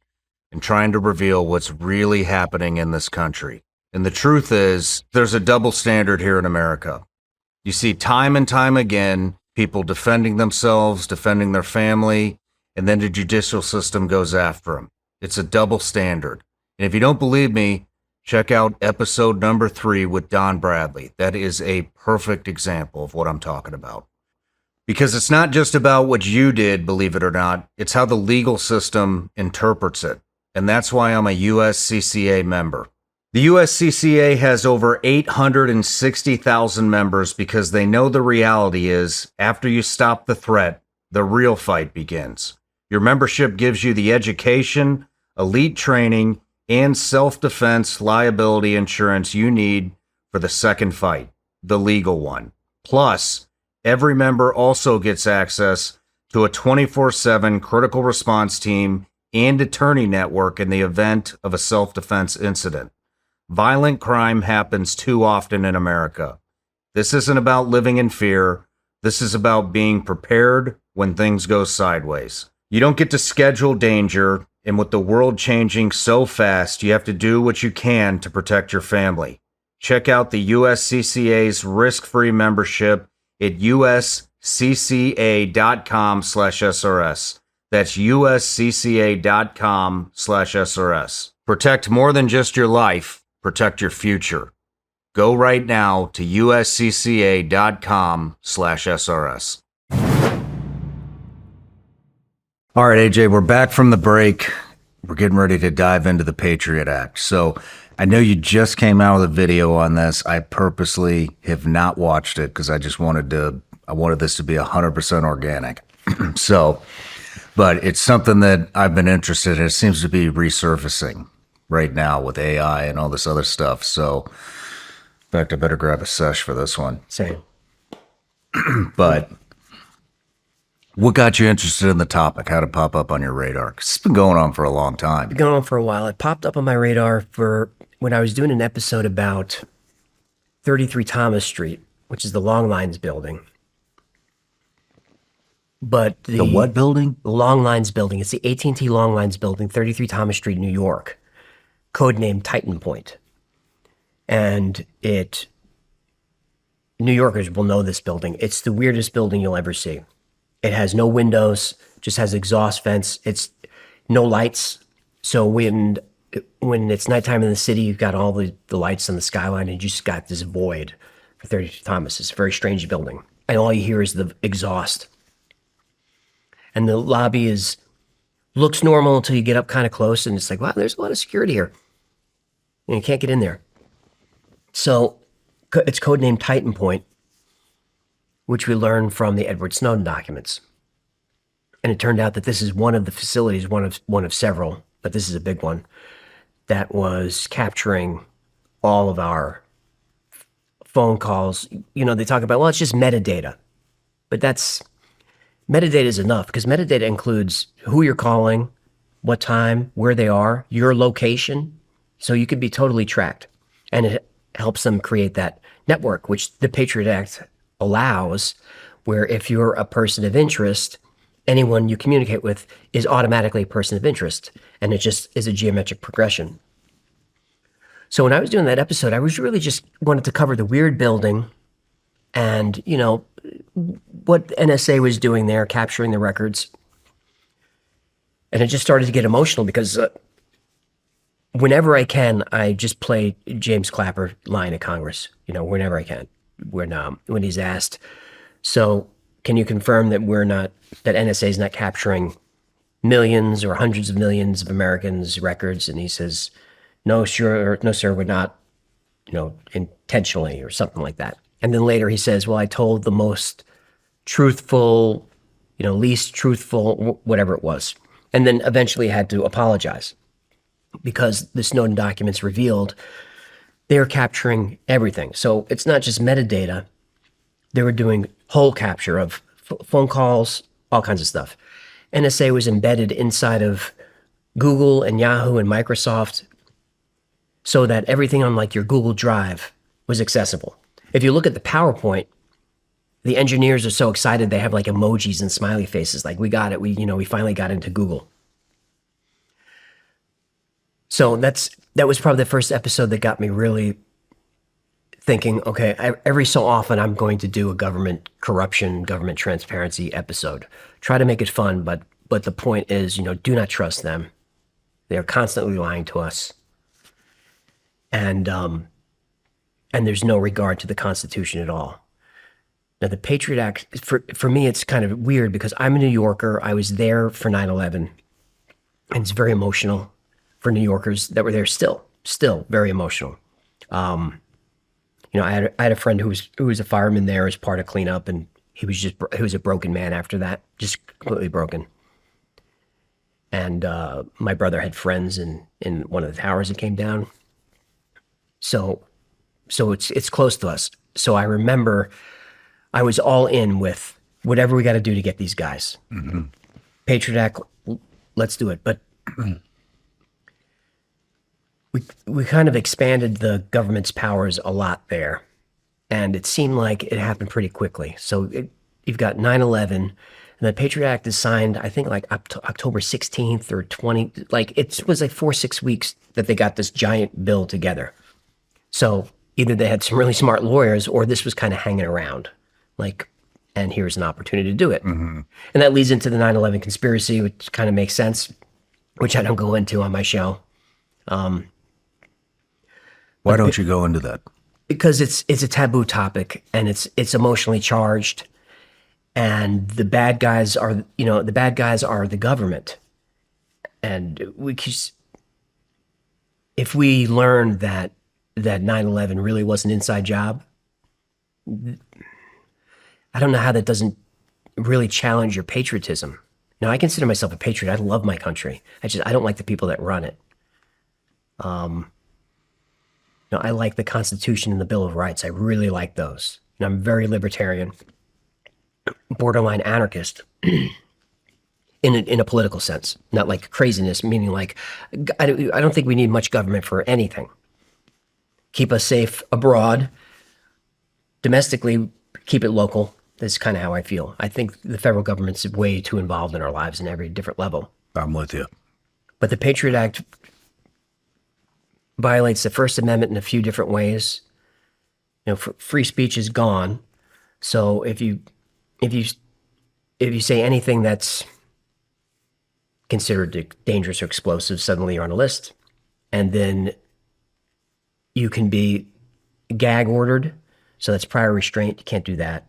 and trying to reveal what's really happening in this country. And the truth is, there's a double standard here in America. You see time and time again, people defending themselves, defending their family, and then the judicial system goes after them. It's a double standard. And if you don't believe me, check out episode number 3 with Don Bradley. That is a perfect example of what I'm talking about. Because it's not just about what you did, believe it or not, it's how the legal system interprets it. And that's why I'm a USCCA member. The USCCA has over 860,000 members because they know the reality is, after you stop the threat, the real fight begins. Your membership gives you the education, elite training, and self-defense liability insurance you need for the second fight, the legal one. Plus, every member also gets access to a 24/7 critical response team and attorney network in the event of a self-defense incident. Violent crime happens too often in America. This isn't about living in fear. This is about being prepared when things go sideways. You don't get to schedule danger, and with the world changing so fast, you have to do what you can to protect your family. Check out the USCCA's risk-free membership at uscca.com/SRS. That's uscca.com/SRS. Protect more than just your life. Protect your future. Go right now to uscca.com/SRS. All right, AJ, we're back from the break. We're getting ready to dive into the Patriot Act. So I know you just came out with a video on this. I purposely have not watched it because I wanted this to be 100% organic. But it's something that I've been interested in. It seems to be resurfacing right now with AI and all this other stuff. So, in fact, I better grab a sesh for this one. Same. But what got you interested in the topic? How did it pop up on your radar? 'Cause it's been going on for a long time. Been going on for a while. It popped up on my radar for when I was doing an episode about 33 Thomas Street, which is the Long Lines building. But The what building? Long Lines building, it's the AT&T Long Lines building, 33 Thomas Street, New York, codenamed Titan Point. And New Yorkers will know this building. It's the weirdest building you'll ever see. It has no windows, just has exhaust vents. It's no lights. So when it's nighttime in the city, you've got all the lights on the skyline and you just got this void for 32 Thomas. It's a very strange building. And all you hear is the exhaust. And the lobby looks normal until you get up kind of close and it's like, wow, there's a lot of security here. And you can't get in there. So it's codenamed Titan Point, which we learned from the Edward Snowden documents. And it turned out that this is one of the facilities, one of several, but this is a big one, that was capturing all of our phone calls. They talk about, well, it's just metadata. But metadata is enough because metadata includes who you're calling, what time, where they are, your location. So you could be totally tracked. And it helps them create that network, which the Patriot Act allows, where if you're a person of interest, anyone you communicate with is automatically a person of interest. And it just is a geometric progression. So when I was doing that episode, I was really just wanted to cover the weird building and, what NSA was doing there, capturing the records. And it just started to get emotional because whenever I can, I just play James Clapper line at Congress, whenever I can, when he's asked, so can you confirm that that NSA is not capturing millions or hundreds of millions of Americans' records? And he says, no, sir, we're not, intentionally or something like that. And then later he says, well, I told the most truthful, least truthful, whatever it was. And then eventually had to apologize because the Snowden documents revealed they're capturing everything. So it's not just metadata. They were doing whole capture of phone calls, all kinds of stuff. NSA was embedded inside of Google and Yahoo and Microsoft so that everything on like your Google Drive was accessible. If you look at the PowerPoint, the engineers are so excited they have like emojis and smiley faces, like we got it, we finally got into Google. So that was probably the first episode that got me really thinking, okay, every so often I'm going to do a government corruption, government transparency episode. Try to make it fun, but the point is, do not trust them. They are constantly lying to us. And there's no regard to the Constitution at all. Now, the Patriot Act, for me, it's kind of weird because I'm a New Yorker. I was there for 9/11, and it's very emotional for New Yorkers that were there still very emotional. I had a friend who was a fireman there as part of cleanup, and he was a broken man after that, just completely broken. And my brother had friends in one of the towers that came down. So it's close to us. So I remember I was all in with whatever we got to do to get these guys. Mm-hmm. Patriot Act, let's do it. But we kind of expanded the government's powers a lot there. And it seemed like it happened pretty quickly. So you've got 9/11, and the Patriot Act is signed, I think, like October 16th or 20. Like it was like 4-6 weeks that they got this giant bill together. So either they had some really smart lawyers or this was kind of hanging around. Like, and here's an opportunity to do it. Mm-hmm. And that leads into the 9/11 conspiracy, which kind of makes sense, which I don't go into on my show. Why don't you go into that? Because it's a taboo topic and it's emotionally charged, and the bad guys are the government, and if we learn that 9/11 really was an inside job, I don't know how that doesn't really challenge your patriotism. Now, I consider myself a patriot. I love my country. I don't like the people that run it. I like the Constitution and the Bill of Rights. I really like those. And I'm very libertarian, borderline anarchist in a political sense, not like craziness, meaning like I don't think we need much government for anything. Keep us safe abroad. Domestically, keep it local. That's kind of how I feel. I think the federal government's way too involved in our lives in every different level. I'm with you. But the Patriot Act violates the First Amendment in a few different ways. Free speech is gone. So if you say anything that's considered dangerous or explosive, suddenly you're on a list. And then you can be gag ordered. So that's prior restraint. You can't do that.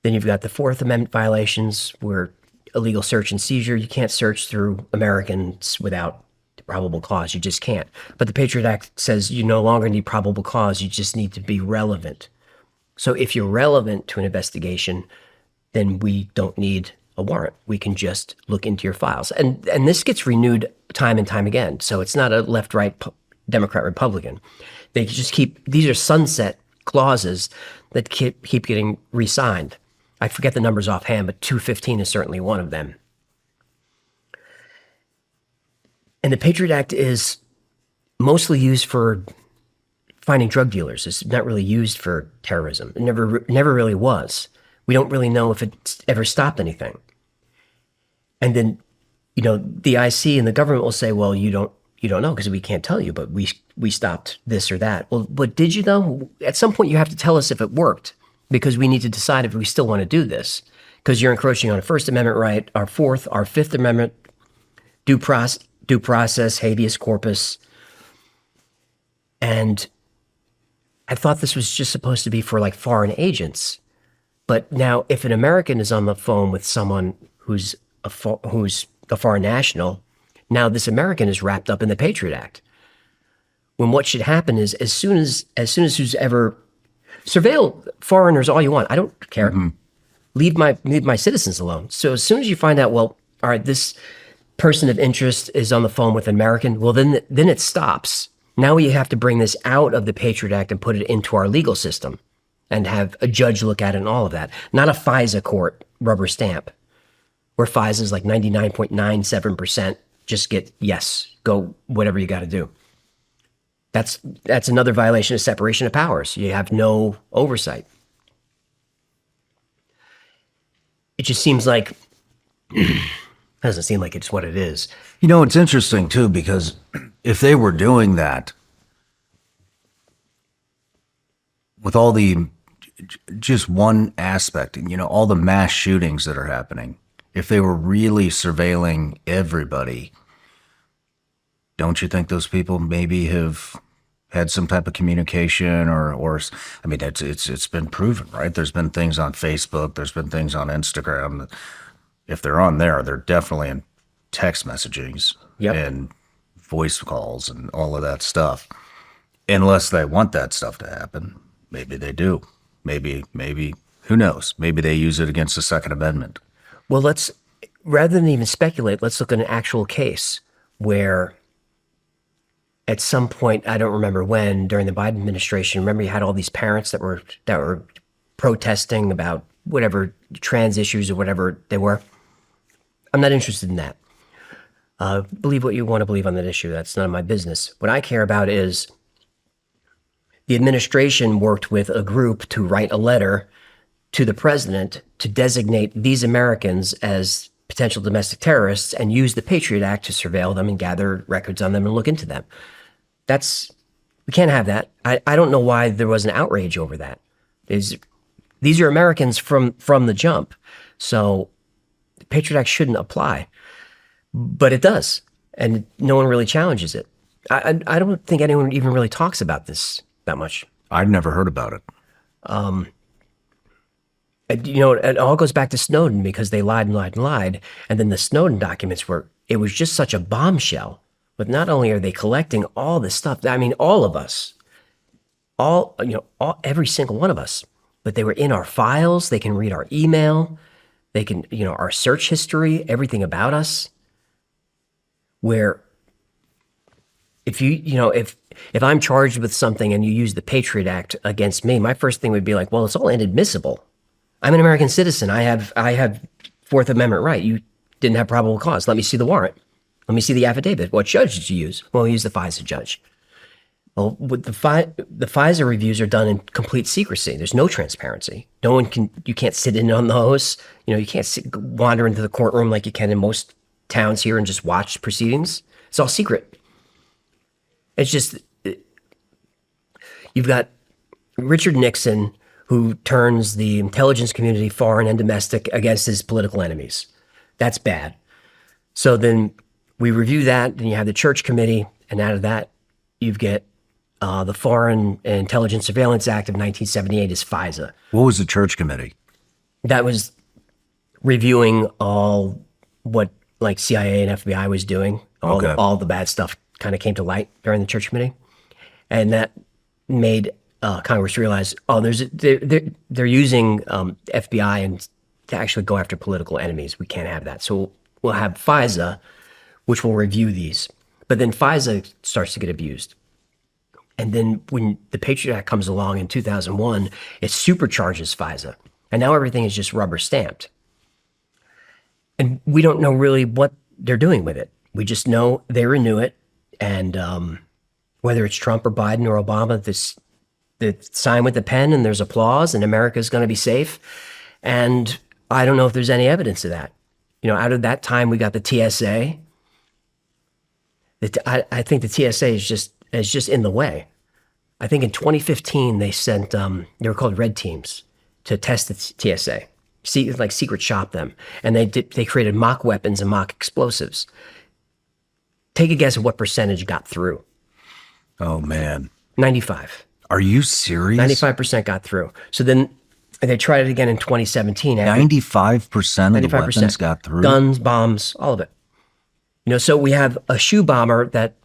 Then you've got the Fourth Amendment violations where illegal search and seizure. You can't search through Americans without probable cause. You just can't. But the Patriot Act says you no longer need probable cause. You just need to be relevant. So if you're relevant to an investigation, then we don't need a warrant. We can just look into your files. And this gets renewed time and time again. So it's not a left-right Democrat Republican. They just these are sunset clauses that keep getting re-signed. I forget the numbers offhand, but 215 is certainly one of them. And the Patriot Act is mostly used for finding drug dealers. It's not really used for terrorism. It never really was. We don't really know if it's ever stopped anything. And then, the IC and the government will say, well, you don't know because we can't tell you, but we stopped this or that. Well, but did you though? At some point you have to tell us if it worked, because we need to decide if we still want to do this, because you're encroaching on a First Amendment right, our Fourth, our Fifth Amendment, due process, habeas corpus. And I thought this was just supposed to be for like foreign agents. But now if an American is on the phone with someone who's a foreign national, now this American is wrapped up in the Patriot Act. When what should happen is as soon as who's ever surveil foreigners all you want. I don't care. Mm-hmm. Leave my citizens alone. So as soon as you find out, well, all right, this person of interest is on the phone with an American, well, then it stops. Now we have to bring this out of the Patriot Act and put it into our legal system and have a judge look at it and all of that. Not a FISA court rubber stamp where FISA is like 99.97%. Just get yes, go whatever you got to do. That's another violation of separation of powers. You have no oversight. It just seems like doesn't seem like it's what it is. It's interesting too, because if they were doing that with all the just one aspect, all the mass shootings that are happening, if they were really surveilling everybody, don't you think those people maybe have had some type of communication or I mean, it's been proven, right? There's been things on Facebook, there's been things on Instagram that if they're on there, they're definitely in text messagings and voice calls and all of that stuff. Unless they want that stuff to happen, maybe they do. Maybe, who knows? Maybe they use it against the Second Amendment. Well, rather than even speculate, let's look at an actual case where at some point, I don't remember when, during the Biden administration, remember you had all these parents that were protesting about whatever trans issues or whatever they were. I'm not interested in that. Believe what you want to believe on that issue. That's none of my business. What I care about is the administration worked with a group to write a letter to the president to designate these Americans as potential domestic terrorists and use the Patriot Act to surveil them and gather records on them and look into them. We can't have that. I don't know why there was an outrage over that. These are Americans from the jump. So the Patriot Act shouldn't apply, but it does. And no one really challenges it. I don't think anyone even really talks about this that much. I've never heard about it. It all goes back to Snowden because they lied and lied and lied. And then the Snowden documents it was just such a bombshell. But not only are they collecting all this stuff, I mean, all of us, every single one of us, but they were in our files. They can read our email. They can, our search history, everything about us. Where if if I'm charged with something and you use the Patriot Act against me, my first thing would be like, well, it's all inadmissible. I'm an American citizen. I have Fourth Amendment right. You didn't have probable cause. Let me see the warrant. Let me see the affidavit. What judge did you use? Well, we used the FISA judge. Well, with the Pfizer reviews are done in complete secrecy. There's no transparency. No one can. You can't sit in on those. You can't wander into the courtroom like you can in most towns here and just watch proceedings. It's all secret. It's just you've got Richard Nixon, who turns the intelligence community, foreign and domestic, against his political enemies. That's bad. So then we review that, and you have the Church Committee, and out of that, you get the Foreign Intelligence Surveillance Act of 1978 is FISA. What was the Church Committee? That was reviewing all what like CIA and FBI was doing. All the bad stuff kind of came to light during the Church Committee, and that made Congress realize, they're using FBI and to actually go after political enemies. We can't have that. So we'll have FISA, which will review these. But then FISA starts to get abused. And then when the Patriot Act comes along in 2001, it supercharges FISA. And now everything is just rubber stamped. And we don't know really what they're doing with it. We just know they renew it. And whether it's Trump or Biden or Obama, they sign with the pen and there's applause and America's going to be safe. And I don't know if there's any evidence of that. Out of that time, we got the TSA. I think the TSA is just in the way. I think in 2015 they sent they were called red teams to test the TSA, secret shop them, and they created mock weapons and mock explosives. Take a guess at what percentage got through. Oh man, 95. Are you serious? 95% got through. So then they tried it again in 2017. 95% of the weapons got through. Guns, bombs, all of it. So we have a shoe bomber that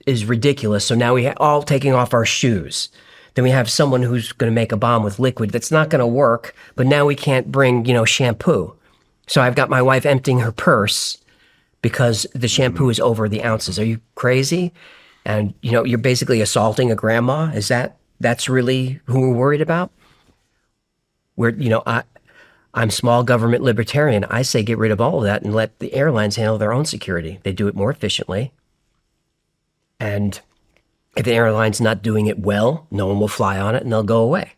is ridiculous. So now we all taking off our shoes. Then we have someone who's going to make a bomb with liquid that's not going to work. But now we can't bring, shampoo. So I've got my wife emptying her purse because the shampoo is over the ounces. Are you crazy? And, you're basically assaulting a grandma. That's really who we're worried about? I'm small government libertarian. I say get rid of all of that and let the airlines handle their own security. They do it more efficiently. And if the airline's not doing it well, no one will fly on it and they'll go away.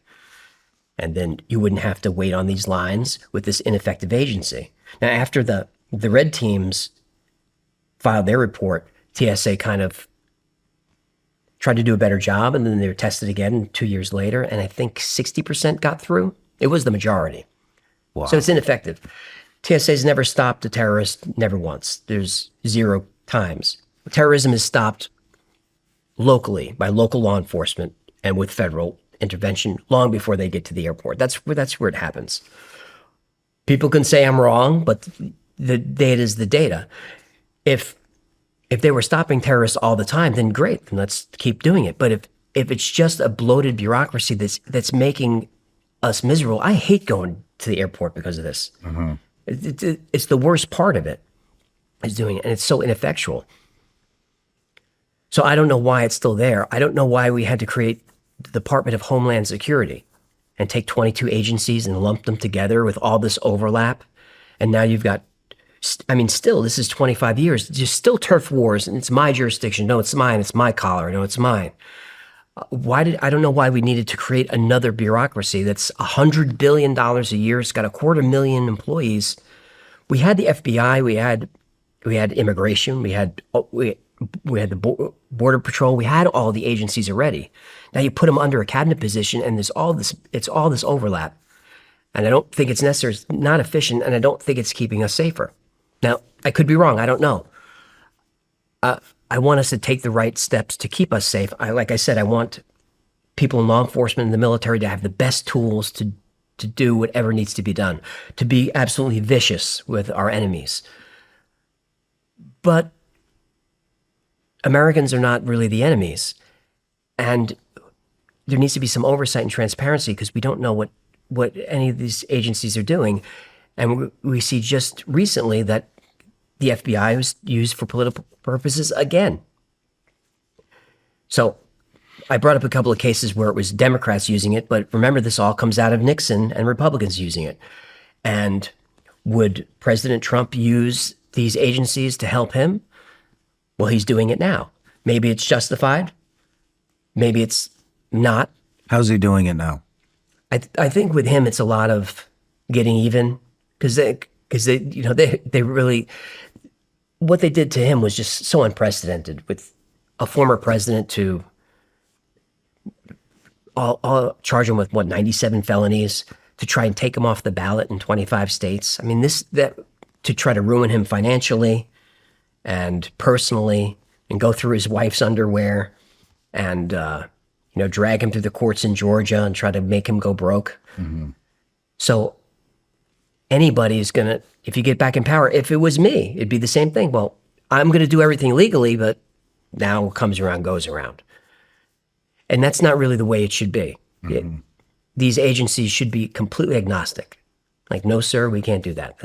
And then you wouldn't have to wait on these lines with this ineffective agency. Now, after the red teams filed their report, TSA kind of tried to do a better job, and then they were tested again 2 years later, and I think 60% got through. It was the majority. Wow. So it's ineffective. TSA's never stopped a terrorist, never once. There's 0 times. Terrorism is stopped locally by local law enforcement and with federal intervention long before they get to the airport. That's where it happens. People can say I'm wrong, but the data is the data. If they were stopping terrorists all the time, then great, then let's keep doing it. But if it's just a bloated bureaucracy that's making us miserable, I hate going to the airport because of this. Mm-hmm. It's the worst part of it, is doing it, and it's so ineffectual. So I don't know why it's still there. I don't know why we had to create the Department of Homeland Security and take 22 agencies and lump them together with all this overlap. And now you've got, still, this is 25 years. There's still turf wars, and it's my jurisdiction. No, it's mine. It's my collar. No, it's mine. I don't know why we needed to create another bureaucracy that's $100 billion a year. It's got 250,000 employees. We had the FBI. We had immigration. We had the Border Patrol. We had all the agencies already. Now you put them under a cabinet position, and there's all this. It's all this overlap, and I don't think it's necessary. It's not efficient, and I don't think it's keeping us safer. Now I could be wrong. I don't know. I want us to take the right steps to keep us safe. Like I said, I want people in law enforcement and the military to have the best tools to do whatever needs to be done, to be absolutely vicious with our enemies. But Americans are not really the enemies. And there needs to be some oversight and transparency because we don't know what any of these agencies are doing. And we see just recently that the FBI was used for political purposes again. So I brought up a couple of cases where it was Democrats using it, but remember, this all comes out of Nixon and Republicans using it. And would President Trump use these agencies to help him? Well, he's doing it now. Maybe it's justified. maybe it's not. How's he doing it now? I think with him, it's a lot of getting even because they really, what they did to him was just so unprecedented with a former president to all charge him with 97 felonies to try and take him off the ballot in 25 states. I mean, that to try to ruin him financially and personally and go through his wife's underwear and, drag him through the courts in Georgia and try to make him go broke. So anybody's going to, if you get back in power, if it was me, it'd be the same thing. Well, I'm going to do everything legally, but now what comes around goes around. And that's not really the way it should be. These agencies should be completely agnostic. Like, no, sir, we can't do that.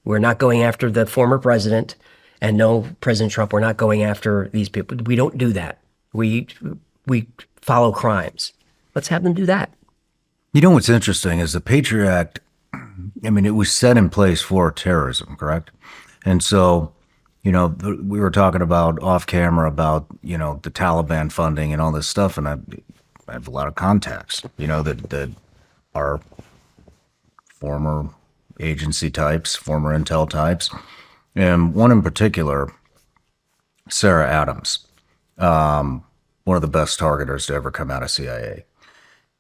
We're not going after the former president, and no, President Trump, we're not going after these people. We don't do that. We follow crimes. Let's have them do that. You know what's interesting is the Patriot Act, I mean, it was set in place for terrorism, correct? And so, we were talking about off camera about, the Taliban funding and all this stuff, and I have a lot of contacts, that are former agency types, former intel types, and one in particular, Sarah Adams, one of the best targeters to ever come out of CIA.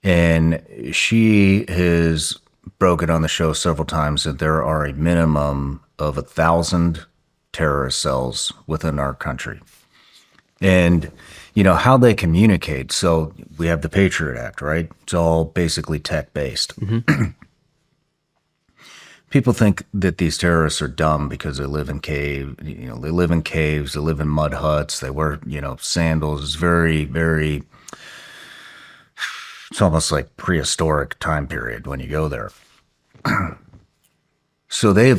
And she has broken on the show several times that there are a minimum of 1,000 terrorist cells within our country. And, how they communicate. So we have the Patriot Act, right? It's all basically tech-based. People think that these terrorists are dumb because they live in caves, they live in caves, they live in mud huts, they wear, sandals. It's very, very, it's almost like prehistoric time period when you go there. So they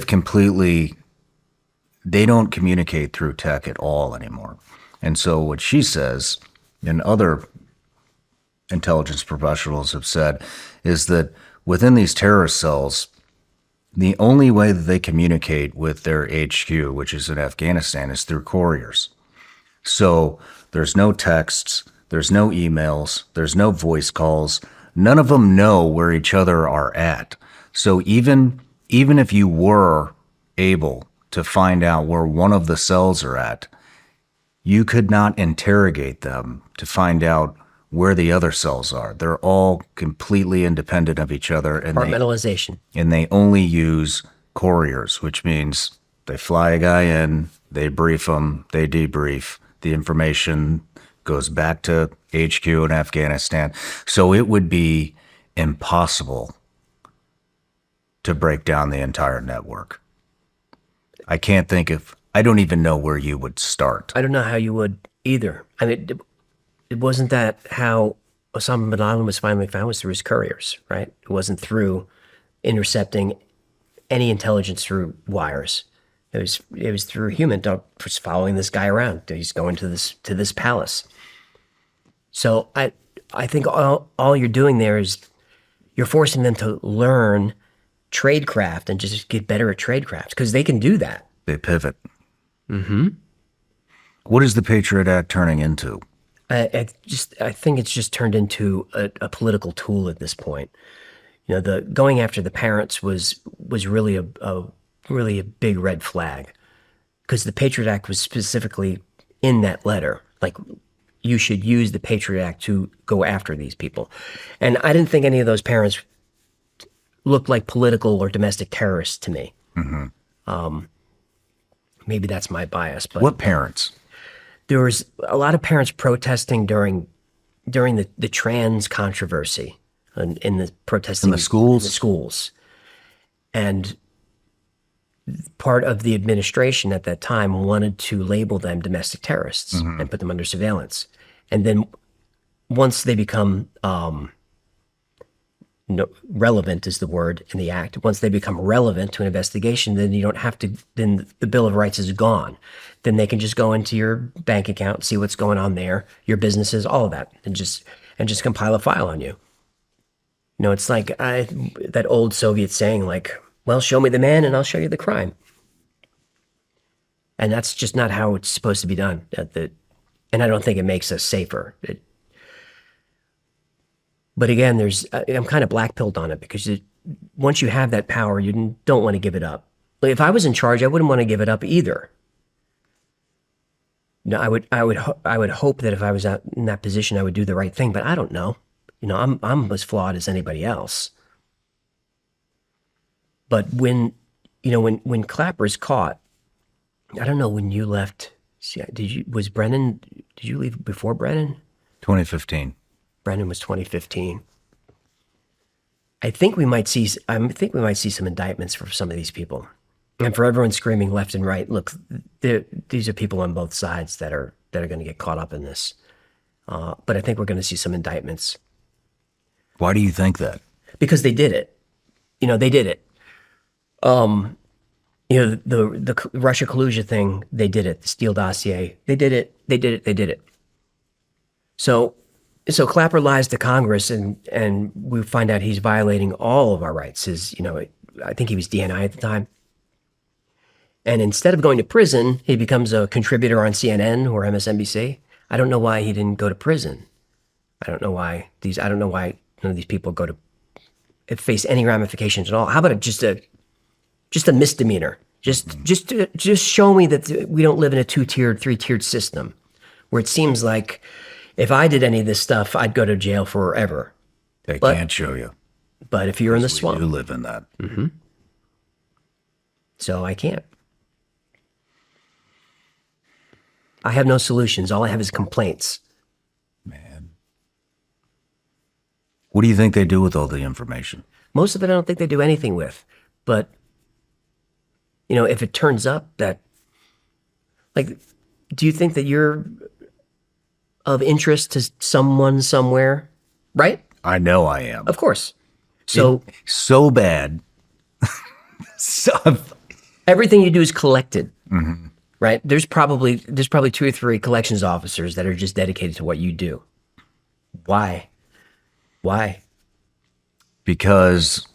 don't communicate through tech at all anymore. And so what she says, and other intelligence professionals have said, is that within these terrorist cells, the only way that they communicate with their HQ, which is in Afghanistan, is through couriers. So there's no texts, there's no emails, there's no voice calls. None of them know where each other are at. So even if you were able to find out where one of the cells are at, you could not interrogate them to find out where the other cells are. They're all completely independent of each other. And Compartmentalization. they only use couriers, which means they fly a guy in, they brief them, they debrief. The information goes back to HQ in Afghanistan. So it would be impossible to break down the entire network. I don't even know where you would start. I don't know how you would either. I mean, it wasn't that how Osama bin Laden was finally found was through his couriers, right? It wasn't through intercepting any intelligence through wires. It was through human, just following this guy around. He's going to this palace. So I think all you're doing there is you're forcing them to learn tradecraft and just get better at tradecraft because they can do that. They pivot. What is the Patriot Act turning into? I think it's just turned into a political tool at this point. The going after the parents was really a big red flag because the Patriot Act was specifically in that letter. Like, you should use the Patriot Act to go after these people. And I didn't think any of those parents looked like political or domestic terrorists to me. Maybe that's my bias. But What parents? there was a lot of parents protesting during the trans controversy in the protesting In the schools? in the schools. And part of the administration at that time wanted to label them domestic terrorists and put them under surveillance. And then once they become relevant is the word in the act. Once they become relevant to an investigation, then you don't have to. Then the Bill of Rights is gone. Then they can just go into your bank account, see what's going on there, your businesses, all of that, and just compile a file on you. It's like that old Soviet saying, like, "Well, show me the man, and I'll show you the crime." And that's just not how it's supposed to be done. And I don't think it makes us safer. But again, I'm kind of black-pilled on it because once you have that power, you don't want to give it up. Like if I was in charge, I wouldn't want to give it up either. No, I would hope that if I was out in that position, I would do the right thing. But I don't know. I'm as flawed as anybody else. But when Clapper's caught, I don't know when you left. See, did you leave before Brennan? 2015. Brennan was 2015. I think we might see some indictments for some of these people. And for everyone screaming left and right, look, these are people on both sides that are going to get caught up in this. But I think we're going to see some indictments. Why do you think that? Because they did it. They did it. The Russia collusion thing, they did it. The Steele dossier, they did it. They did it. They did it. So Clapper lies to Congress, and we find out he's violating all of our rights. I think he was DNI at the time. And instead of going to prison, he becomes a contributor on CNN or MSNBC. I don't know why he didn't go to prison. I don't know why none of these people go to face any ramifications at all. How about just a misdemeanor? Just show me that we don't live in a 2-tiered, 3-tiered system where it seems like if I did any of this stuff, I'd go to jail forever. They can't show you. But if you're in the swamp, you live in that. Mm-hmm. So I can't. I have no solutions. All I have is complaints. Man. What do you think they do with all the information? Most of it I don't think they do anything with. But, if it turns up that, do you think that you're of interest to someone somewhere? Right? I know I am. Of course. So bad. everything you do is collected. Mm-hmm. Right? There's probably 2 or 3 collections officers that are just dedicated to what you do. Why? Because,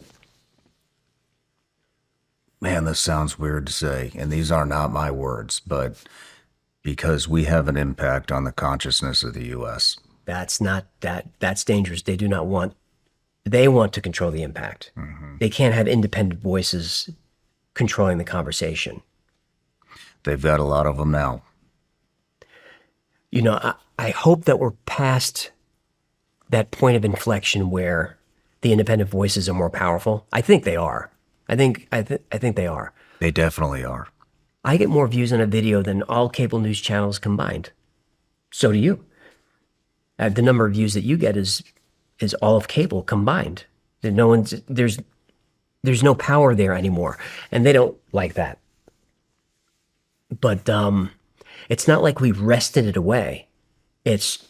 man, this sounds weird to say, and these are not my words, but because we have an impact on the consciousness of the U.S. That's dangerous. They want to control the impact. Mm-hmm. They can't have independent voices controlling the conversation. They've got a lot of them now. I hope that we're past that point of inflection where the independent voices are more powerful. I think they are. I think they are. They definitely are. I get more views on a video than all cable news channels combined. So do you. The number of views that you get is all of cable combined. There's no power there anymore, and they don't like that. But it's not like we wrested it away. It's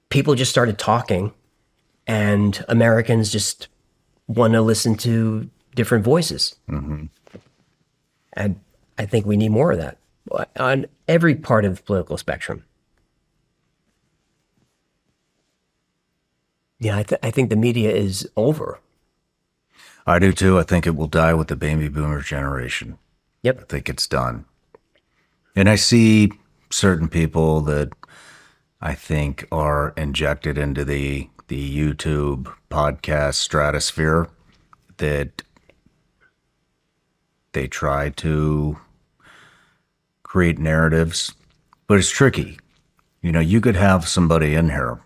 people just started talking, and Americans just want to listen to different voices. Mm-hmm. And I think we need more of that on every part of the political spectrum. Yeah, I think the media is over. I do too. I think it will die with the baby boomer generation. Yep. I think it's done. And I see certain people that I think are injected into the YouTube podcast stratosphere that they try to create narratives, but it's tricky. You could have somebody in here,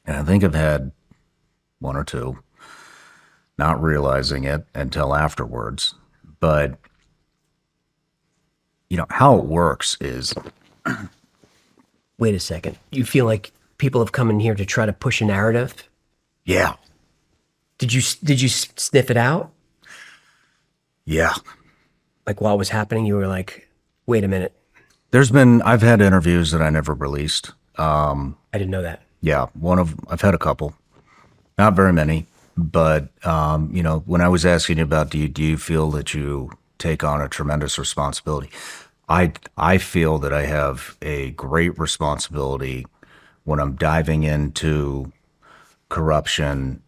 and I think I've had 1 or 2, not realizing it until afterwards, but how it works is... Wait a second. You feel like people have come in here to try to push a narrative? Yeah. Did you sniff it out? Yeah. Like while it was happening, you were like, wait a minute. I've had interviews that I never released. I didn't know that. Yeah. I've had a couple, not very many, but, when I was asking you about, do you feel that you take on a tremendous responsibility? I feel that I have a great responsibility when I'm diving into corruption,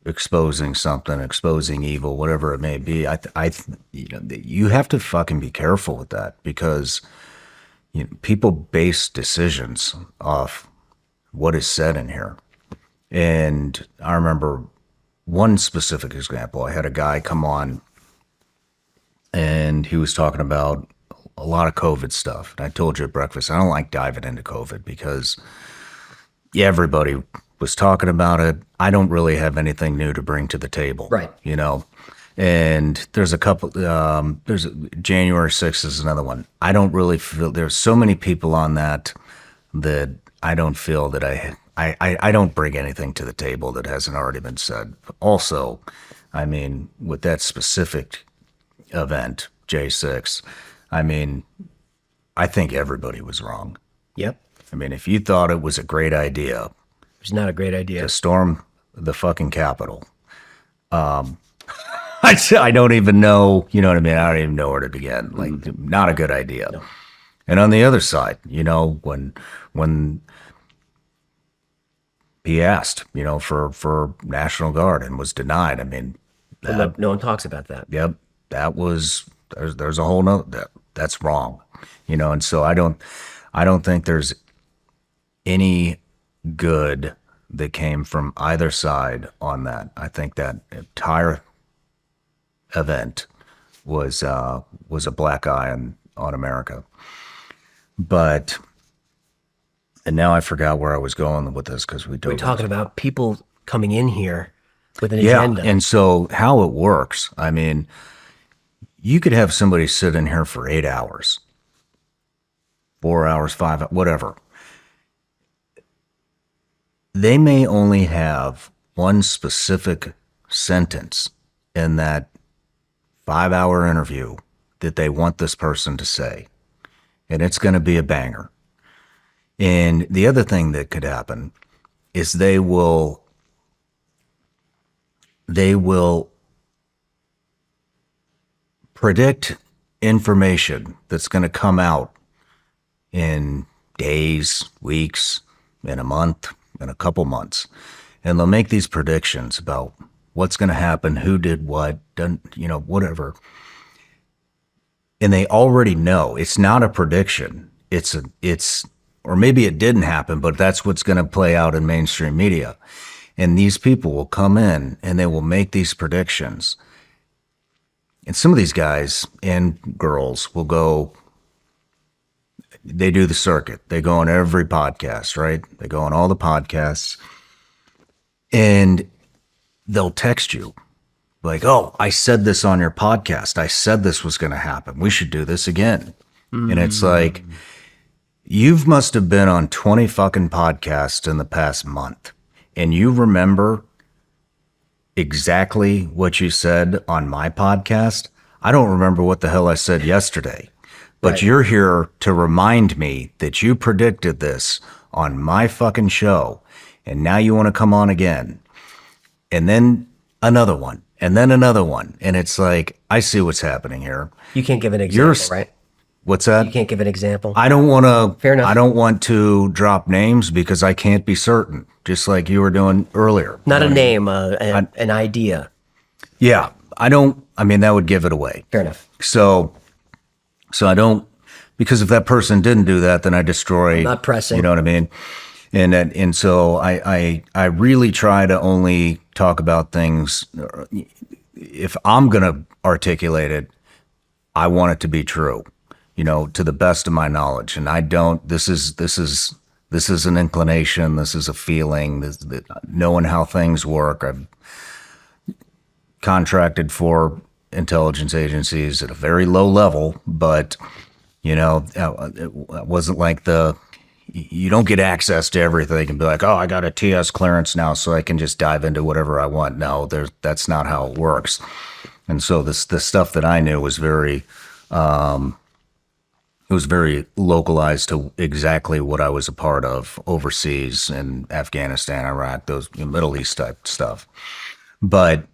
exposing something, exposing evil, whatever it may be. You have to fucking be careful with that because people base decisions off what is said in here. And I remember one specific example. I had a guy come on and he was talking about a lot of COVID stuff. And I told you at breakfast, I don't like diving into COVID because everybody was talking about it. I don't really have anything new to bring to the table. Right. You know, and there's a couple, there's January 6th is another one. I don't really feel there's so many people on that I don't feel that I don't bring anything to the table that hasn't already been said. Also, I mean, with that specific event, J6, I mean, I think everybody was wrong. Yep. I mean, if you thought it was a great idea It's not a great idea. to storm the fucking Capitol, I don't even know, you know what I mean? I don't even know where to begin. Like, not a good idea. No. And on the other side, you know, when he asked, you know, for National Guard and was denied, I mean, No one talks about that. yep, that was there's a whole nother that's wrong, you know. And so I don't think there's any good that came from either side on that. I think that entire event was a black eye on America. But and now I forgot where I was going with this because We're talking about people coming in here with an agenda. And so how it works, I mean, you could have somebody sit in here for 8 hours, 4 hours, 5, whatever. They may only have one specific sentence in that 5-hour interview that they want this person to say, and it's going to be a banger. And the other thing that could happen is they will predict information that's going to come out in days, weeks, in a month, in a couple months. And they'll make these predictions about what's going to happen, who did what, done, you know, whatever. And they already know it's not a prediction. Or maybe it didn't happen, but that's what's going to play out in mainstream media. And these people will come in and they will make these predictions. And some of these guys and girls will go, they do the circuit. They go on every podcast, right? They go on all the podcasts and they'll text you like, oh, I said this on your podcast. I said this was going to happen. We should do this again. And it's like, you must have been on 20 fucking podcasts in the past month and you remember exactly what you said on my podcast. I don't remember what the hell I said yesterday, but Right. You're here to remind me that you predicted this on my fucking show. And now you want to come on again. And then another one and then another one. And it's like, I see what's happening here. You can't give an example, right? What's that? You can't give an example. I don't want to. Fair enough. I don't want to drop names because I can't be certain. Just like you were doing earlier. Not a name, an idea. Yeah, I don't. I mean, that would give it away. Fair enough. So I don't, because if that person didn't do that, then I destroy. Not pressing. You know what I mean? And so I really try to only talk about things. If I'm gonna articulate it, I want it to be true. You know, to the best of my knowledge. And I don't. This is an inclination. This is a feeling. Knowing how things work. I've contracted for intelligence agencies at a very low level, but you know, it wasn't like you don't get access to everything and be like, oh, I got a TS clearance now, so I can just dive into whatever I want. No, that's not how it works. And so the stuff that I knew was very localized to exactly what I was a part of overseas in Afghanistan, Iraq, those Middle East type stuff. But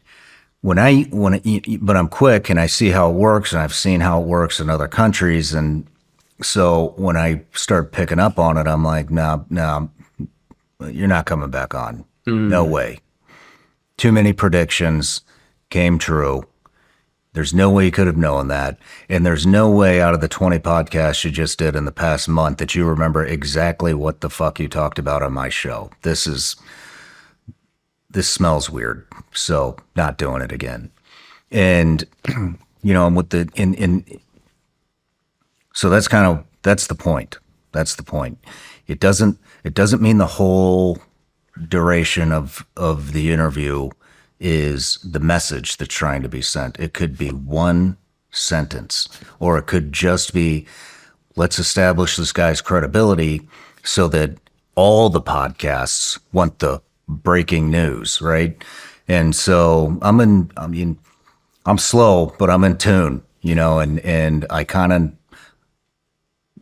but I'm quick and I see how it works and I've seen how it works in other countries. And so when I start picking up on it, I'm like, no, you're not coming back on. No way. Too many predictions came true. There's no way you could have known that. And there's no way out of the 20 podcasts you just did in the past month that you remember exactly what the fuck you talked about on my show. This is this smells weird, so not doing it again. And I'm with the so that's the point. That's the point. It doesn't mean the whole duration of the interview is the message that's trying to be sent. It could be one sentence, or it could just be, let's establish this guy's credibility so that all the podcasts want the breaking news, right? And so I'm slow, but I'm in tune, and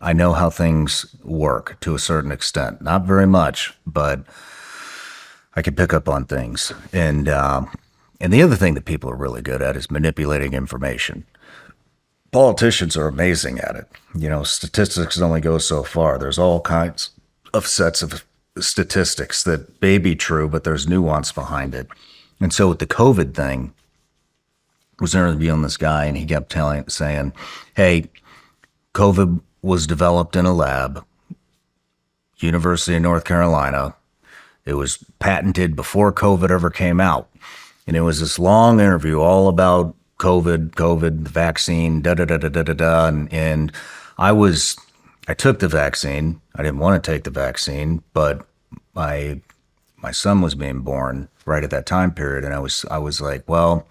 I know how things work to a certain extent. Not very much, but I can pick up on things. And the other thing that people are really good at is manipulating information. Politicians are amazing at it. Statistics only go so far. There's all kinds of sets of statistics that may be true, but there's nuance behind it. And so with the COVID thing, I was interviewing this guy, and he kept saying, hey, COVID was developed in a lab, University of North Carolina. It was patented before COVID ever came out. And it was this long interview all about COVID, the vaccine, da-da-da-da-da-da. And I took the vaccine. I didn't want to take the vaccine, but my son was being born right at that time period. And I was like, well,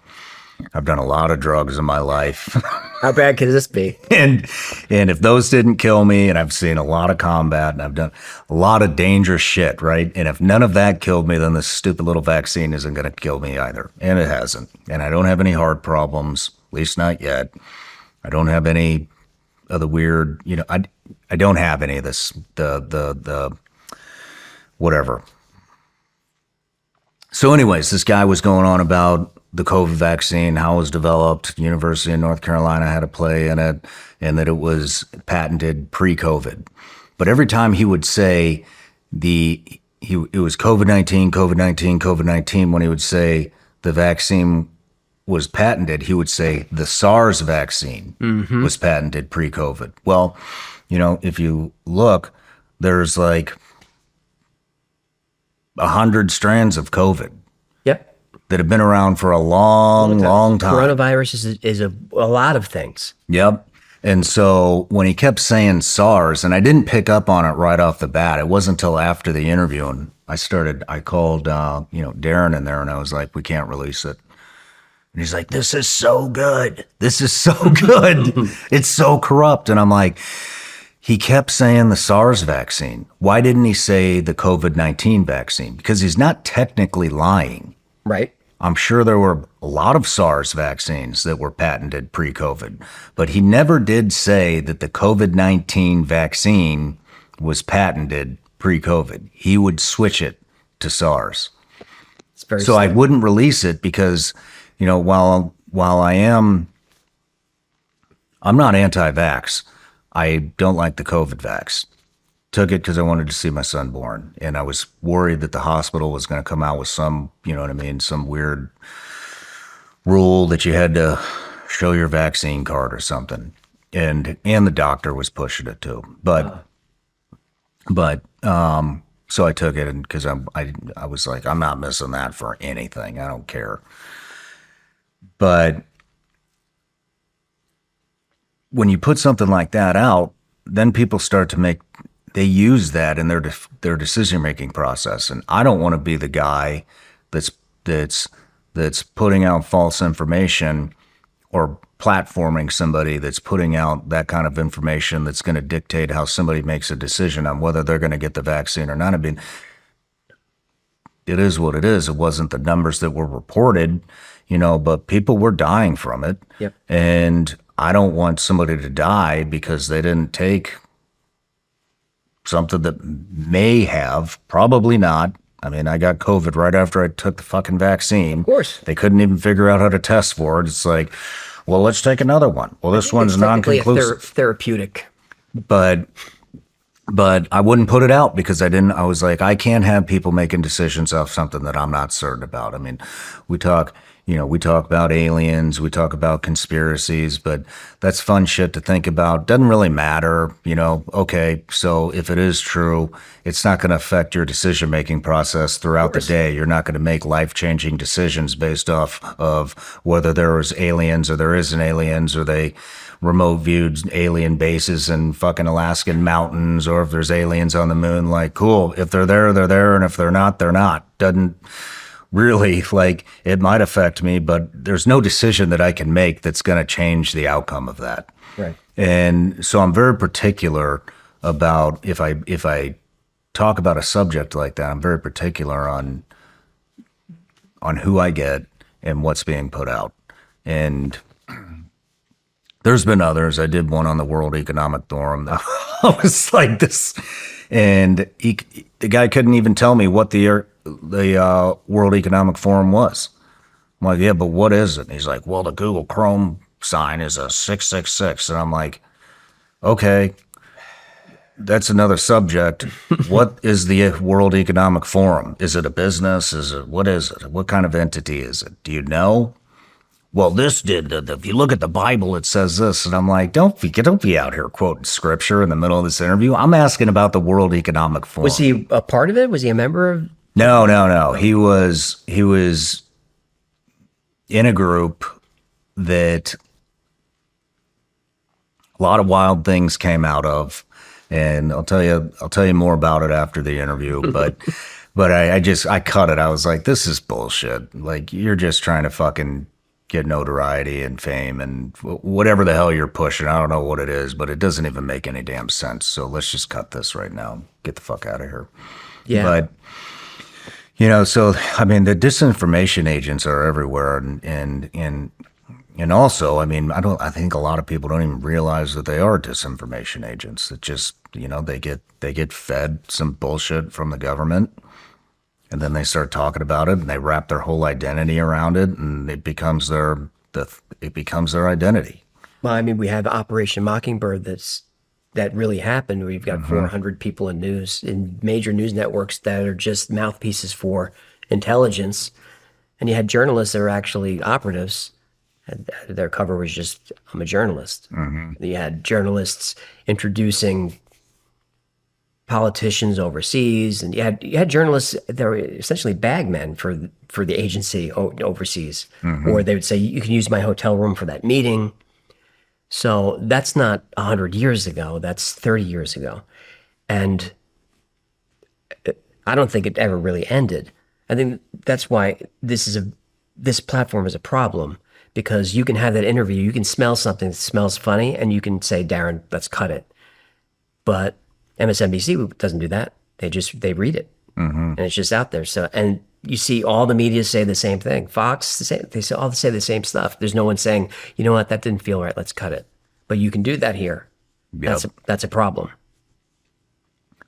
I've done a lot of drugs in my life. How bad could this be? And if those didn't kill me, and I've seen a lot of combat, and I've done a lot of dangerous shit, right? And if none of that killed me, then this stupid little vaccine isn't going to kill me either. And it hasn't. And I don't have any heart problems, at least not yet. I don't have any of the weird, I don't have any of this, the whatever. So anyways, this guy was going on about the COVID vaccine, how it was developed, University of North Carolina had a play in it, and that it was patented pre-COVID. But every time he would say it was COVID-19, when he would say the vaccine was patented, he would say the SARS vaccine was patented pre-COVID. Well, if you look, there's like 100 strands of COVID. Yep. That have been around for a long time. Coronavirus is a lot of things. Yep. And so when he kept saying SARS, and I didn't pick up on it right off the bat, it wasn't until after the interview, and I called, Darren in there, and I was like, we can't release it. And he's like, this is so good. This is so good. It's so corrupt. And I'm like, he kept saying the SARS vaccine. Why didn't he say the COVID-19 vaccine? Because he's not technically lying. Right. I'm sure there were a lot of SARS vaccines that were patented pre-COVID, but he never did say that the COVID-19 vaccine was patented pre-COVID. He would switch it to SARS. It's very so I wouldn't release it because, while I'm not anti-vax, I don't like the COVID vax. Took it because I wanted to see my son born. And I was worried that the hospital was going to come out with some, some weird rule that you had to show your vaccine card or something. And the doctor was pushing it too. But so I took it, and because I was like, I'm not missing that for anything. I don't care. But when you put something like that out, then people start to they use that in their decision-making process. And I don't want to be the guy that's putting out false information or platforming somebody that's putting out that kind of information that's going to dictate how somebody makes a decision on whether they're going to get the vaccine or not. I mean, it is what it is. It wasn't the numbers that were reported, but people were dying from it. Yep. And I don't want somebody to die because they didn't take something that may have, probably not. I mean, I got COVID right after I took the fucking vaccine. Of course. They couldn't even figure out how to test for it. It's like, well, let's take another one. Well, this one's non-conclusive. Therapeutic. But I wouldn't put it out because I was like, I can't have people making decisions off something that I'm not certain about. I mean, we talk, we talk about aliens, we talk about conspiracies, but that's fun shit to think about. Doesn't really matter, Okay, so if it is true, it's not going to affect your decision making process throughout the day. You're not going to make life changing decisions based off of whether there was aliens or there isn't aliens, or they remote viewed alien bases in fucking Alaskan mountains, or if there's aliens on the moon. Like, cool. If they're there, they're there. And if they're not, they're not. Doesn't really, like, it might affect me, but there's no decision that I can make that's going to change the outcome of that. Right. And so I'm very particular about if I talk about a subject like that, I'm very particular on who I get and what's being put out. And there's been others. I did one on the World Economic Forum. I was like this, and the guy couldn't even tell me what the World Economic Forum was. I'm like, yeah, but what is it? And he's like, well, the Google Chrome sign is a 666. And I'm like, okay, that's another subject. What is the World Economic Forum? Is it a business? What is it? What kind of entity is it? Do you know? Well, this did. If you look at the Bible, it says this. And I'm like, don't be out here quoting scripture in the middle of this interview. I'm asking about the World Economic Forum. Was he a part of it? Was he a member of? No. He was in a group that a lot of wild things came out of, and I'll tell you more about it after the interview. But I cut it. I was like, this is bullshit. Like, you're just trying to fucking get notoriety and fame and whatever the hell you're pushing. I don't know what it is, but it doesn't even make any damn sense. So let's just cut this right now. Get the fuck out of here. Yeah. But so I mean, the disinformation agents are everywhere, and also, I mean, I think a lot of people don't even realize that they are disinformation agents. It just, they get fed some bullshit from the government, and then they start talking about it, and they wrap their whole identity around it, and it becomes their identity. Well, I mean, we have Operation Mockingbird that really happened, where you've got 400 people in major news networks that are just mouthpieces for intelligence, and you had journalists that are actually operatives. And their cover was just, I'm a journalist. You had journalists introducing politicians overseas, and you had journalists that were essentially bagmen for the agency overseas, or they would say, you can use my hotel room for that meeting. So that's not 100 years ago, that's 30 years ago. And I don't think it ever really ended. I think that's why this platform is a problem, because you can have that interview, you can smell something that smells funny, and you can say, Darren, let's cut it. But MSNBC doesn't do that. They read it, and it's just out there. So, and you see all the media say the same thing. Fox, they all say the same stuff. There's no one saying, you know what, that didn't feel right, let's cut it. But you can do that here. Yep. That's a problem.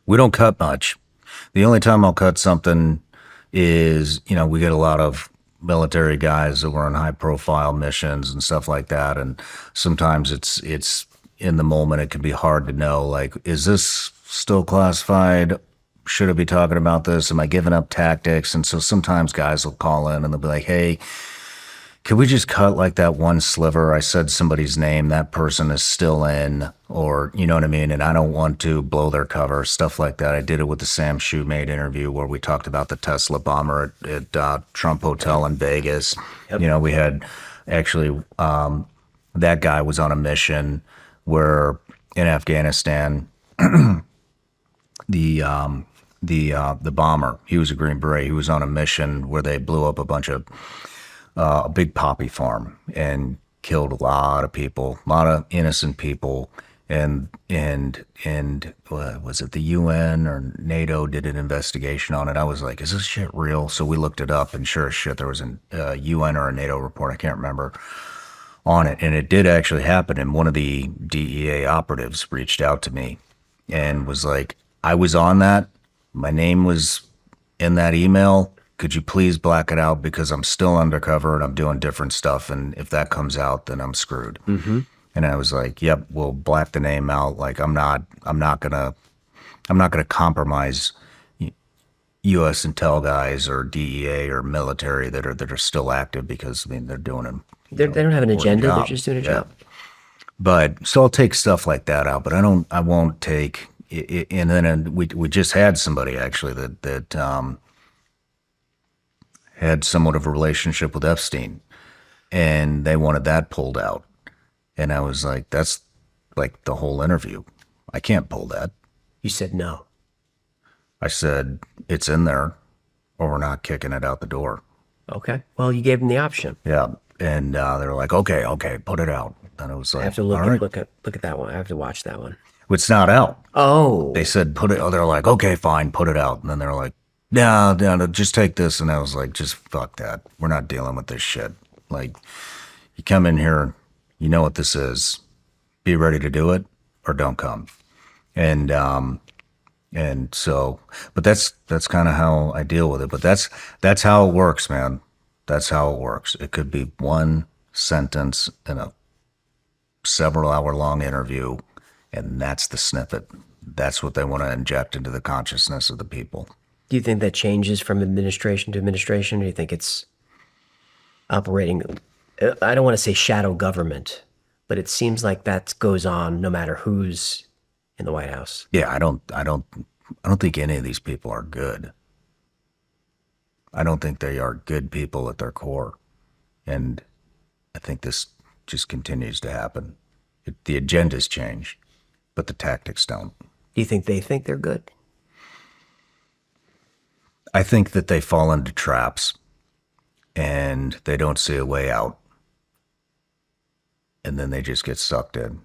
We don't cut much. The only time I'll cut something is, we get a lot of military guys that were on high profile missions and stuff like that. And sometimes it's in the moment, it can be hard to know, like, is this still classified? Should I be talking about this? Am I giving up tactics? And so sometimes guys will call in and they'll be like, hey, could we just cut like that one sliver? I said somebody's name, that person is still in, or you know what I mean? And I don't want to blow their cover, stuff like that. I did it with the Sam Shoemate interview where we talked about the Tesla bomber at Trump Hotel in Vegas. Yep. We had actually, that guy was on a mission where in Afghanistan, the bomber, he was a Green Beret, he was on a mission where they blew up a big poppy farm and killed a lot of people, a lot of innocent people. And was it the UN or NATO did an investigation on it? I was like, is this shit real? So we looked it up, and sure as shit, there was a UN or a NATO report, I can't remember, on it. And it did actually happen. And one of the DEA operatives reached out to me and was like, I was on that. My name was in that email. Could you please black it out, because I'm still undercover and I'm doing different stuff. And if that comes out, then I'm screwed. And I was like, yep, we'll black the name out. Like, I'm not gonna compromise U.S. intel guys or DEA or military that are still active because I mean they're doing them. They don't have an agenda. They're job. just doing a Yeah. job. But so I'll take stuff like that out, but I won't take. And then we just had somebody actually that had somewhat of a relationship with Epstein, and they wanted that pulled out, and I was like, that's like the whole interview. I can't pull that. You said no. I said it's in there, or we're not kicking it out the door. Okay. Well, you gave them the option. Yeah, and they were like, okay, put it out. And it was like, I have to all right, look at that one. I have to watch that one. it's not out. Oh, They said put it. Oh, they're like, okay, fine, put it out. And then they're like, no, just take this. And I was like, just fuck that. We're not dealing with this shit. Like, you come in here, you know what this is. Be ready to do it, or don't come. And so, but that's kind of how I deal with it. But that's how it works, man. That's how it works. It could be one sentence in a several hour long interview, and that's the snippet. That's what they want to inject into the consciousness of the people. do you think that changes from administration to administration? Or do you think it's operating? I don't want to say shadow government, but it seems like that goes on no matter who's in the White House. Yeah, I don't think any of these people are good. I don't think they are good people at their core. And I think this just continues to happen. The agendas change, but the tactics don't. Do you think they think they're good? I think that they fall into traps and they don't see a way out. And then they just get sucked in.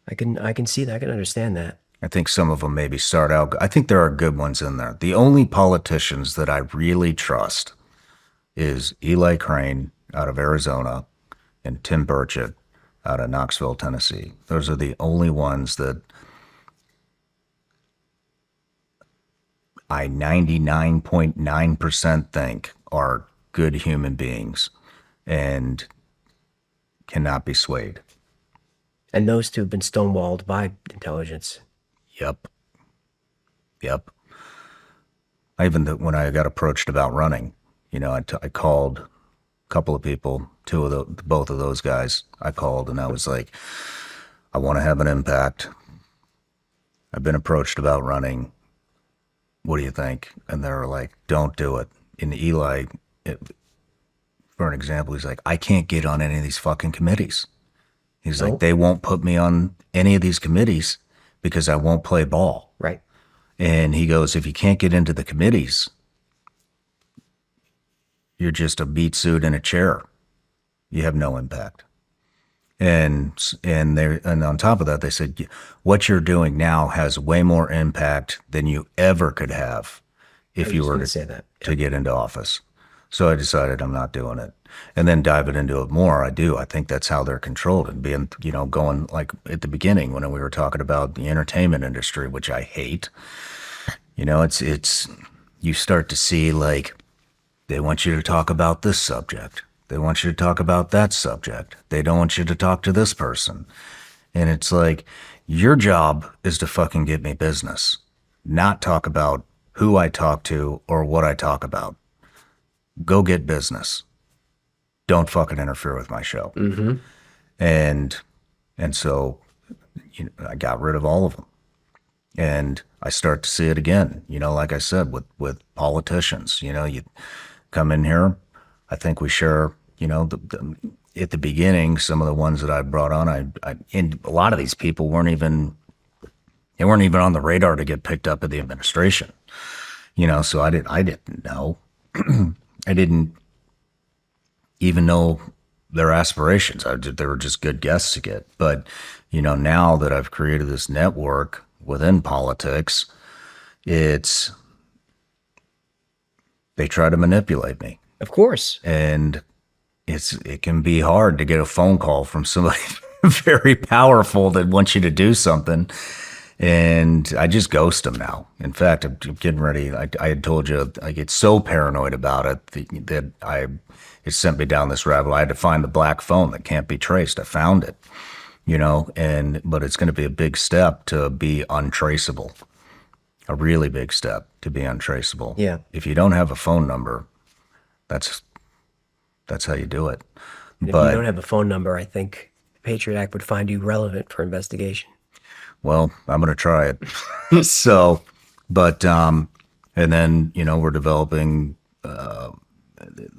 I can see that. I can understand that. I think some of them maybe start out. I think there are good ones in there. The only politicians that I really trust is Eli Crane out of Arizona and Tim Burchett out of Knoxville, Tennessee. Those are the only ones that I 99.9% think are good human beings and cannot be swayed. And those two have been stonewalled by intelligence. Yep. When I got approached about running, I called a couple of people, both of those guys. I called and I was like, I want to have an impact. I've been approached about running. What do you think? And they were like, don't do it. And Eli, for an example, he's like, I can't get on any of these fucking committees. He's like, they won't put me on any of these committees because I won't play ball. Right. And he goes, if you can't get into the committees, you're just a beat suit in a chair. You have no impact. And on top of that, they said, what you're doing now has way more impact than you ever could have if you were gonna say that. to get into office. So I decided I'm not doing it. And then diving into it more, I do. I think that's how they're controlled and being, going like at the beginning when we were talking about the entertainment industry, which I hate. It's you start to see like they want you to talk about this subject. They want you to talk about that subject. They don't want you to talk to this person. And it's like, your job is to fucking get me business, not talk about who I talk to or what I talk about. Go get business. Don't fucking interfere with my show. Mm-hmm. And so I got rid of all of them. And I start to see it again, like I said, with politicians. You come in here, I think we share, at the beginning, some of the ones that I brought on, and a lot of these people weren't even on the radar to get picked up at the administration. So I didn't know. I didn't even know their aspirations. They were just good guests to get. But, now that I've created this network within politics, they try to manipulate me. Of course. And it can be hard to get a phone call from somebody very powerful that wants you to do something. And I just ghost them now. In fact, I'm getting ready. I had told you I get so paranoid about it that it sent me down this rabbit hole. I had to find the black phone that can't be traced. I found it, but it's going to be a big step to be untraceable. a really big step to be untraceable. Yeah. If you don't have a phone number, that's how you do it. And if you But don't have a phone number, I think the Patriot Act would find you relevant for investigation. well, I'm going to try it. So, but and then we're developing.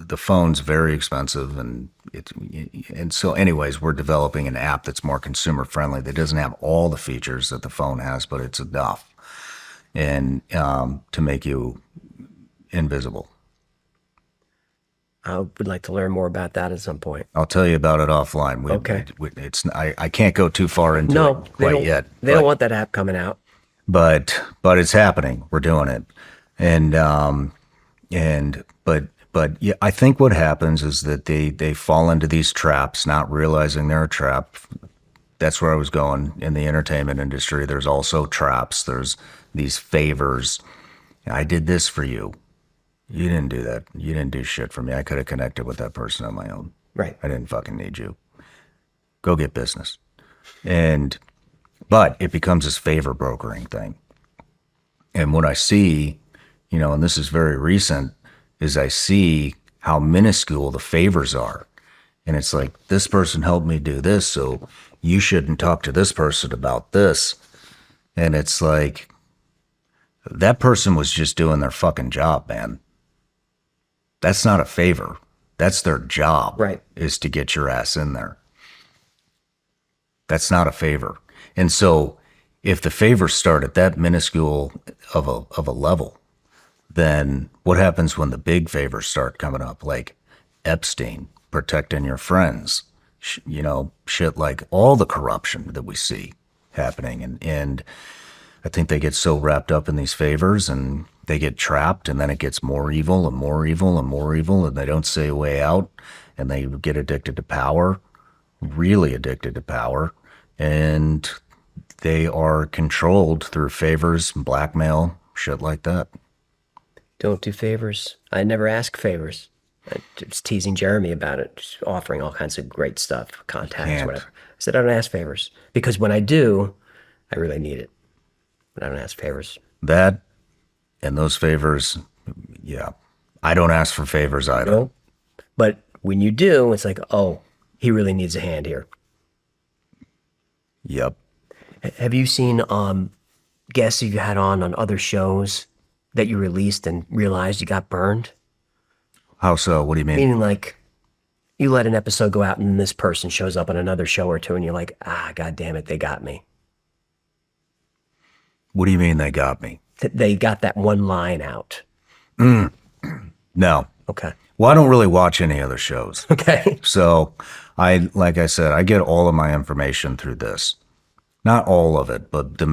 The phone's very expensive, and so anyways, we're developing an app that's more consumer friendly, that doesn't have all the features that the phone has, but it's enough, and to make you invisible. I would like to learn more about that at some point. I'll tell you about it offline. Okay. I can't go too far into No, it quite yet. They don't want that app coming out. But it's happening. We're doing it, and but yeah, I think what happens is that they fall into these traps, not realizing they're a trap. That's where I was going in the entertainment industry. There's also traps. There's these favors. I did this for you. You didn't do that. You didn't do shit for me. I could have connected with that person on my own. Right. I didn't fucking need you. Go get business. But it becomes this favor brokering thing. And what I see, and this is very recent, is I see how minuscule the favors are. And it's like, this person helped me do this, so you shouldn't talk to this person about this. And it's like, that person was just doing their fucking job, man. That's not a favor. That's their job, Right. is to get your ass in there. That's not a favor. And so if the favors start at that minuscule of a level, then what happens when the big favors start coming up, like Epstein, protecting your friends, shit like all the corruption that we see happening. And I think they get so wrapped up in these favors and they get trapped, and then it gets more evil and more evil and more evil, and they don't see a way out, and they get addicted to power, really addicted to power, and they are controlled through favors, blackmail, shit like that. Don't do favors. I never ask favors. I was teasing Jeremy about it, just offering all kinds of great stuff, contacts, Can't. whatever. I said, I don't ask favors because when I do, I really need it. But I don't ask favors. That and those favors, yeah. I don't ask for favors either. No. But when you do, it's like, oh, he really needs a hand here. Yep. Have you seen guests you had on other shows that you released and realized you got burned? How so? What do you mean? Meaning like you let an episode go out and this person shows up on another show or two and you're like, God damn it, they got me. What do you mean they got me? They got that one line out. No. Okay. Well, I don't really watch any other shows. Okay. So like I said, I get all of my information through this. Not all of it, but the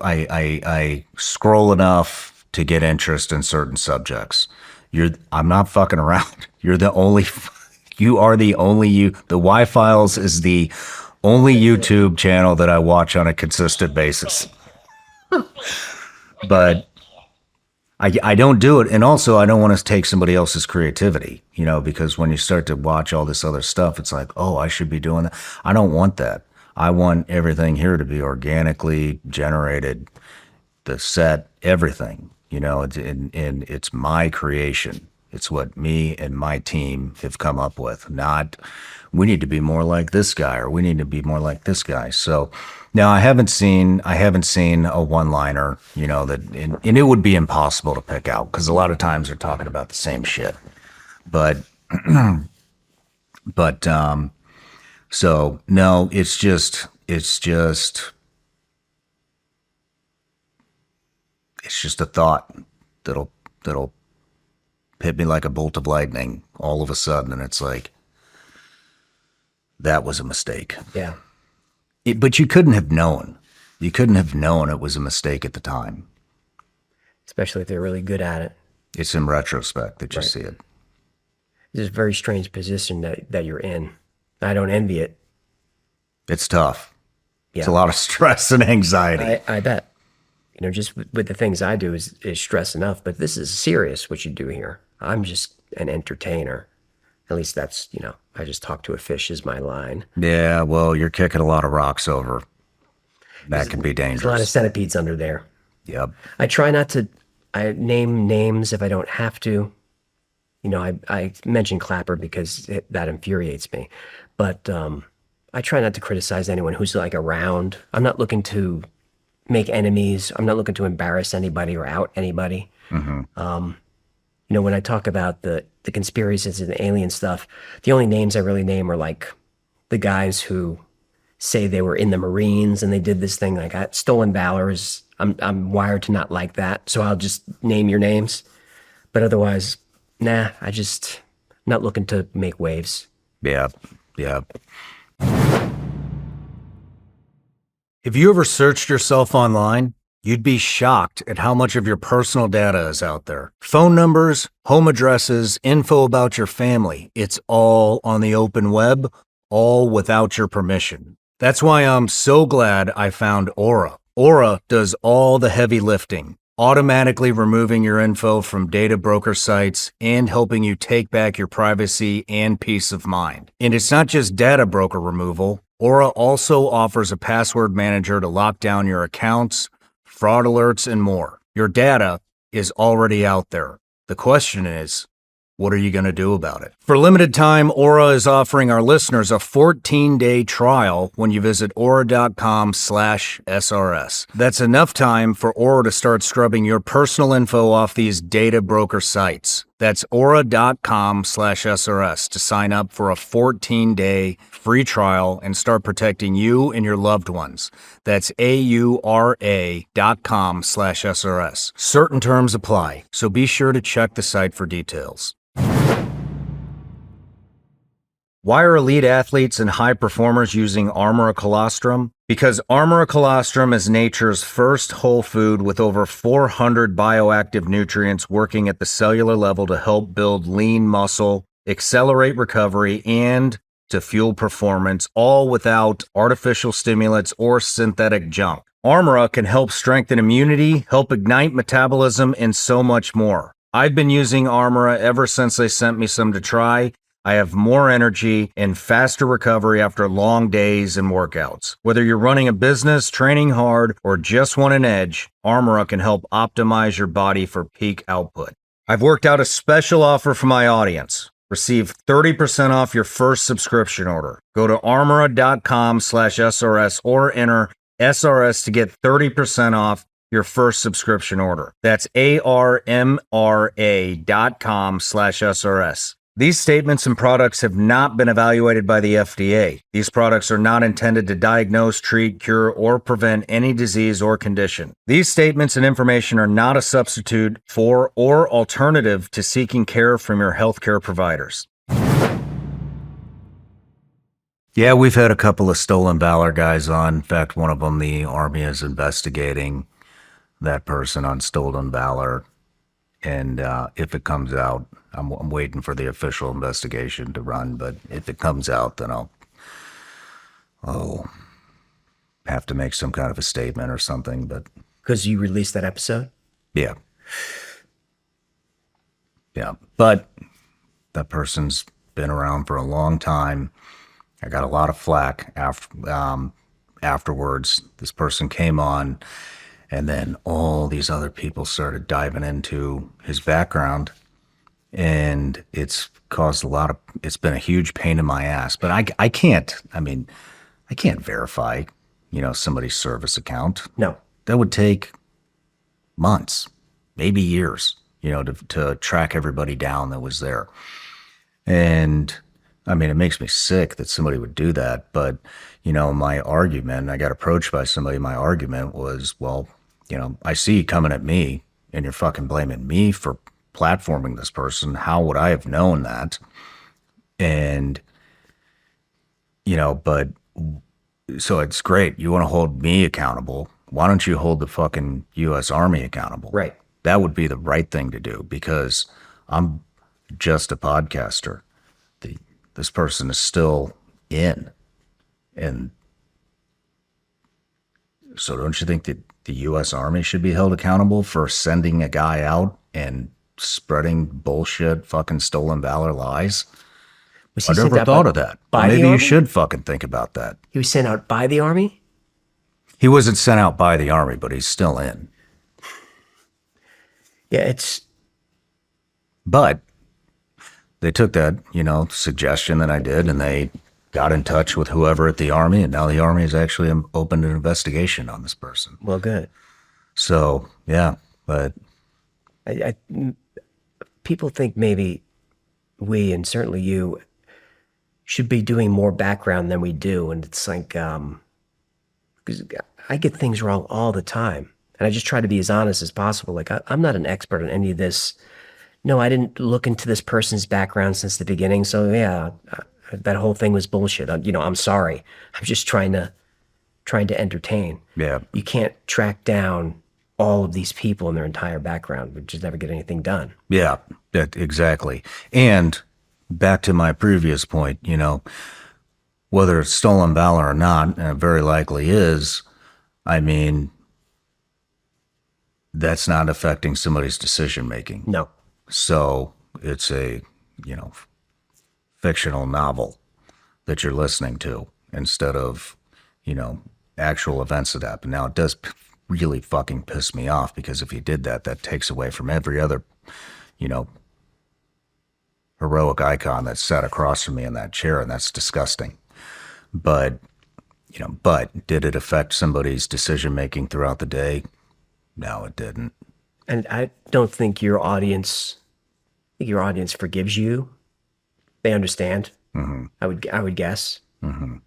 I scroll enough to get interest in certain subjects. I'm not fucking around. You are the only the Y-Files is the only YouTube channel that I watch on a consistent basis. But I don't do it. And also I don't want to take somebody else's creativity, because when you start to watch all this other stuff, it's like, oh, I should be doing that. I don't want that. I want everything here to be organically generated, the set, everything, and it's my creation. It's what me and my team have come up with, not we need to be more like this guy or we need to be more like this guy. So now I haven't seen a one-liner, and it would be impossible to pick out because a lot of times they're talking about the same shit. But so no, it's just a thought that'll hit me like a bolt of lightning all of a sudden, and it's like, that was a mistake. Yeah. But you couldn't have known. You couldn't have known it was a mistake at the time. Especially if they're really good at it. It's in retrospect that you see it. It's a very strange position that you're in. I don't envy it. It's tough. Yeah. It's a lot of stress and anxiety. I bet. Just with the things I do is stress enough, but this is serious what you do here. I'm just an entertainer. At least that's, I just talk to a fish is my line. Yeah, well, you're kicking a lot of rocks over. That can be There's a lot of dangerous. centipedes under there. Yep. I try not to I name names if I don't have to. I mention Clapper because that infuriates me. But I try not to criticize anyone who's like around. I'm not looking to make enemies. I'm not looking to embarrass anybody or out anybody. When I talk about the conspiracies and the alien stuff, the only names I really name are like the guys who say they were in the Marines and they did this thing. Like stolen valor is, I'm wired to not like that, so I'll just name your names. But otherwise, nah, not looking to make waves. Yep. Yep. Have you ever searched yourself online? You'd be shocked at how much of your personal data is out there. Phone numbers, home addresses, info about your family. It's all on the open web, all without your permission. That's why I'm so glad I found Aura. Aura does all the heavy lifting, automatically removing your info from data broker sites and helping you take back your privacy and peace of mind. And it's not just data broker removal. Aura also offers a password manager to lock down your accounts, fraud alerts, and more. Your data is already out there. The question is, what are you going to do about it? For limited time, Aura is offering our listeners a 14-day trial when you visit aura.com/SRS. That's enough time for Aura to start scrubbing your personal info off these data broker sites. That's aura.com/SRS to sign up for a 14-day free trial and start protecting you and your loved ones. That's aura.com/SRS. Certain terms apply, so be sure to check the site for details. Why are elite athletes and high performers using Armora Colostrum? Because Armora Colostrum is nature's first whole food with over 400 bioactive nutrients working at the cellular level to help build lean muscle, accelerate recovery, and to fuel performance, all without artificial stimulants or synthetic junk. Armora can help strengthen immunity, help ignite metabolism, and so much more. I've been using Armora ever since they sent me some to try. I have more energy and faster recovery after long days and workouts. Whether you're running a business, training hard, or just want an edge, Armora can help optimize your body for peak output. I've worked out a special offer for my audience. Receive 30% off your first subscription order. Go to armora.com/SRS or enter SRS to get 30% off your first subscription order. That's armra.com/SRS. These statements and products have not been evaluated by the FDA. These products are not intended to diagnose, treat, cure, or prevent any disease or condition. These statements and information are not a substitute for or alternative to seeking care from your healthcare providers. Yeah, we've had a couple of stolen valor guys on. In fact, one of them, the Army is investigating that person on stolen valor. And if it comes out, I'm waiting for the official investigation to run, but if it comes out, then I'll have to make some kind of a statement or something. But Because you released that episode? yeah. But that person's been around for a long time. I got a lot of flack afterwards. This person came on, and then all these other people started diving into his background, and it's caused it's been a huge pain in my ass. But I can't verify, somebody's service account. No. That would take months, maybe years, to track everybody down that was there. And it makes me sick that somebody would do that. But, my argument, I got approached by somebody, my argument was, well, I see you coming at me and you're fucking blaming me for platforming this person. How would I have known that? And, but so it's great. You want to hold me accountable. Why don't you hold the fucking U.S. Army accountable? Right. That would be the right thing to do, because I'm just a podcaster. This person is still in. And so don't you think that the U.S. Army should be held accountable for sending a guy out and spreading bullshit, fucking stolen valor lies? Was he I sent never out thought of that. by the Maybe you Army? should fucking think about that. He was sent out by the Army? He wasn't sent out by the Army, but he's still in. Yeah, it's But they took that, suggestion that I did and they got in touch with whoever at the Army. And now the Army has actually opened an investigation on this person. well, good. So, yeah, but I people think maybe we and certainly you should be doing more background than we do, and it's like because I get things wrong all the time, and I just try to be as honest as possible. Like I'm not an expert on any of this. No, I didn't look into this person's background since the beginning. So yeah, that whole thing was bullshit. I'm sorry. I'm just trying to entertain. yeah, You can't track down all of these people and their entire background. We just never get anything done. yeah, exactly. And back to my previous point, whether it's stolen valor or not, and it very likely is, I mean, that's not affecting somebody's decision making. No. So it's a, fictional novel that you're listening to instead of, actual events that happen. Now, it does really fucking piss me off because if you did that, that takes away from every other, heroic icon that's sat across from me in that chair, and that's disgusting. But, but did it affect somebody's decision making throughout the day? No, it didn't. And I don't think your audience forgives you. They understand. Mm-hmm. I would guess. Mm-hmm.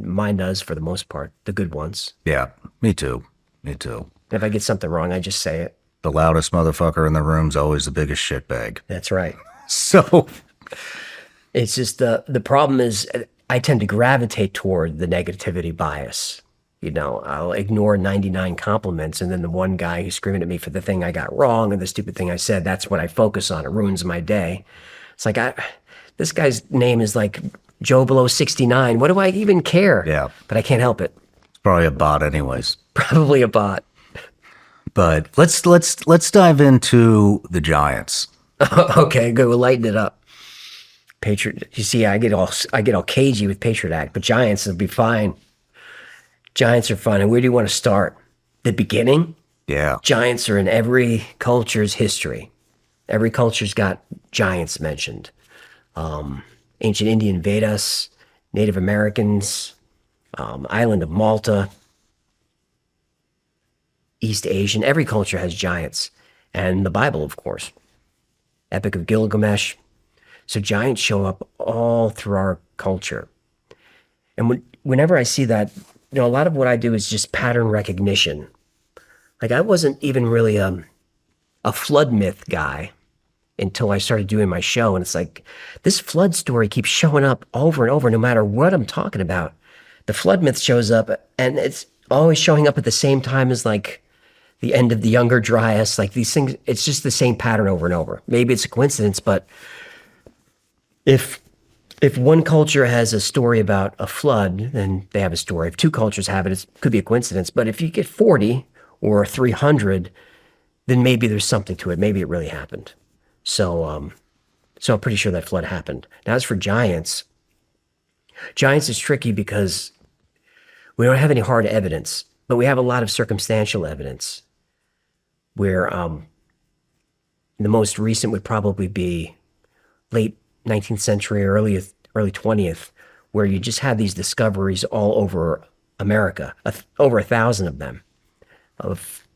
Mine does for the most part, the good ones. Yeah, me too. Me too. If I get something wrong, I just say it. The loudest motherfucker in the room's always the biggest shitbag. That's right. So, It's just the problem is I tend to gravitate toward the negativity bias. I'll ignore 99 compliments, and then the one guy who's screaming at me for the thing I got wrong and the stupid thing I said, that's what I focus on. It ruins my day. It's like this guy's name is like Joe Below 69. What do I even care? Yeah. But I can't help it. it's probably a bot anyways. Probably a bot. But let's dive into the Giants. Okay, good. We'll lighten it up. Patriot. You see, I get all cagey with Patriot Act, but Giants will be fine. Giants are fun. And where do you want to start? The beginning? Yeah. Giants are in every culture's history. Every culture's got giants mentioned. Ancient Indian Vedas, Native Americans, island of Malta, East Asian. Every culture has giants. And the Bible, of course. Epic of Gilgamesh. So giants show up all through our culture. And whenever I see that, a lot of what I do is just pattern recognition. Like I wasn't even really a flood myth guy until I started doing my show. And it's like, this flood story keeps showing up over and over, no matter what I'm talking about. The flood myth shows up, and it's always showing up at the same time as like the end of the Younger Dryas. Like these things, it's just the same pattern over and over. Maybe it's a coincidence, but if one culture has a story about a flood, then they have a story. If two cultures have it, it could be a coincidence. But if you get 40 or 300, then maybe there's something to it. Maybe it really happened. So I'm pretty sure that flood happened. Now, as for giants is tricky because we don't have any hard evidence, but we have a lot of circumstantial evidence where the most recent would probably be late 19th century, early 20th, where you just had these discoveries all over America, over 1,000 of them, of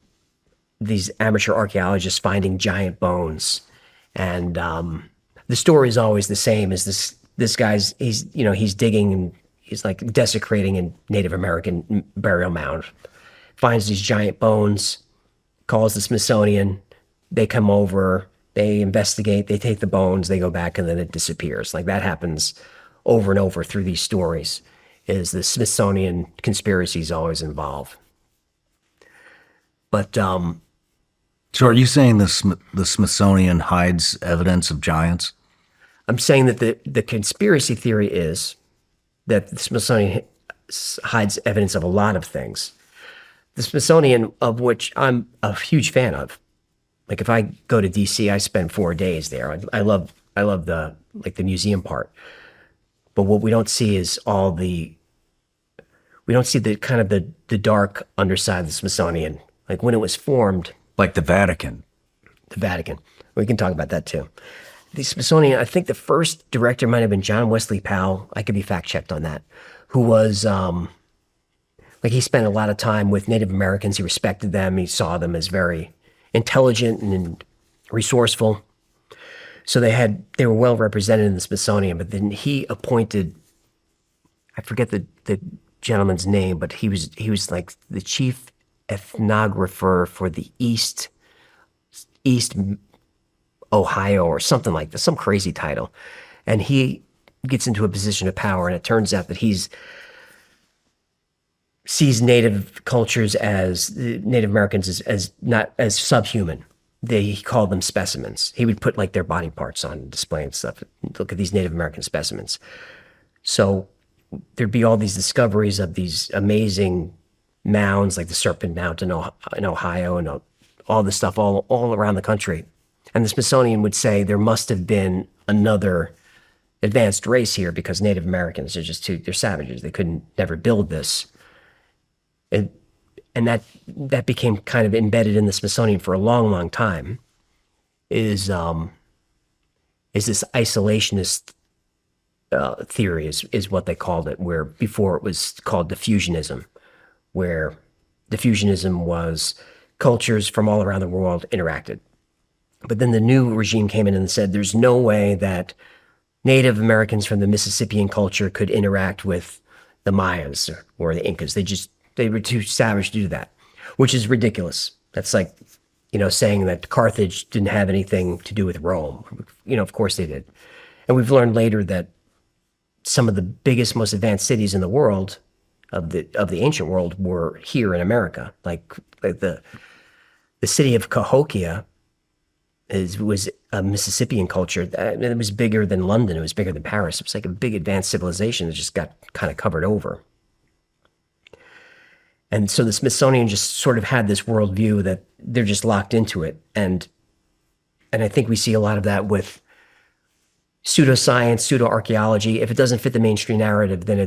these amateur archaeologists finding giant bones. And the story is always the same: is this guy's he's digging and he's like desecrating a Native American burial mound, finds these giant bones, calls the Smithsonian, they come over. They investigate, they take the bones, they go back, and then it disappears. Like that happens over and over through these stories, is the Smithsonian conspiracies always involve. But So are you saying the Smithsonian hides evidence of giants? I'm saying that the conspiracy theory is that the Smithsonian hides evidence of a lot of things. The Smithsonian, of which I'm a huge fan of. Like if I go to DC, I spend 4 days there. I love the museum part. But what we don't see is we don't see the kind of the dark underside of the Smithsonian. Like when it was formed, Like the Vatican. the Vatican. We can talk about that too. The Smithsonian, I think the first director might have been John Wesley Powell. I could be fact checked on that. Who was like he spent a lot of time with Native Americans. He respected them. He saw them as very intelligent and resourceful. So they were well represented in the Smithsonian. But then he appointed, I forget the gentleman's name, but he was like the chief ethnographer for the East Ohio or something like this, some crazy title. And he gets into a position of power, and it turns out that sees Native cultures as Native Americans as not as subhuman. He called them specimens. He would put like their body parts on display and stuff. Look at these Native American specimens. So there'd be all these discoveries of these amazing mounds, like the Serpent Mound in Ohio, and all this stuff all around the country. And the Smithsonian would say there must have been another advanced race here because Native Americans are they're savages. They couldn't never build this. And that became kind of embedded in the Smithsonian for a long, long time, is this isolationist theory is what they called it, where before it was called diffusionism, where diffusionism was cultures from all around the world interacted. But then the new regime came in and said there's no way that Native Americans from the Mississippian culture could interact with the Mayas or the Incas. They were too savage to do that, which is ridiculous. That's like, saying that Carthage didn't have anything to do with Rome. Of course they did. And we've learned later that some of the biggest, most advanced cities in the world, of the ancient world, were here in America. Like the city of Cahokia was a Mississippian culture. It was bigger than London. It was bigger than Paris. It was like a big advanced civilization that just got kind of covered over. And so the Smithsonian just sort of had this worldview that they're just locked into it. And I think we see a lot of that with pseudoscience, pseudo-archaeology. If it doesn't fit the mainstream narrative, then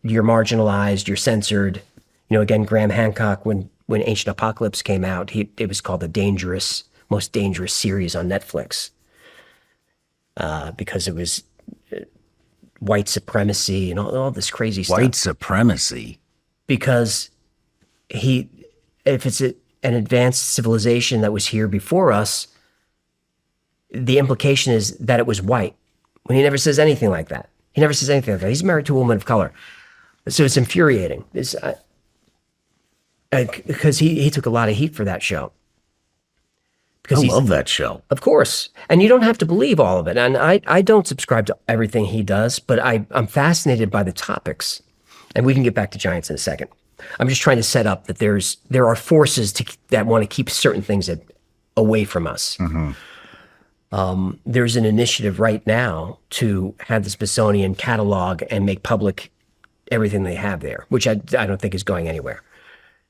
you're marginalized, you're censored. Again, Graham Hancock, when Ancient Apocalypse came out, it was called the most dangerous series on Netflix because it was white supremacy and all this crazy stuff. White supremacy? Because if it's an advanced civilization that was here before us, the implication is that it was white. When he never says anything like that. He's married to a woman of color. So it's infuriating. Because he took a lot of heat for that show. I love that show. Of course. And you don't have to believe all of it. And I don't subscribe to everything he does, but I'm fascinated by the topics. And we can get back to giants in a second. I'm just trying to set up that there are forces that want to keep certain things away from us. Mm-hmm. There's an initiative right now to have the Smithsonian catalog and make public everything they have there, which I don't think is going anywhere.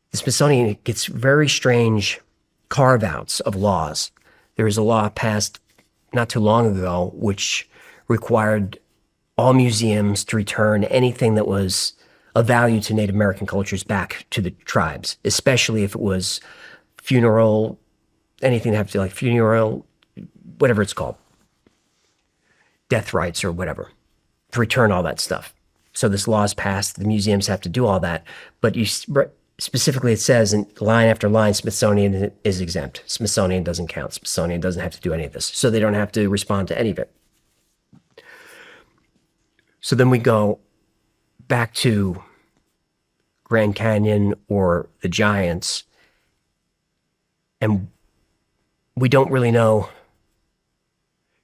The Smithsonian gets very strange carve-outs of laws. There was a law passed not too long ago which required all museums to return anything that was of value to Native American cultures back to the tribes, especially if it was funeral, anything that have to do like funeral, whatever it's called, death rights or whatever, to return all that stuff. So this law is passed. The museums have to do all that. But specifically it says in line after line, Smithsonian is exempt. Smithsonian doesn't count. Smithsonian doesn't have to do any of this. So they don't have to respond to any of it. So then we go back to Grand Canyon or the giants, and we don't really know.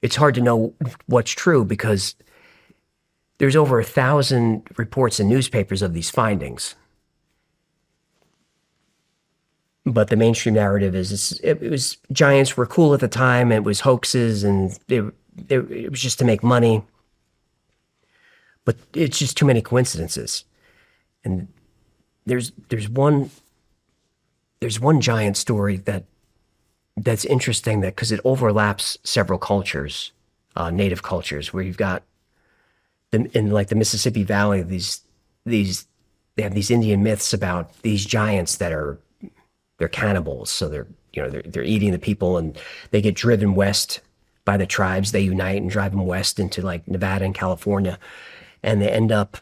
It's hard to know what's true because there's over 1,000 reports in newspapers of these findings. But the mainstream narrative is it was giants were cool at the time. It was hoaxes, and it was just to make money. But it's just too many coincidences. And there's one giant story that's interesting because it overlaps several cultures, native cultures, where you've got in like the Mississippi Valley, they have these Indian myths about these giants that they're cannibals, so they're eating the people, and they get driven west by the tribes. They unite and drive them west into like Nevada and California, and they end up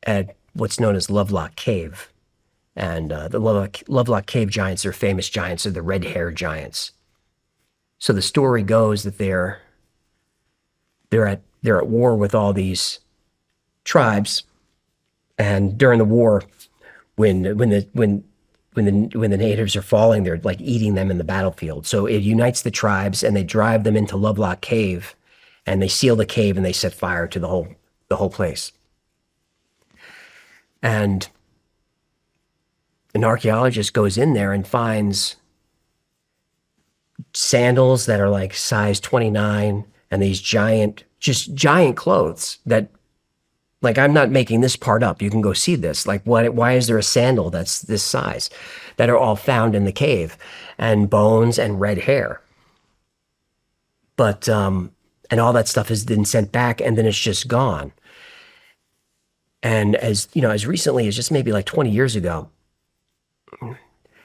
at what's known as Lovelock Cave. And the Lovelock Cave giants are famous giants. They're the red hair giants. So the story goes that they're at war with all these tribes, and during the war, when the natives are falling, they're like eating them in the battlefield. So it unites the tribes, and they drive them into Lovelock Cave, and they seal the cave, and they set fire to the whole place. And an archaeologist goes in there and finds sandals that are like size 29, and these giant clothes that, like, I'm not making this part up. You can go see this. Like, why is there a sandal that's this size, that are all found in the cave, and bones and red hair? But, and all that stuff has been sent back, and then it's just gone. And as recently as just maybe like 20 years ago,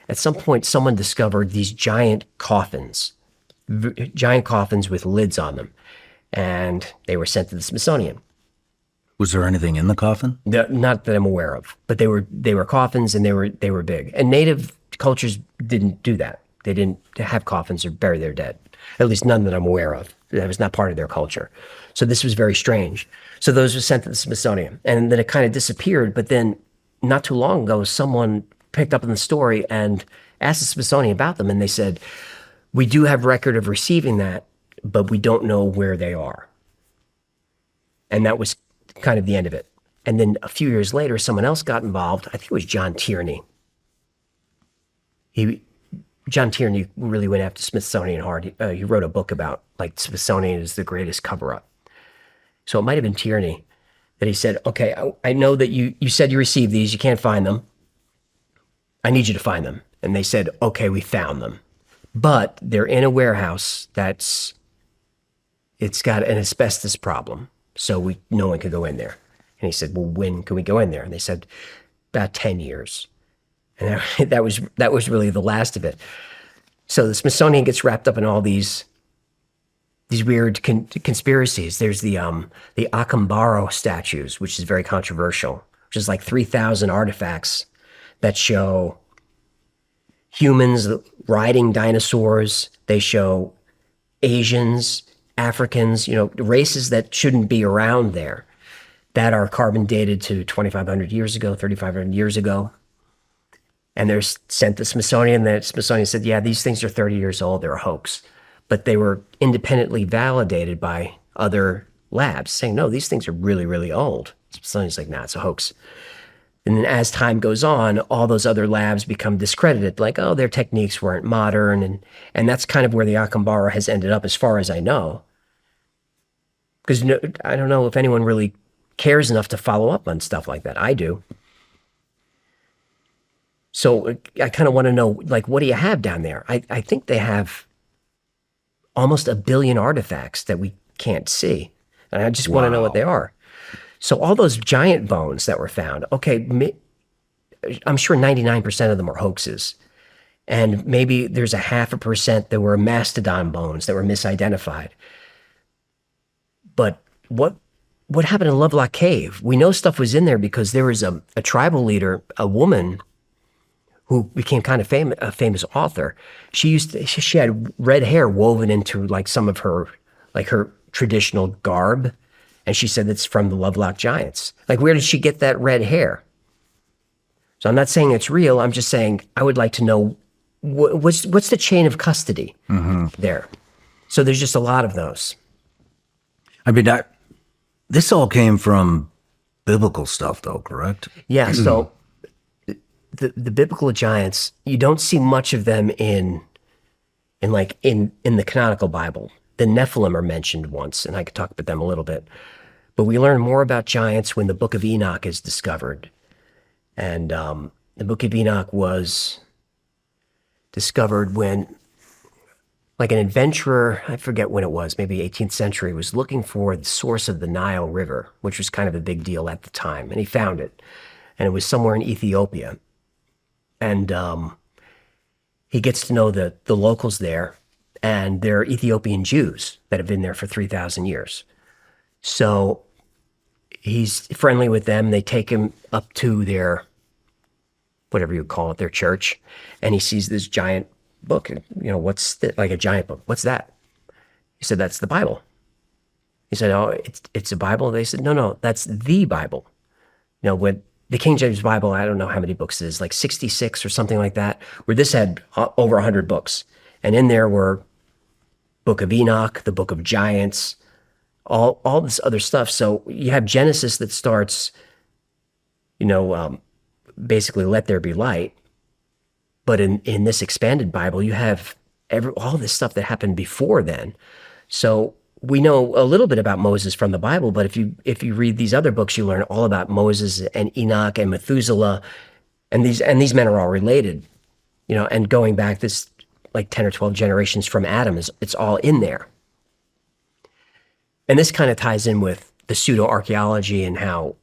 at some point, someone discovered these giant coffins with lids on them, and they were sent to the Smithsonian. Was there anything in the coffin? Not that I'm aware of, but they were coffins, and they were big. And native cultures didn't do that. They didn't have coffins or bury their dead. At least none that I'm aware of. That was not part of their culture. So this was very strange. So those were sent to the Smithsonian, and then it kind of disappeared. But then, not too long ago, someone picked up on the story and asked the Smithsonian about them, and they said, "We do have record of receiving that, but we don't know where they are." And that was kind of the end of it. And then a few years later, someone else got involved. I think it was John Tierney. John Tierney really went after Smithsonian hard. He wrote a book about, like, Smithsonian is the greatest cover-up. So it might have been Tierney that he said, "Okay, I know that you said you received these. You can't find them. I need you to find them." And they said, "Okay, we found them. But they're in a warehouse it's got an asbestos problem. So no one could go in there." And he said, "Well, when can we go in there?" And they said, "About 10 years. And that was really the last of it. So the Smithsonian gets wrapped up in all these weird conspiracies. There's the Acambaro statues, which is very controversial, which is like 3,000 artifacts that show humans riding dinosaurs. They show Asians, Africans, races that shouldn't be around there, that are carbon dated to 2,500 years ago, 3,500 years ago. And they're sent to Smithsonian. The Smithsonian said, "Yeah, these things are 30 years old. They're a hoax." But they were independently validated by other labs saying, "No, these things are really, really old." Smithsonian's like, "Nah, it's a hoax." And then as time goes on, all those other labs become discredited, like, "Oh, their techniques weren't modern." And that's kind of where the Acambaro has ended up, as far as I know. Because I don't know if anyone really cares enough to follow up on stuff like that. I do. So I kind of want to know, like, what do you have down there? I think they have almost 1 billion artifacts that we can't see. And I just want to know what they are. So all those giant bones that were found, okay, I'm sure 99% of them are hoaxes. And maybe there's a 0.5% that were mastodon bones that were misidentified. But what happened in Lovelock Cave? We know stuff was in there because there was a tribal leader, a woman who became kind of a famous author. She had red hair woven into like some of her traditional garb. And she said it's from the Lovelock Giants. Like, where did she get that red hair? So I'm not saying it's real. I'm just saying I would like to know what's the chain of custody there. So there's just a lot of those. I mean, this all came from biblical stuff, though, correct? Yeah. So the biblical giants, you don't see much of them in the canonical Bible. The Nephilim are mentioned once, and I could talk about them a little bit. But we learn more about giants when the Book of Enoch is discovered. And the Book of Enoch was discovered when, like, an adventurer, I forget when it was, maybe 18th century, was looking for the source of the Nile River, which was kind of a big deal at the time. And he found it. And it was somewhere in Ethiopia. And he gets to know the locals there, and they're Ethiopian Jews that have been there for 3,000 years. So he's friendly with them. They take him up to their, whatever you call it, their church, and he sees this giant book. What's like a giant book? What's that? He said, that's the Bible. He said, oh, it's a Bible? They said, no, that's the Bible. When the King James Bible, I don't know how many books it is, like 66 or something like that, where this had over 100 books. And in there were Book of Enoch, the Book of Giants, all this other stuff. So you have Genesis that starts, basically let there be light. But in this expanded Bible, you have all this stuff that happened before then. So we know a little bit about Moses from the Bible, but if you read these other books, you learn all about Moses and Enoch and Methuselah, and these men are all related, and going back this like 10 or 12 generations from Adam, it's all in there. And this kind of ties in with the pseudo-archaeology and how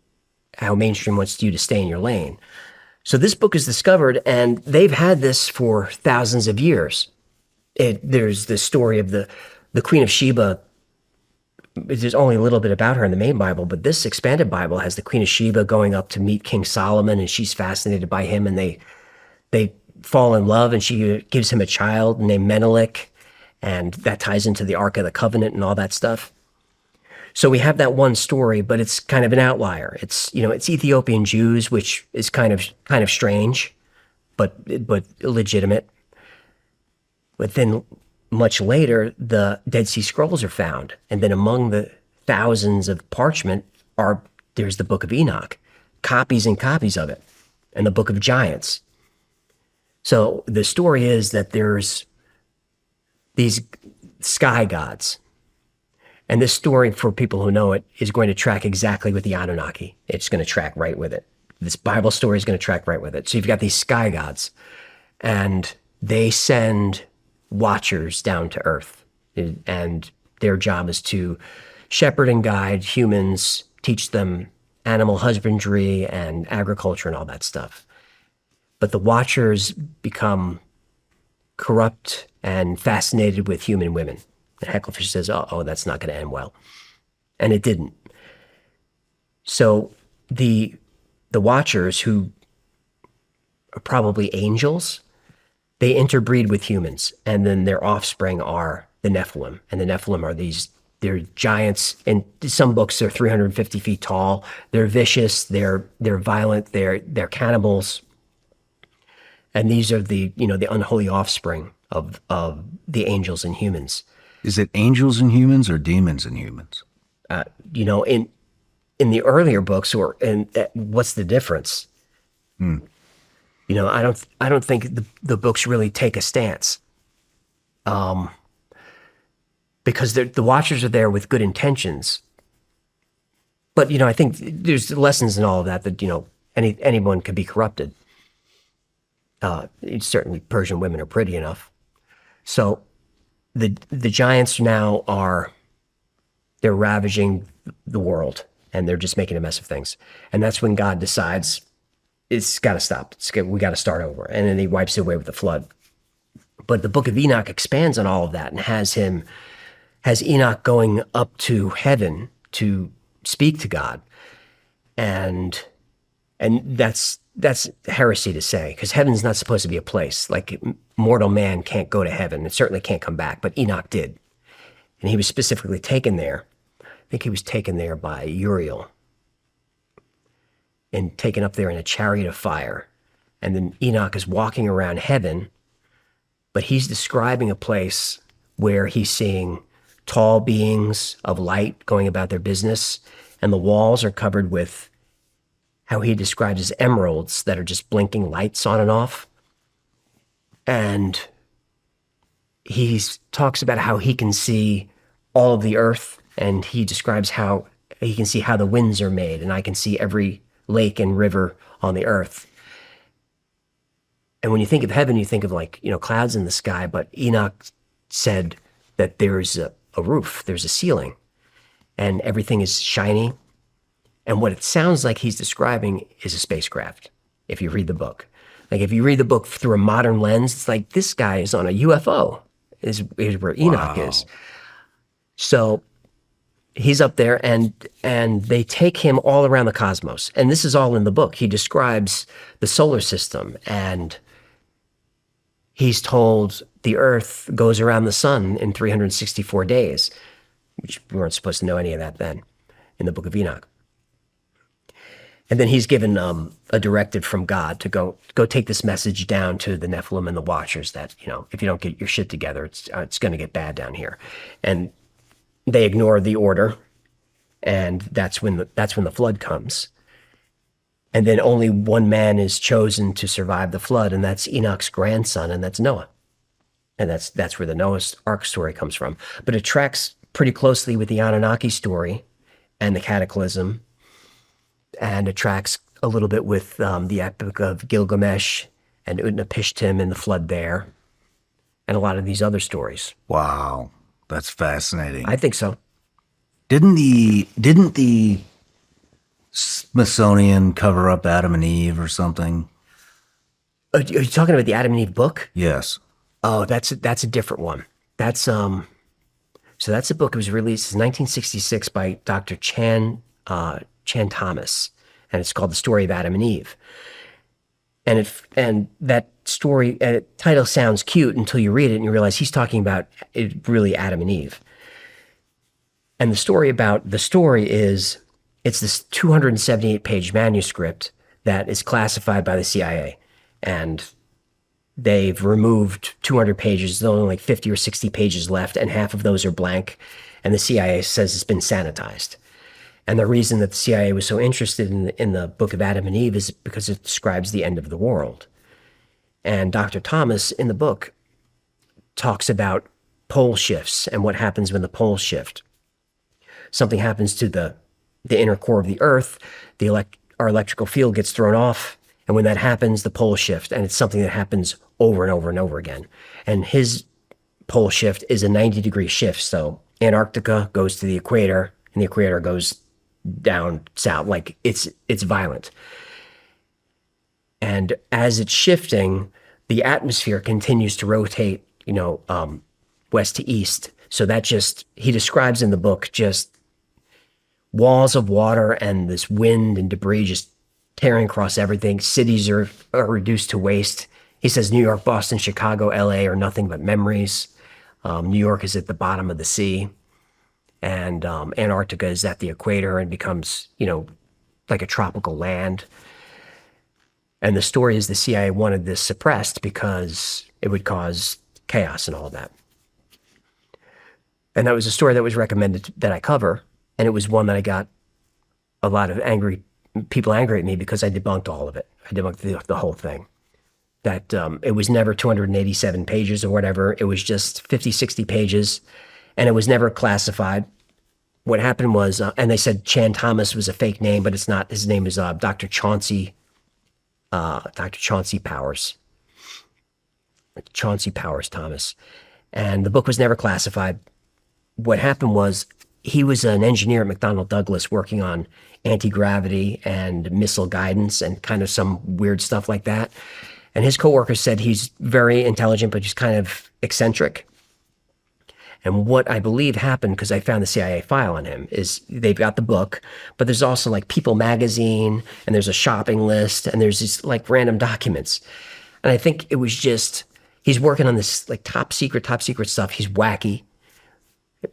mainstream wants you to stay in your lane. So this book is discovered, and they've had this for thousands of years. There's the story of the Queen of Sheba. There's only a little bit about her in the main Bible, but this expanded Bible has the Queen of Sheba going up to meet King Solomon, and she's fascinated by him, and they fall in love, and she gives him a child named Menelik, and that ties into the Ark of the Covenant and all that stuff. So we have that one story, but it's kind of an outlier. It's Ethiopian Jews, which is kind of strange, but legitimate. But then much later, the Dead Sea Scrolls are found, and then among the thousands of parchment there's the Book of Enoch, copies and copies of it, and the Book of Giants. So the story is that there's these sky gods. And this story, for people who know it, is going to track exactly with the Anunnaki. It's going to track right with it. This Bible story is going to track right with it. So you've got these sky gods, and they send watchers down to Earth. And their job is to shepherd and guide humans, teach them animal husbandry and agriculture and all that stuff. But the watchers become corrupt and fascinated with human women. And Hecklefish says, oh, that's not going to end well. And it didn't. So the watchers, who are probably angels, they interbreed with humans, and then their offspring are the Nephilim. And the Nephilim are they're giants. In some books, they're 350 feet tall. They're vicious. They're violent. They're cannibals. And these are the unholy offspring of the angels and humans. Is it angels and humans or demons and humans? In the earlier books, what's the difference? I don't think the books really take a stance, because the Watchers are there with good intentions. But I think there's lessons in all of that anyone could be corrupted. Certainly, Persian women are pretty enough. So the giants now they're ravaging the world, and they're just making a mess of things. And that's when God decides it's got to stop. We got to start over. And then he wipes it away with the flood. But the Book of Enoch expands on all of that and has Enoch going up to heaven to speak to God. And that's heresy to say, because heaven's not supposed to be a place. Like, mortal man can't go to heaven. It certainly can't come back, but Enoch did. And he was specifically taken there. I think he was taken there by Uriel and taken up there in a chariot of fire. And then Enoch is walking around heaven, but he's describing a place where he's seeing tall beings of light going about their business, and the walls are covered with how he describes as emeralds that are just blinking lights on and off. And he talks about how he can see all of the earth, and he describes how he can see how the winds are made, and I can see every lake and river on the earth. And when you think of heaven, you think of clouds in the sky, but Enoch said that there's a roof, there's a ceiling, and everything is shiny. And what it sounds like he's describing is a spacecraft, if you read the book. Like if you read the book through a modern lens, it's like this guy is on a UFO, is where Enoch is. So he's up there, and they take him all around the cosmos. And this is all in the book. He describes the solar system, and he's told the Earth goes around the sun in 364 days, which we weren't supposed to know any of that then in the book of Enoch. And then he's given a directive from God to go take this message down to the Nephilim and the Watchers that, if you don't get your shit together, it's going to get bad down here. And they ignore the order, and that's when the flood comes. And then only one man is chosen to survive the flood, and that's Enoch's grandson, and that's Noah. And that's where the Noah's Ark story comes from. But it tracks pretty closely with the Anunnaki story and the Cataclysm, and it tracks a little bit with the Epic of Gilgamesh and Utnapishtim and the flood there, and a lot of these other stories. Wow, that's fascinating. I think so. Didn't the Smithsonian cover up Adam and Eve or something? Are you talking about the Adam and Eve book? Yes. Oh, that's a different one. That's so that's a book. It was released in 1966 by Dr. Chan Thomas, and it's called The Story of Adam and Eve. And that story title sounds cute until you read it and you realize he's talking about really Adam and Eve. And the story is it's this 278-page manuscript that is classified by the CIA, and they've removed 200 pages. There's only like 50 or 60 pages left, and half of those are blank. And the CIA says it's been sanitized. And the reason that the CIA was so interested in the book of Adam and Eve is because it describes the end of the world. And Dr. Thomas in the book talks about pole shifts and what happens when the poles shift. Something happens to the inner core of the Earth, our electrical field gets thrown off, and when that happens, the poles shift, and it's something that happens over and over and over again. And his pole shift is a 90-degree shift, so Antarctica goes to the equator, and the equator goes down south. Like it's violent. And as it's shifting, the atmosphere continues to rotate, west to east. So that he describes in the book just walls of water and this wind and debris just tearing across everything. Cities are reduced to waste. He says New York, Boston, Chicago, LA are nothing but memories. New York is at the bottom of the sea. And Antarctica is at the equator and becomes, like a tropical land. And the story is the CIA wanted this suppressed because it would cause chaos and all of that. And that was a story that was recommended that I cover. And it was one that I got a lot of people angry at me because I debunked all of it. I debunked the whole thing. That it was never 287 pages or whatever. It was just 50, 60 pages. And it was never classified. What happened was, and they said Chan Thomas was a fake name, but it's not. His name is Dr. Chauncey Powers. Chauncey Powers Thomas. And the book was never classified. What happened was he was an engineer at McDonnell Douglas working on anti-gravity and missile guidance and kind of some weird stuff like that. And his coworkers said he's very intelligent, but he's kind of eccentric. And what I believe happened, because I found the CIA file on him, is they've got the book, but there's also like People magazine, and there's a shopping list, and there's these like random documents. And I think it was just, he's working on this like top secret stuff. He's wacky.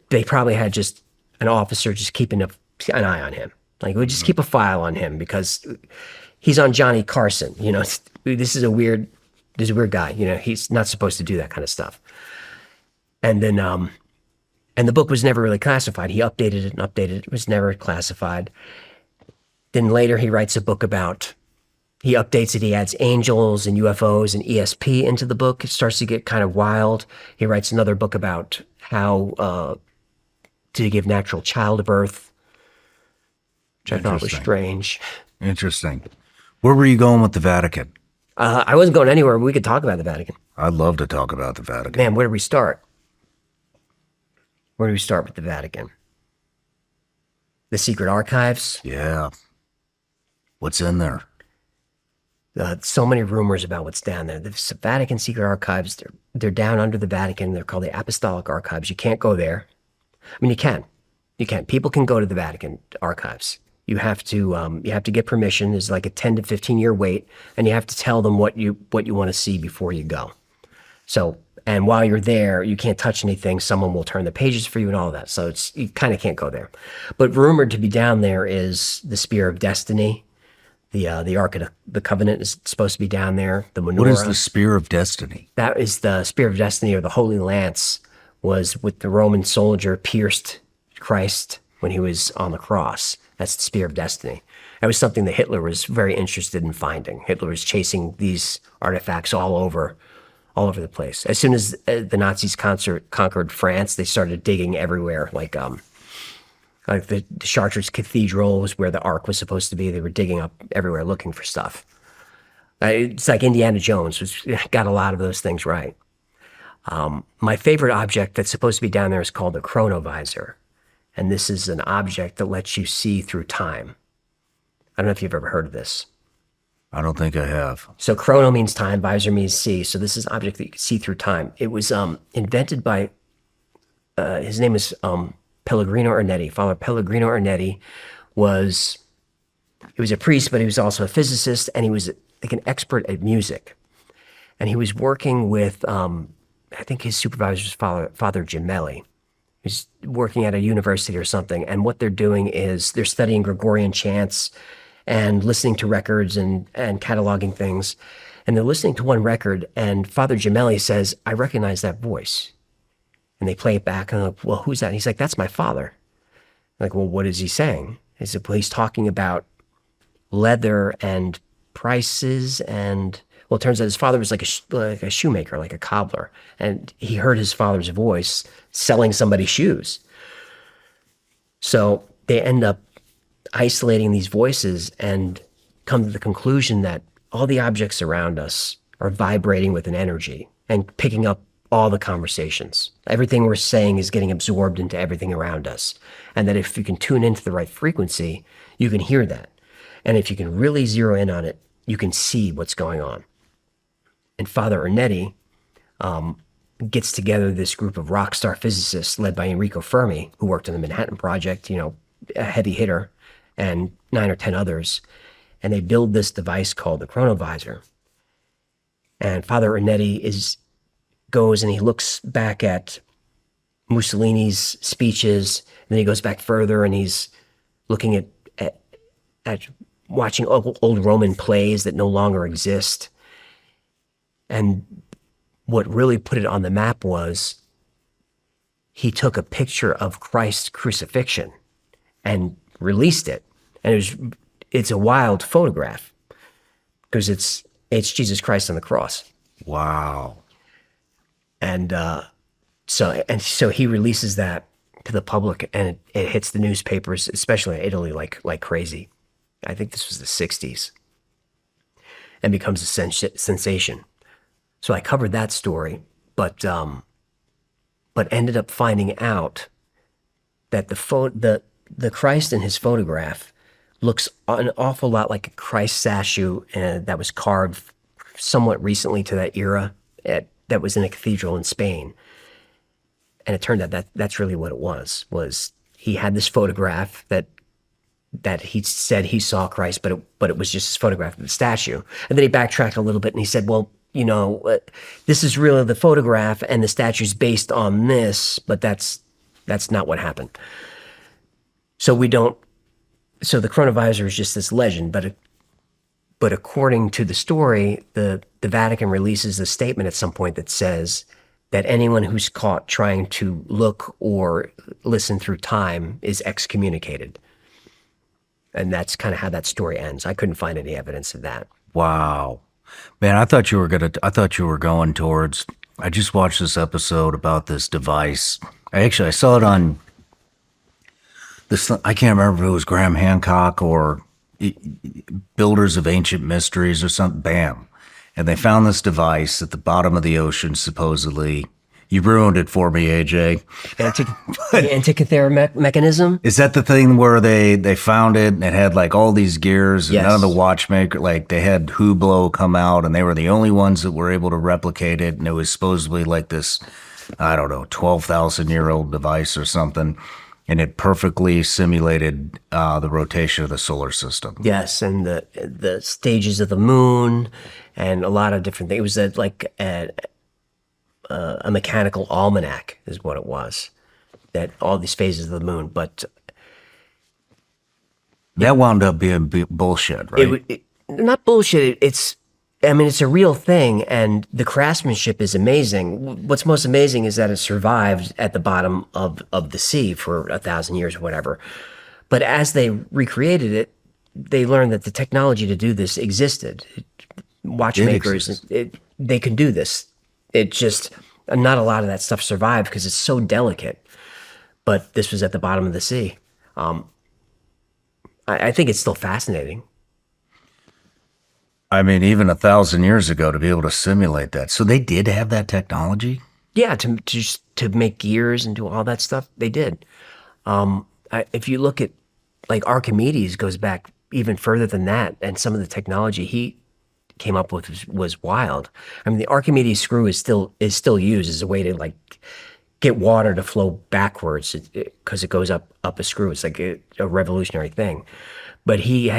They probably had just an officer just keeping an eye on him. Like, we just keep a file on him because he's on Johnny Carson. This is a weird guy. He's not supposed to do that kind of stuff. And then, and the book was never really classified. He updated it and updated it. It was never classified. Then later he writes a book he updates it. He adds angels and UFOs and ESP into the book. It starts to get kind of wild. He writes another book about how to give natural childbirth, which I thought was strange. Interesting. Where were you going with the Vatican? I wasn't going anywhere. We could talk about the Vatican. I'd love to talk about the Vatican. Man, where do we start? Where do we start with the Vatican? The secret archives? Yeah. What's in there? So many rumors about what's down there. The Vatican Secret Archives, they're down under the Vatican. They're called the Apostolic Archives. You can't go there. I mean, you can. You can. People can go to the Vatican archives. You have to get permission. There's like a 10 to 15 year wait, and you have to tell them what you want to see before you go. So, and while you're there, you can't touch anything. Someone will turn the pages for you and all of that. So you kind of can't go there. But rumored to be down there is the Spear of Destiny. The Ark of the Covenant is supposed to be down there. The menorah. What is the Spear of Destiny? That is the Spear of Destiny, or the Holy Lance, was with the Roman soldier pierced Christ when he was on the cross. That's the Spear of Destiny. That was something that Hitler was very interested in finding. Hitler was chasing these artifacts all over the place. As soon as the Nazis conquered France, they started digging everywhere. Like the Chartres Cathedral was where the Ark was supposed to be. They were digging up everywhere looking for stuff. It's like Indiana Jones got a lot of those things right. My favorite object that's supposed to be down there is called the chronovisor. And this is an object that lets you see through time. I don't know if you've ever heard of this. I don't think I have. So chrono means time, visor means see. So this is an object that you can see through time. It was invented by, his name is Pellegrino Ernetti. Father Pellegrino Ernetti he was a priest, but he was also a physicist, and he was like an expert at music. And he was working with, I think his supervisor was Father Gemelli. He's working at a university or something, and what they're doing is they're studying Gregorian chants and listening to records and cataloging things. And they're listening to one record, and Father Gemelli says, "I recognize that voice." And they play it back, and I'm like, "Well, who's that?" And he's like, "That's my father." I'm like, "Well, what is he saying?" He said, "Well, he's talking about leather and prices and..." Well, it turns out his father was like a shoemaker, like a cobbler, and he heard his father's voice selling somebody shoes. So they end up isolating these voices and come to the conclusion that all the objects around us are vibrating with an energy and picking up all the conversations. Everything we're saying is getting absorbed into everything around us. And that if you can tune into the right frequency, you can hear that. And if you can really zero in on it, you can see what's going on. And Father Ernetti gets together this group of rock star physicists led by Enrico Fermi, who worked on the Manhattan Project, a heavy hitter, and 9 or 10 others. And they build this device called the chronovisor. And Father Ernetti goes and he looks back at Mussolini's speeches, and then he goes back further and he's looking at watching old Roman plays that no longer exist. And what really put it on the map was he took a picture of Christ's crucifixion and released it. And it's a wild photograph because it's Jesus Christ on the cross. Wow. And so he releases that to the public, and it hits the newspapers, especially in Italy, like crazy. I think this was the 60s, and becomes a sensation. So I covered that story, but ended up finding out that the Christ in his photograph looks an awful lot like a Christ statue that was carved somewhat recently to that era that was in a cathedral in Spain. And it turned out that that's really what it was he had this photograph that he said he saw Christ, but it was just his photograph of the statue. And then he backtracked a little bit and he said, well, this is really the photograph and the statue's based on this, but that's not what happened. So the chronovisor is just this legend, but according to the story, the Vatican releases a statement at some point that says that anyone who's caught trying to look or listen through time is excommunicated. And that's kind of how that story ends. I couldn't find any evidence of that. Wow. Man, I thought you were going towards, I just watched this episode about this device. I saw it on this, I can't remember if it was Graham Hancock or Builders of Ancient Mysteries or something. Bam. And they found this device at the bottom of the ocean, supposedly. You ruined it for me, AJ. The Antikythera mechanism. Is that the thing where they found it and it had like all these gears and Yes. none of the watchmaker, like they had Hublot come out and they were the only ones that were able to replicate it, and it was supposedly like this, I don't know, 12,000-year-old device or something, and it perfectly simulated the rotation of the solar system. Yes, and the stages of the moon, and a lot of different things. It was a mechanical almanac, is what it was. That all these phases of the moon, but That wound up being bullshit, right? not bullshit. I mean, it's a real thing, and the craftsmanship is amazing. What's most amazing is that it survived at the bottom of the sea for 1,000 years, or whatever. But as they recreated it, they learned that the technology to do this existed. Watchmakers, they can do this. It just, not a lot of that stuff survived because it's so delicate. But this was at the bottom of the sea. I think it's still fascinating. I mean, even 1,000 years ago to be able to simulate that. So they did have that technology? Yeah, to make gears and do all that stuff, they did. If you look at, like, Archimedes goes back even further than that, and some of the technology he came up with was wild. I mean, the Archimedes screw is still used as a way to, like, get water to flow backwards because it goes up a screw. It's like a revolutionary thing. But he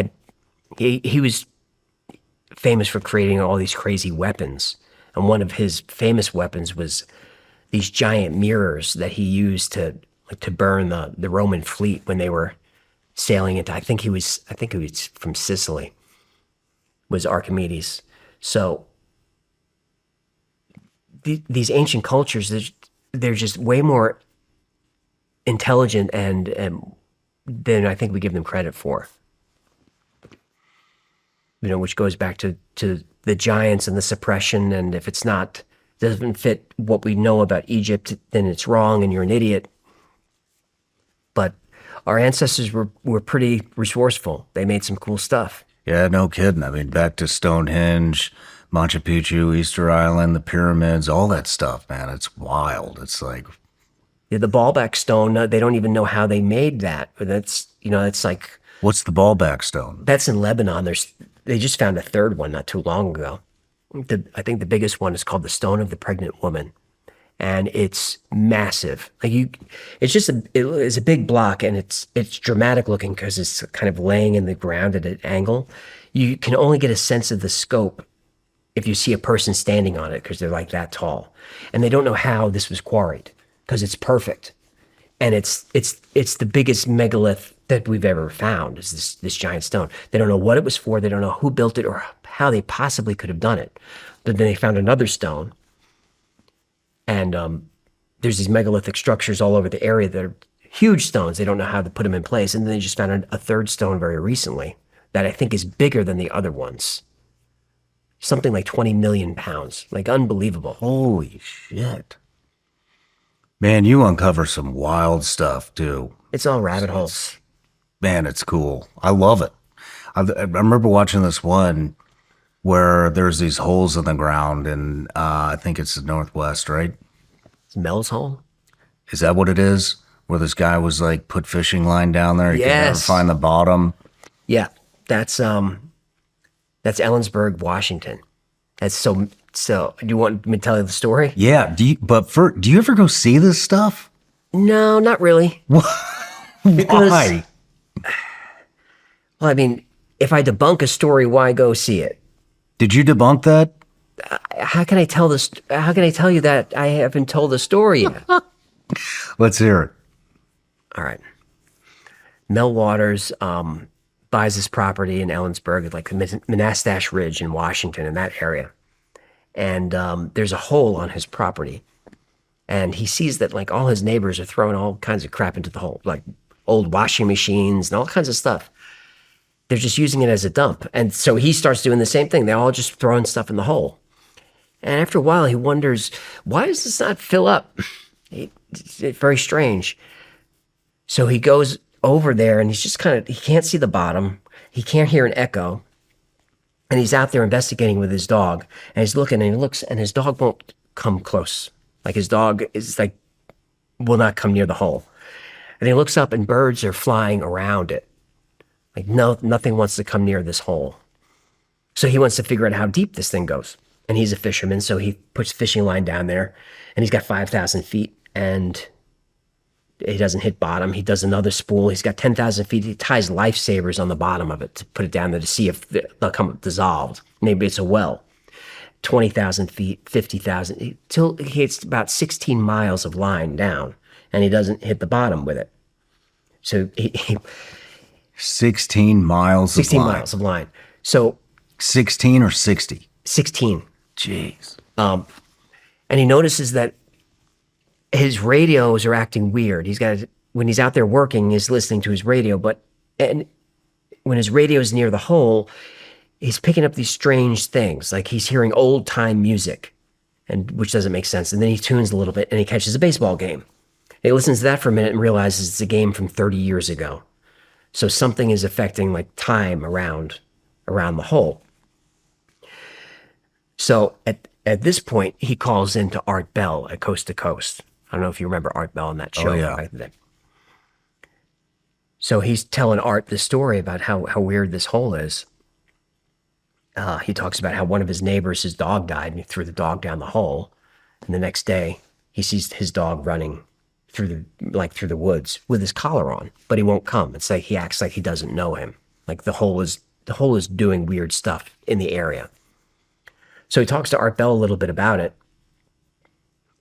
was famous for creating all these crazy weapons. And one of his famous weapons was these giant mirrors that he used to burn the Roman fleet when they were sailing into, I think he was from Sicily, was Archimedes. So these ancient cultures, they're just way more intelligent and than I think we give them credit for. Which goes back to the giants and the suppression, and if it's doesn't fit what we know about Egypt, then it's wrong and you're an idiot. But our ancestors were pretty resourceful. They made some cool stuff. Yeah, no kidding. I mean, back to Stonehenge, Machu Picchu, Easter Island, the pyramids, all that stuff, man. It's wild. It's like... Yeah, the Baalbek stone, they don't even know how they made that. But it's like... What's the Baalbek stone? That's in Lebanon. They just found a third one not too long ago. I think the biggest one is called the Stone of the Pregnant Woman, and it's massive. It's a big block, and it's dramatic looking because it's kind of laying in the ground at an angle. You can only get a sense of the scope if you see a person standing on it because they're like that tall, and they don't know how this was quarried because it's perfect, and it's the biggest megalith that we've ever found is this giant stone. They don't know what it was for. They don't know who built it or how they possibly could have done it. But then they found another stone, and there's these megalithic structures all over the area that are huge stones. They don't know how to put them in place. And then they just found a third stone very recently that I think is bigger than the other ones. Something like 20 million pounds. Like, unbelievable. Holy shit. Man, you uncover some wild stuff, too. It's all rabbit holes. Man, it's cool. I love it. I remember watching this one where there's these holes in the ground, and I think it's the Northwest, right? It's Mel's Hole? Is that what it is? Where this guy was like, put fishing line down there, you can never Yes. find the bottom. Yeah. That's Ellensburg, Washington. That's so do you want me to tell you the story? Yeah. Do you ever go see this stuff? No, not really. Why? Well, I mean, if I debunk a story, why go see it? Did you debunk that? How can I tell this? How can I tell you that I haven't told the story yet? Let's hear it. All right. Mel Waters buys this property in Ellensburg, like the Monastash Ridge in Washington, in that area. And there's a hole on his property. And he sees that, like, all his neighbors are throwing all kinds of crap into the hole, like old washing machines and all kinds of stuff. They're just using it as a dump. And so he starts doing the same thing. They're all just throwing stuff in the hole. And after a while, he wonders, why does this not fill up? It's very strange. So he goes over there, and he's just he can't see the bottom. He can't hear an echo. And he's out there investigating with his dog. And he's looking, and he looks, and his dog won't come close. Like his dog is like, will not come near the hole. And he looks up and birds are flying around it. Like no, nothing wants to come near this hole. So he wants to figure out how deep this thing goes. And he's a fisherman, so he puts fishing line down there and he's got 5,000 feet and he doesn't hit bottom. He does another spool. He's got 10,000 feet. He ties lifesavers on the bottom of it to put it down there to see if they'll come up dissolved. Maybe it's a well. 20,000 feet, 50,000, till he hits about 16 miles of line down and he doesn't hit the bottom with it. So he 16 miles 16 of line. miles of line. So 16 or 60? 16. Jeez. And he notices that his radios are acting weird. When he's out there working, he's listening to his radio, and when his radio's near the hole, he's picking up these strange things. Like he's hearing old time music, which doesn't make sense. And then he tunes a little bit and he catches a baseball game. He listens to that for a minute and realizes it's a game from 30 years ago. So something is affecting like time around the hole. So at this point, he calls into Art Bell at Coast to Coast. I don't know if you remember Art Bell on that show. Oh, yeah. Back then. So he's telling Art this story about how weird this hole is. He talks about how one of his neighbors, his dog died, and he threw the dog down the hole. And the next day, he sees his dog running through the woods with his collar on, but he won't come. It's like he acts like he doesn't know him. Like the hole is doing weird stuff in the area. So he talks to Art Bell a little bit about it,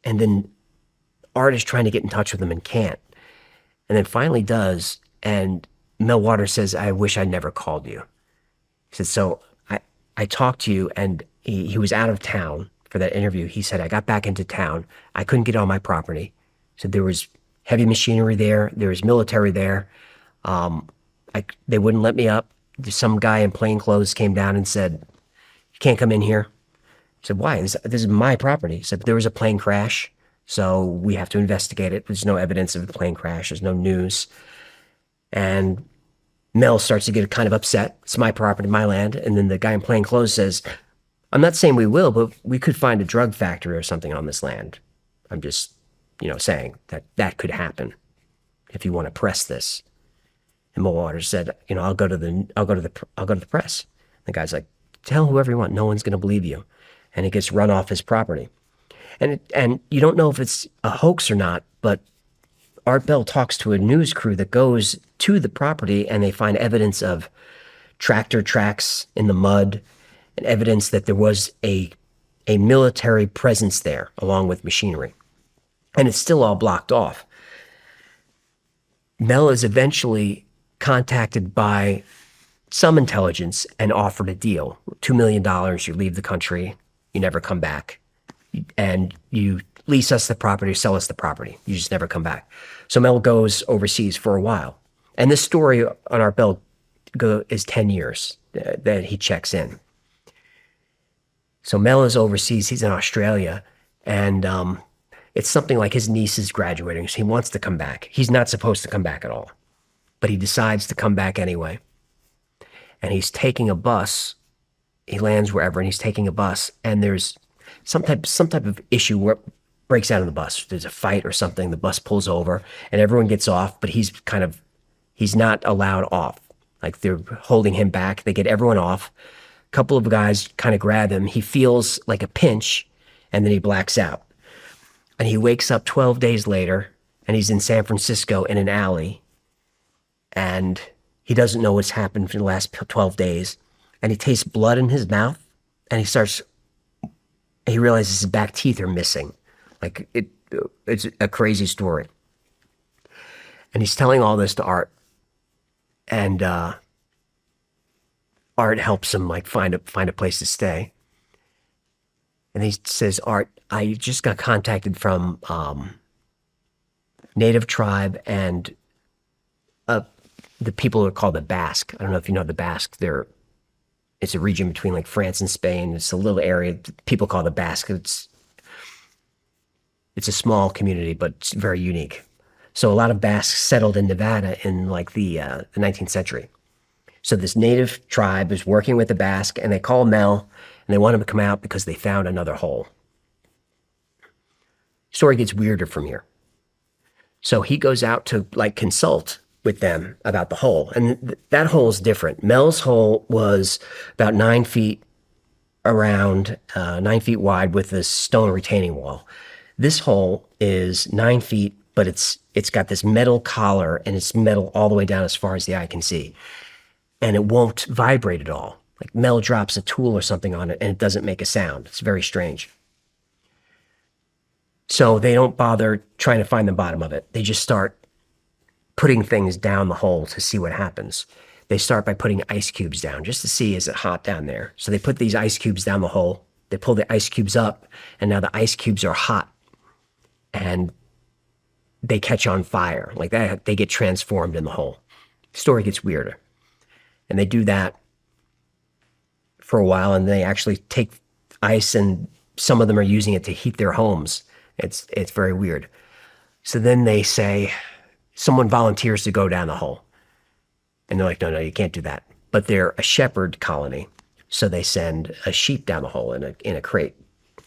and then Art is trying to get in touch with him and can't. And then finally does, and Mel Waters says, "I wish I never called you." He said, "So I talked to you," and he was out of town for that interview. He said, "I got back into town. I couldn't get on my property." He said there was heavy machinery there. There was military there. They wouldn't let me up. Some guy in plain clothes came down and said, "You can't come in here." I said, "Why? This is my property." He said, "There was a plane crash, so we have to investigate it. There's no evidence of the plane crash. There's no news." And Mel starts to get kind of upset. It's my property, my land. And then the guy in plain clothes says, "I'm not saying we will, but we could find a drug factory or something on this land. I'm just, saying that could happen if you want to press this." And Mel Waters said, "I'll go to the press." The guy's like, "Tell whoever you want. No one's going to believe you." And he gets run off his property. And you don't know if it's a hoax or not, but Art Bell talks to a news crew that goes to the property and they find evidence of tractor tracks in the mud and evidence that there was a military presence there along with machinery. And it's still all blocked off. Mel is eventually contacted by some intelligence and offered a deal. $2 million, you leave the country, you never come back, and you lease us the property, sell us the property. You just never come back. So Mel goes overseas for a while. And this story on Art Bell is 10 years that he checks in. So Mel is overseas. He's in Australia. And it's something like his niece is graduating. So he wants to come back. He's not supposed to come back at all. But he decides to come back anyway. And he's taking a bus. He lands wherever, and he's taking a bus. And there's some type of issue where breaks out on the bus. There's a fight or something. The bus pulls over, and everyone gets off, but he's not allowed off. Like they're holding him back. They get everyone off. A couple of guys kind of grab him. He feels like a pinch, and then he blacks out. And he wakes up 12 days later, and he's in San Francisco in an alley, and he doesn't know what's happened for the last 12 days. And he tastes blood in his mouth, and he realizes his back teeth are missing. Like it's a crazy story. And he's telling all this to Art, and Art helps him like find a place to stay. And he says, "Art, I just got contacted from native tribe and the people are called the Basque. I don't know if you know the Basque. It's a region between like France and Spain. It's a little area people call the Basque. It's a small community, but it's very unique. So a lot of Basques settled in Nevada in like the 19th century. So this native tribe is working with the Basque, and they call Mel, and they want him to come out because they found another hole. He's Story gets weirder from here. So he goes out to like consult with them about the hole. And that hole is different. Mel's hole was about 9 feet around, 9 feet wide with this stone retaining wall. This hole is 9 feet, but it's got this metal collar and it's metal all the way down as far as the eye can see. And it won't vibrate at all. Like Mel drops a tool or something on it and it doesn't make a sound. It's very strange. So they don't bother trying to find the bottom of it. They just start putting things down the hole to see what happens. They start by putting ice cubes down just to see, is it hot down there? So they put these ice cubes down the hole. They pull the ice cubes up, and now the ice cubes are hot. And they catch on fire. Like that, they get transformed in the hole. The story gets weirder. And they do that for a while, and they actually take ice, and some of them are using it to heat their homes. It's very weird. So then they say, someone volunteers to go down the hole. And they're like, no, you can't do that. But they're a shepherd colony. So they send a sheep down the hole in a crate.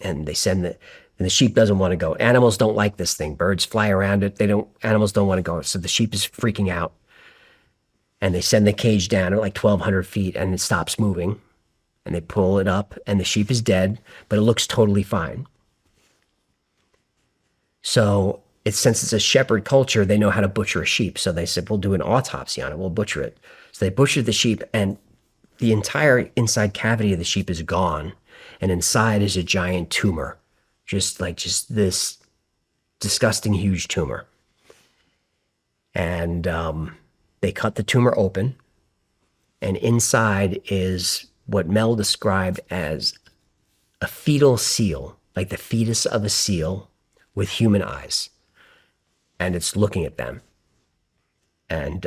And they send and the sheep doesn't want to go. Animals don't like this thing. Birds fly around it. Animals don't want to go. So the sheep is freaking out. And they send the cage down at like 1,200 feet and it stops moving. And they pull it up and the sheep is dead, but it looks totally fine. So since it's a shepherd culture, they know how to butcher a sheep. So they said, we'll do an autopsy on it. We'll butcher it. So they butchered the sheep, and the entire inside cavity of the sheep is gone. And inside is a giant tumor, just this disgusting, huge tumor. And they cut the tumor open, and inside is what Mel described as a fetal seal, like the fetus of a seal with human eyes. And it's looking at them. And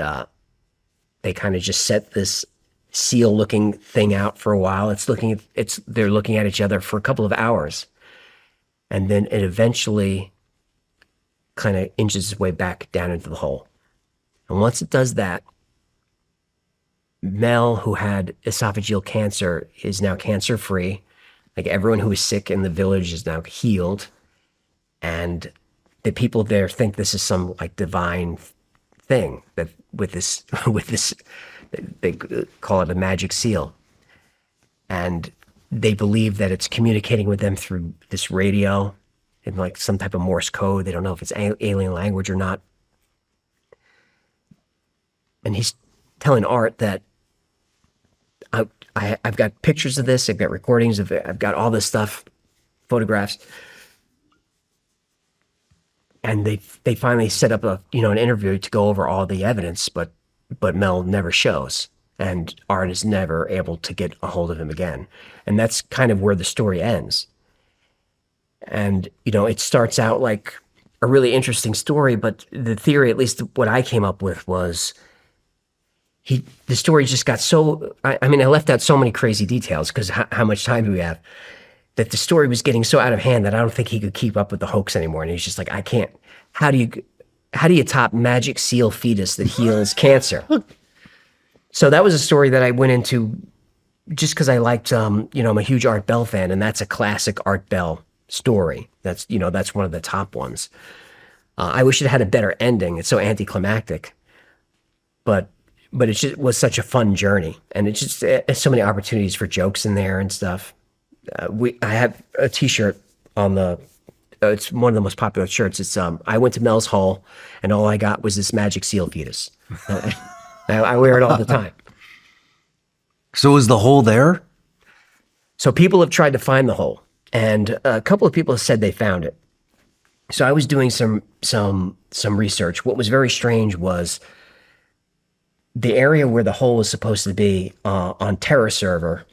they kind of just set this seal-looking thing out for a while. They're looking at each other for a couple of hours. And then it eventually kind of inches its way back down into the hole. And once it does that, Mel, who had esophageal cancer, is now cancer-free. Like everyone who was sick in the village is now healed. And the people there think this is some like divine thing that with this, they call it a magic seal. And they believe that it's communicating with them through this radio in like some type of Morse code. They don't know if it's alien language or not. And he's telling Art that I've got pictures of this. I've got recordings of it. I've got all this stuff, photographs. And they finally set up an interview to go over all the evidence, but Mel never shows, and Art is never able to get a hold of him again. And that's kind of where the story ends. And it starts out like a really interesting story, but the theory, at least what I came up with, was the story just got so. I left out so many crazy details because how much time do we have? That the story was getting so out of hand that I don't think he could keep up with the hoax anymore. And he's just like, I can't. How do you top magic seal fetus that heals cancer? So that was a story that I went into just because I liked, I'm a huge Art Bell fan, and that's a classic Art Bell story. That's one of the top ones. I wish it had a better ending. It's so anticlimactic, but it just was such a fun journey, and it's so many opportunities for jokes in there and stuff. I have a T-shirt on the. It's one of the most popular shirts. It's I went to Mel's hole, and all I got was this magic seal fetus. I wear it all the time. So is the hole there? So people have tried to find the hole, and a couple of people have said they found it. So I was doing some research. What was very strange was the area where the hole was supposed to be on Terra server,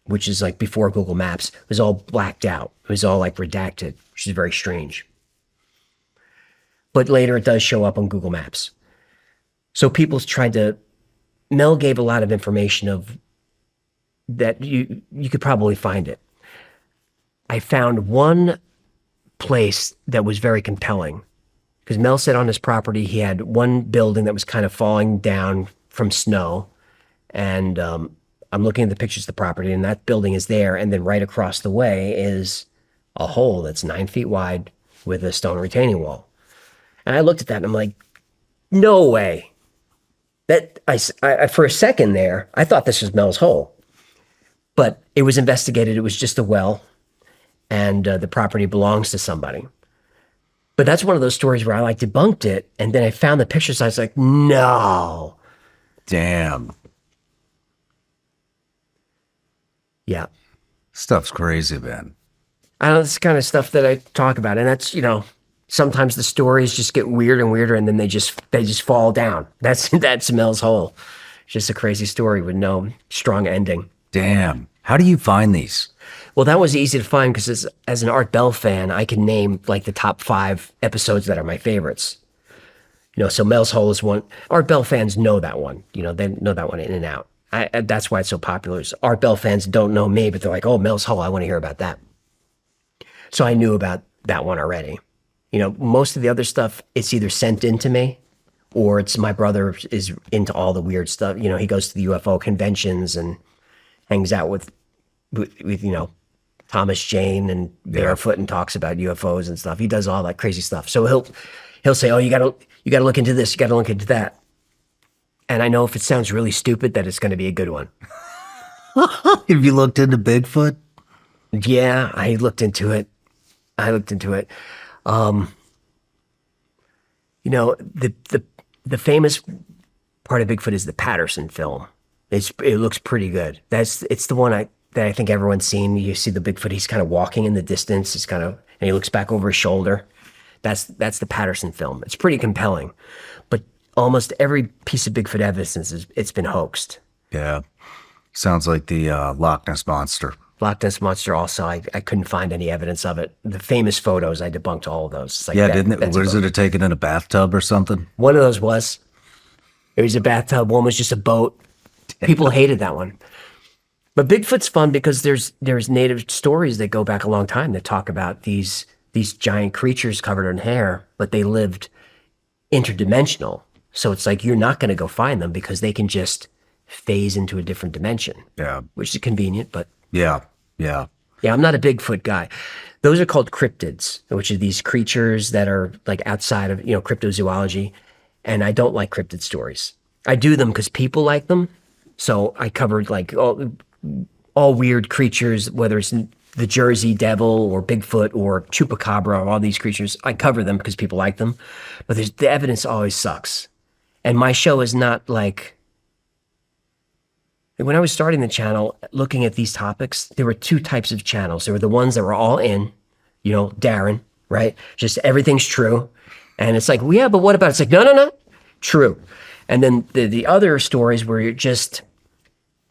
which is like before Google Maps, was all blacked out. It was all like redacted, which is very strange. But later it does show up on Google Maps. So people's tried to. Mel gave a lot of information of that you could probably find it. I found one place that was very compelling because Mel said on his property he had one building that was kind of falling down from snow, and I'm looking at the pictures of the property, and that building is there, and then right across the way is a hole that's 9 feet wide with a stone retaining wall. And I looked at that and I'm like, no way. That I for a second there, I thought this was Mel's Hole, but it was investigated. It was just a well, and the property belongs to somebody. But that's one of those stories where I like debunked it, and then I found the pictures. I was like, no, Damn. yeah. Stuff's crazy, man. I know this kind of stuff that I talk about, and that's sometimes the stories just get weird and weirder, and then they just fall down. That's Mel's Hole. It's just a crazy story with no strong ending. Damn. How do you find these? Well, that was easy to find because as an Art Bell fan, I can name like the top 5 episodes that are my favorites. So Mel's Hole is one. Art Bell fans know that one. They know that one in and out. That's why it's so popular. Art Bell fans don't know me, but they're like, oh, Mel's Hole, I want to hear about that. So I knew about that one already. Most of the other stuff, it's either sent in to me or it's my brother is into all the weird stuff. He goes to the UFO conventions and hangs out with Thomas Jane and Barefoot and talks about UFOs and stuff. He does all that crazy stuff. So he'll say, oh, you gotta look into this, you gotta look into that. And I know if it sounds really stupid that it's gonna be a good one. Have you looked into Bigfoot? Yeah, I looked into it. The famous part of Bigfoot is the Patterson film. It looks pretty good. It's the one that I think everyone's seen. You see the Bigfoot, he's kind of walking in the distance. And he looks back over his shoulder. That's the Patterson film. It's pretty compelling, but almost every piece of Bigfoot evidence it's been hoaxed. Yeah. Sounds like the Loch Ness Monster. Loch Ness Monster also, I couldn't find any evidence of it. The famous photos, I debunked all of those. It's like Didn't it? Was it taken in a bathtub or something? One of those was. It was a bathtub. One was just a boat. People hated that one. But Bigfoot's fun because there's native stories that go back a long time that talk about these giant creatures covered in hair, but they lived interdimensional. So it's like you're not going to go find them because they can just phase into a different dimension. Yeah. Which is convenient, but Yeah. yeah, I'm not a Bigfoot guy. Those are called cryptids, which are these creatures that are like outside of, cryptozoology. And I don't like cryptid stories. I do them because people like them. So I covered like all weird creatures, whether it's the Jersey Devil or Bigfoot or Chupacabra or all these creatures. I cover them because people like them. But the evidence always sucks. And my show is not like... When I was starting the channel, looking at these topics, there were 2 types of channels. There were the ones that were all in, Darren, right? Just everything's true. And it's like, well, yeah, but what about it? It's like, no, true. And then the other stories where you're just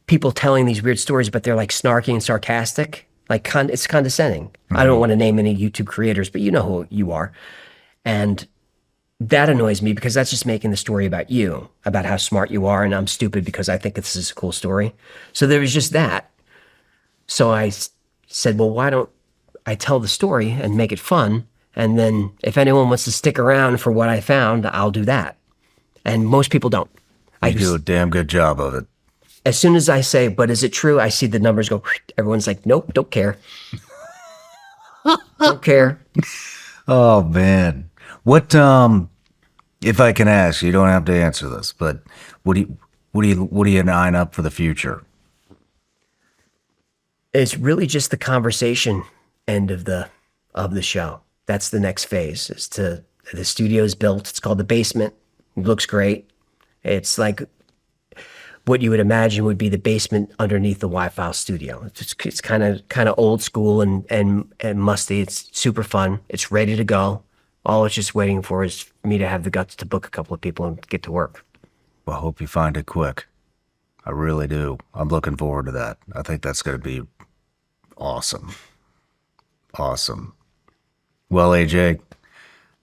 people telling these weird stories, but they're like snarky and sarcastic. Like it's condescending. Mm-hmm. I don't want to name any YouTube creators, but you know who you are. And that annoys me because that's just making the story about you, about how smart you are, and I'm stupid because I think this is a cool story. So there was just that. So I said, well, why don't I tell the story and make it fun? And then if anyone wants to stick around for what I found, I'll do that. And most people don't. You do a damn good job of it. As soon as I say, but is it true? I see the numbers go, everyone's like, nope, don't care. Don't care. Oh, man. What, if I can ask, you don't have to answer this, but what do you line up for the future? It's really just the conversation end of the show. That's the next phase. The studio's built. It's called The Basement. It looks great. It's like what you would imagine would be the basement underneath the Wi-Fi studio. It's kind of old school and musty. It's super fun. It's ready to go. All it's just waiting for is for me to have the guts to book a couple of people and get to work. Well, I hope you find it quick. I really do. I'm looking forward to that. I think that's going to be awesome. Awesome. Well, AJ,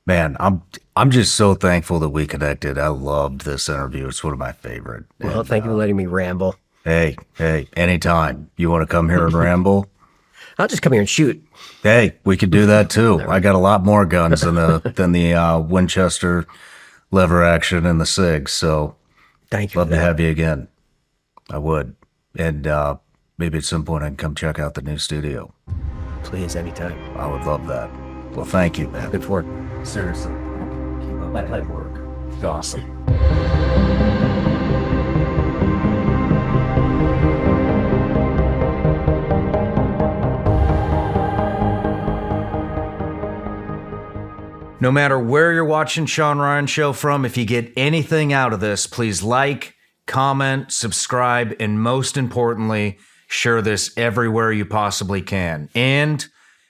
man, I'm just so thankful that we connected. I loved this interview. It's one of my favorite. Well, thank you for letting me ramble. Hey, anytime you want to come here and ramble, I'll just come here and shoot. hey, we could do that too. I got a lot more guns than the Winchester lever action and the SIG. So Thank you. love to have you again. I would. And maybe at some point I can come check out the new studio. Please, anytime. I would love that. Well, thank you, man. Good work. Seriously. Keep up that work. It's awesome. No matter where you're watching Sean Ryan Show from, if you get anything out of this, please like, comment, subscribe, and most importantly, share this everywhere you possibly can. And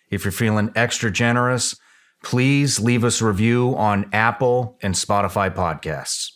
if you're feeling extra generous, please leave us a review on Apple and Spotify podcasts.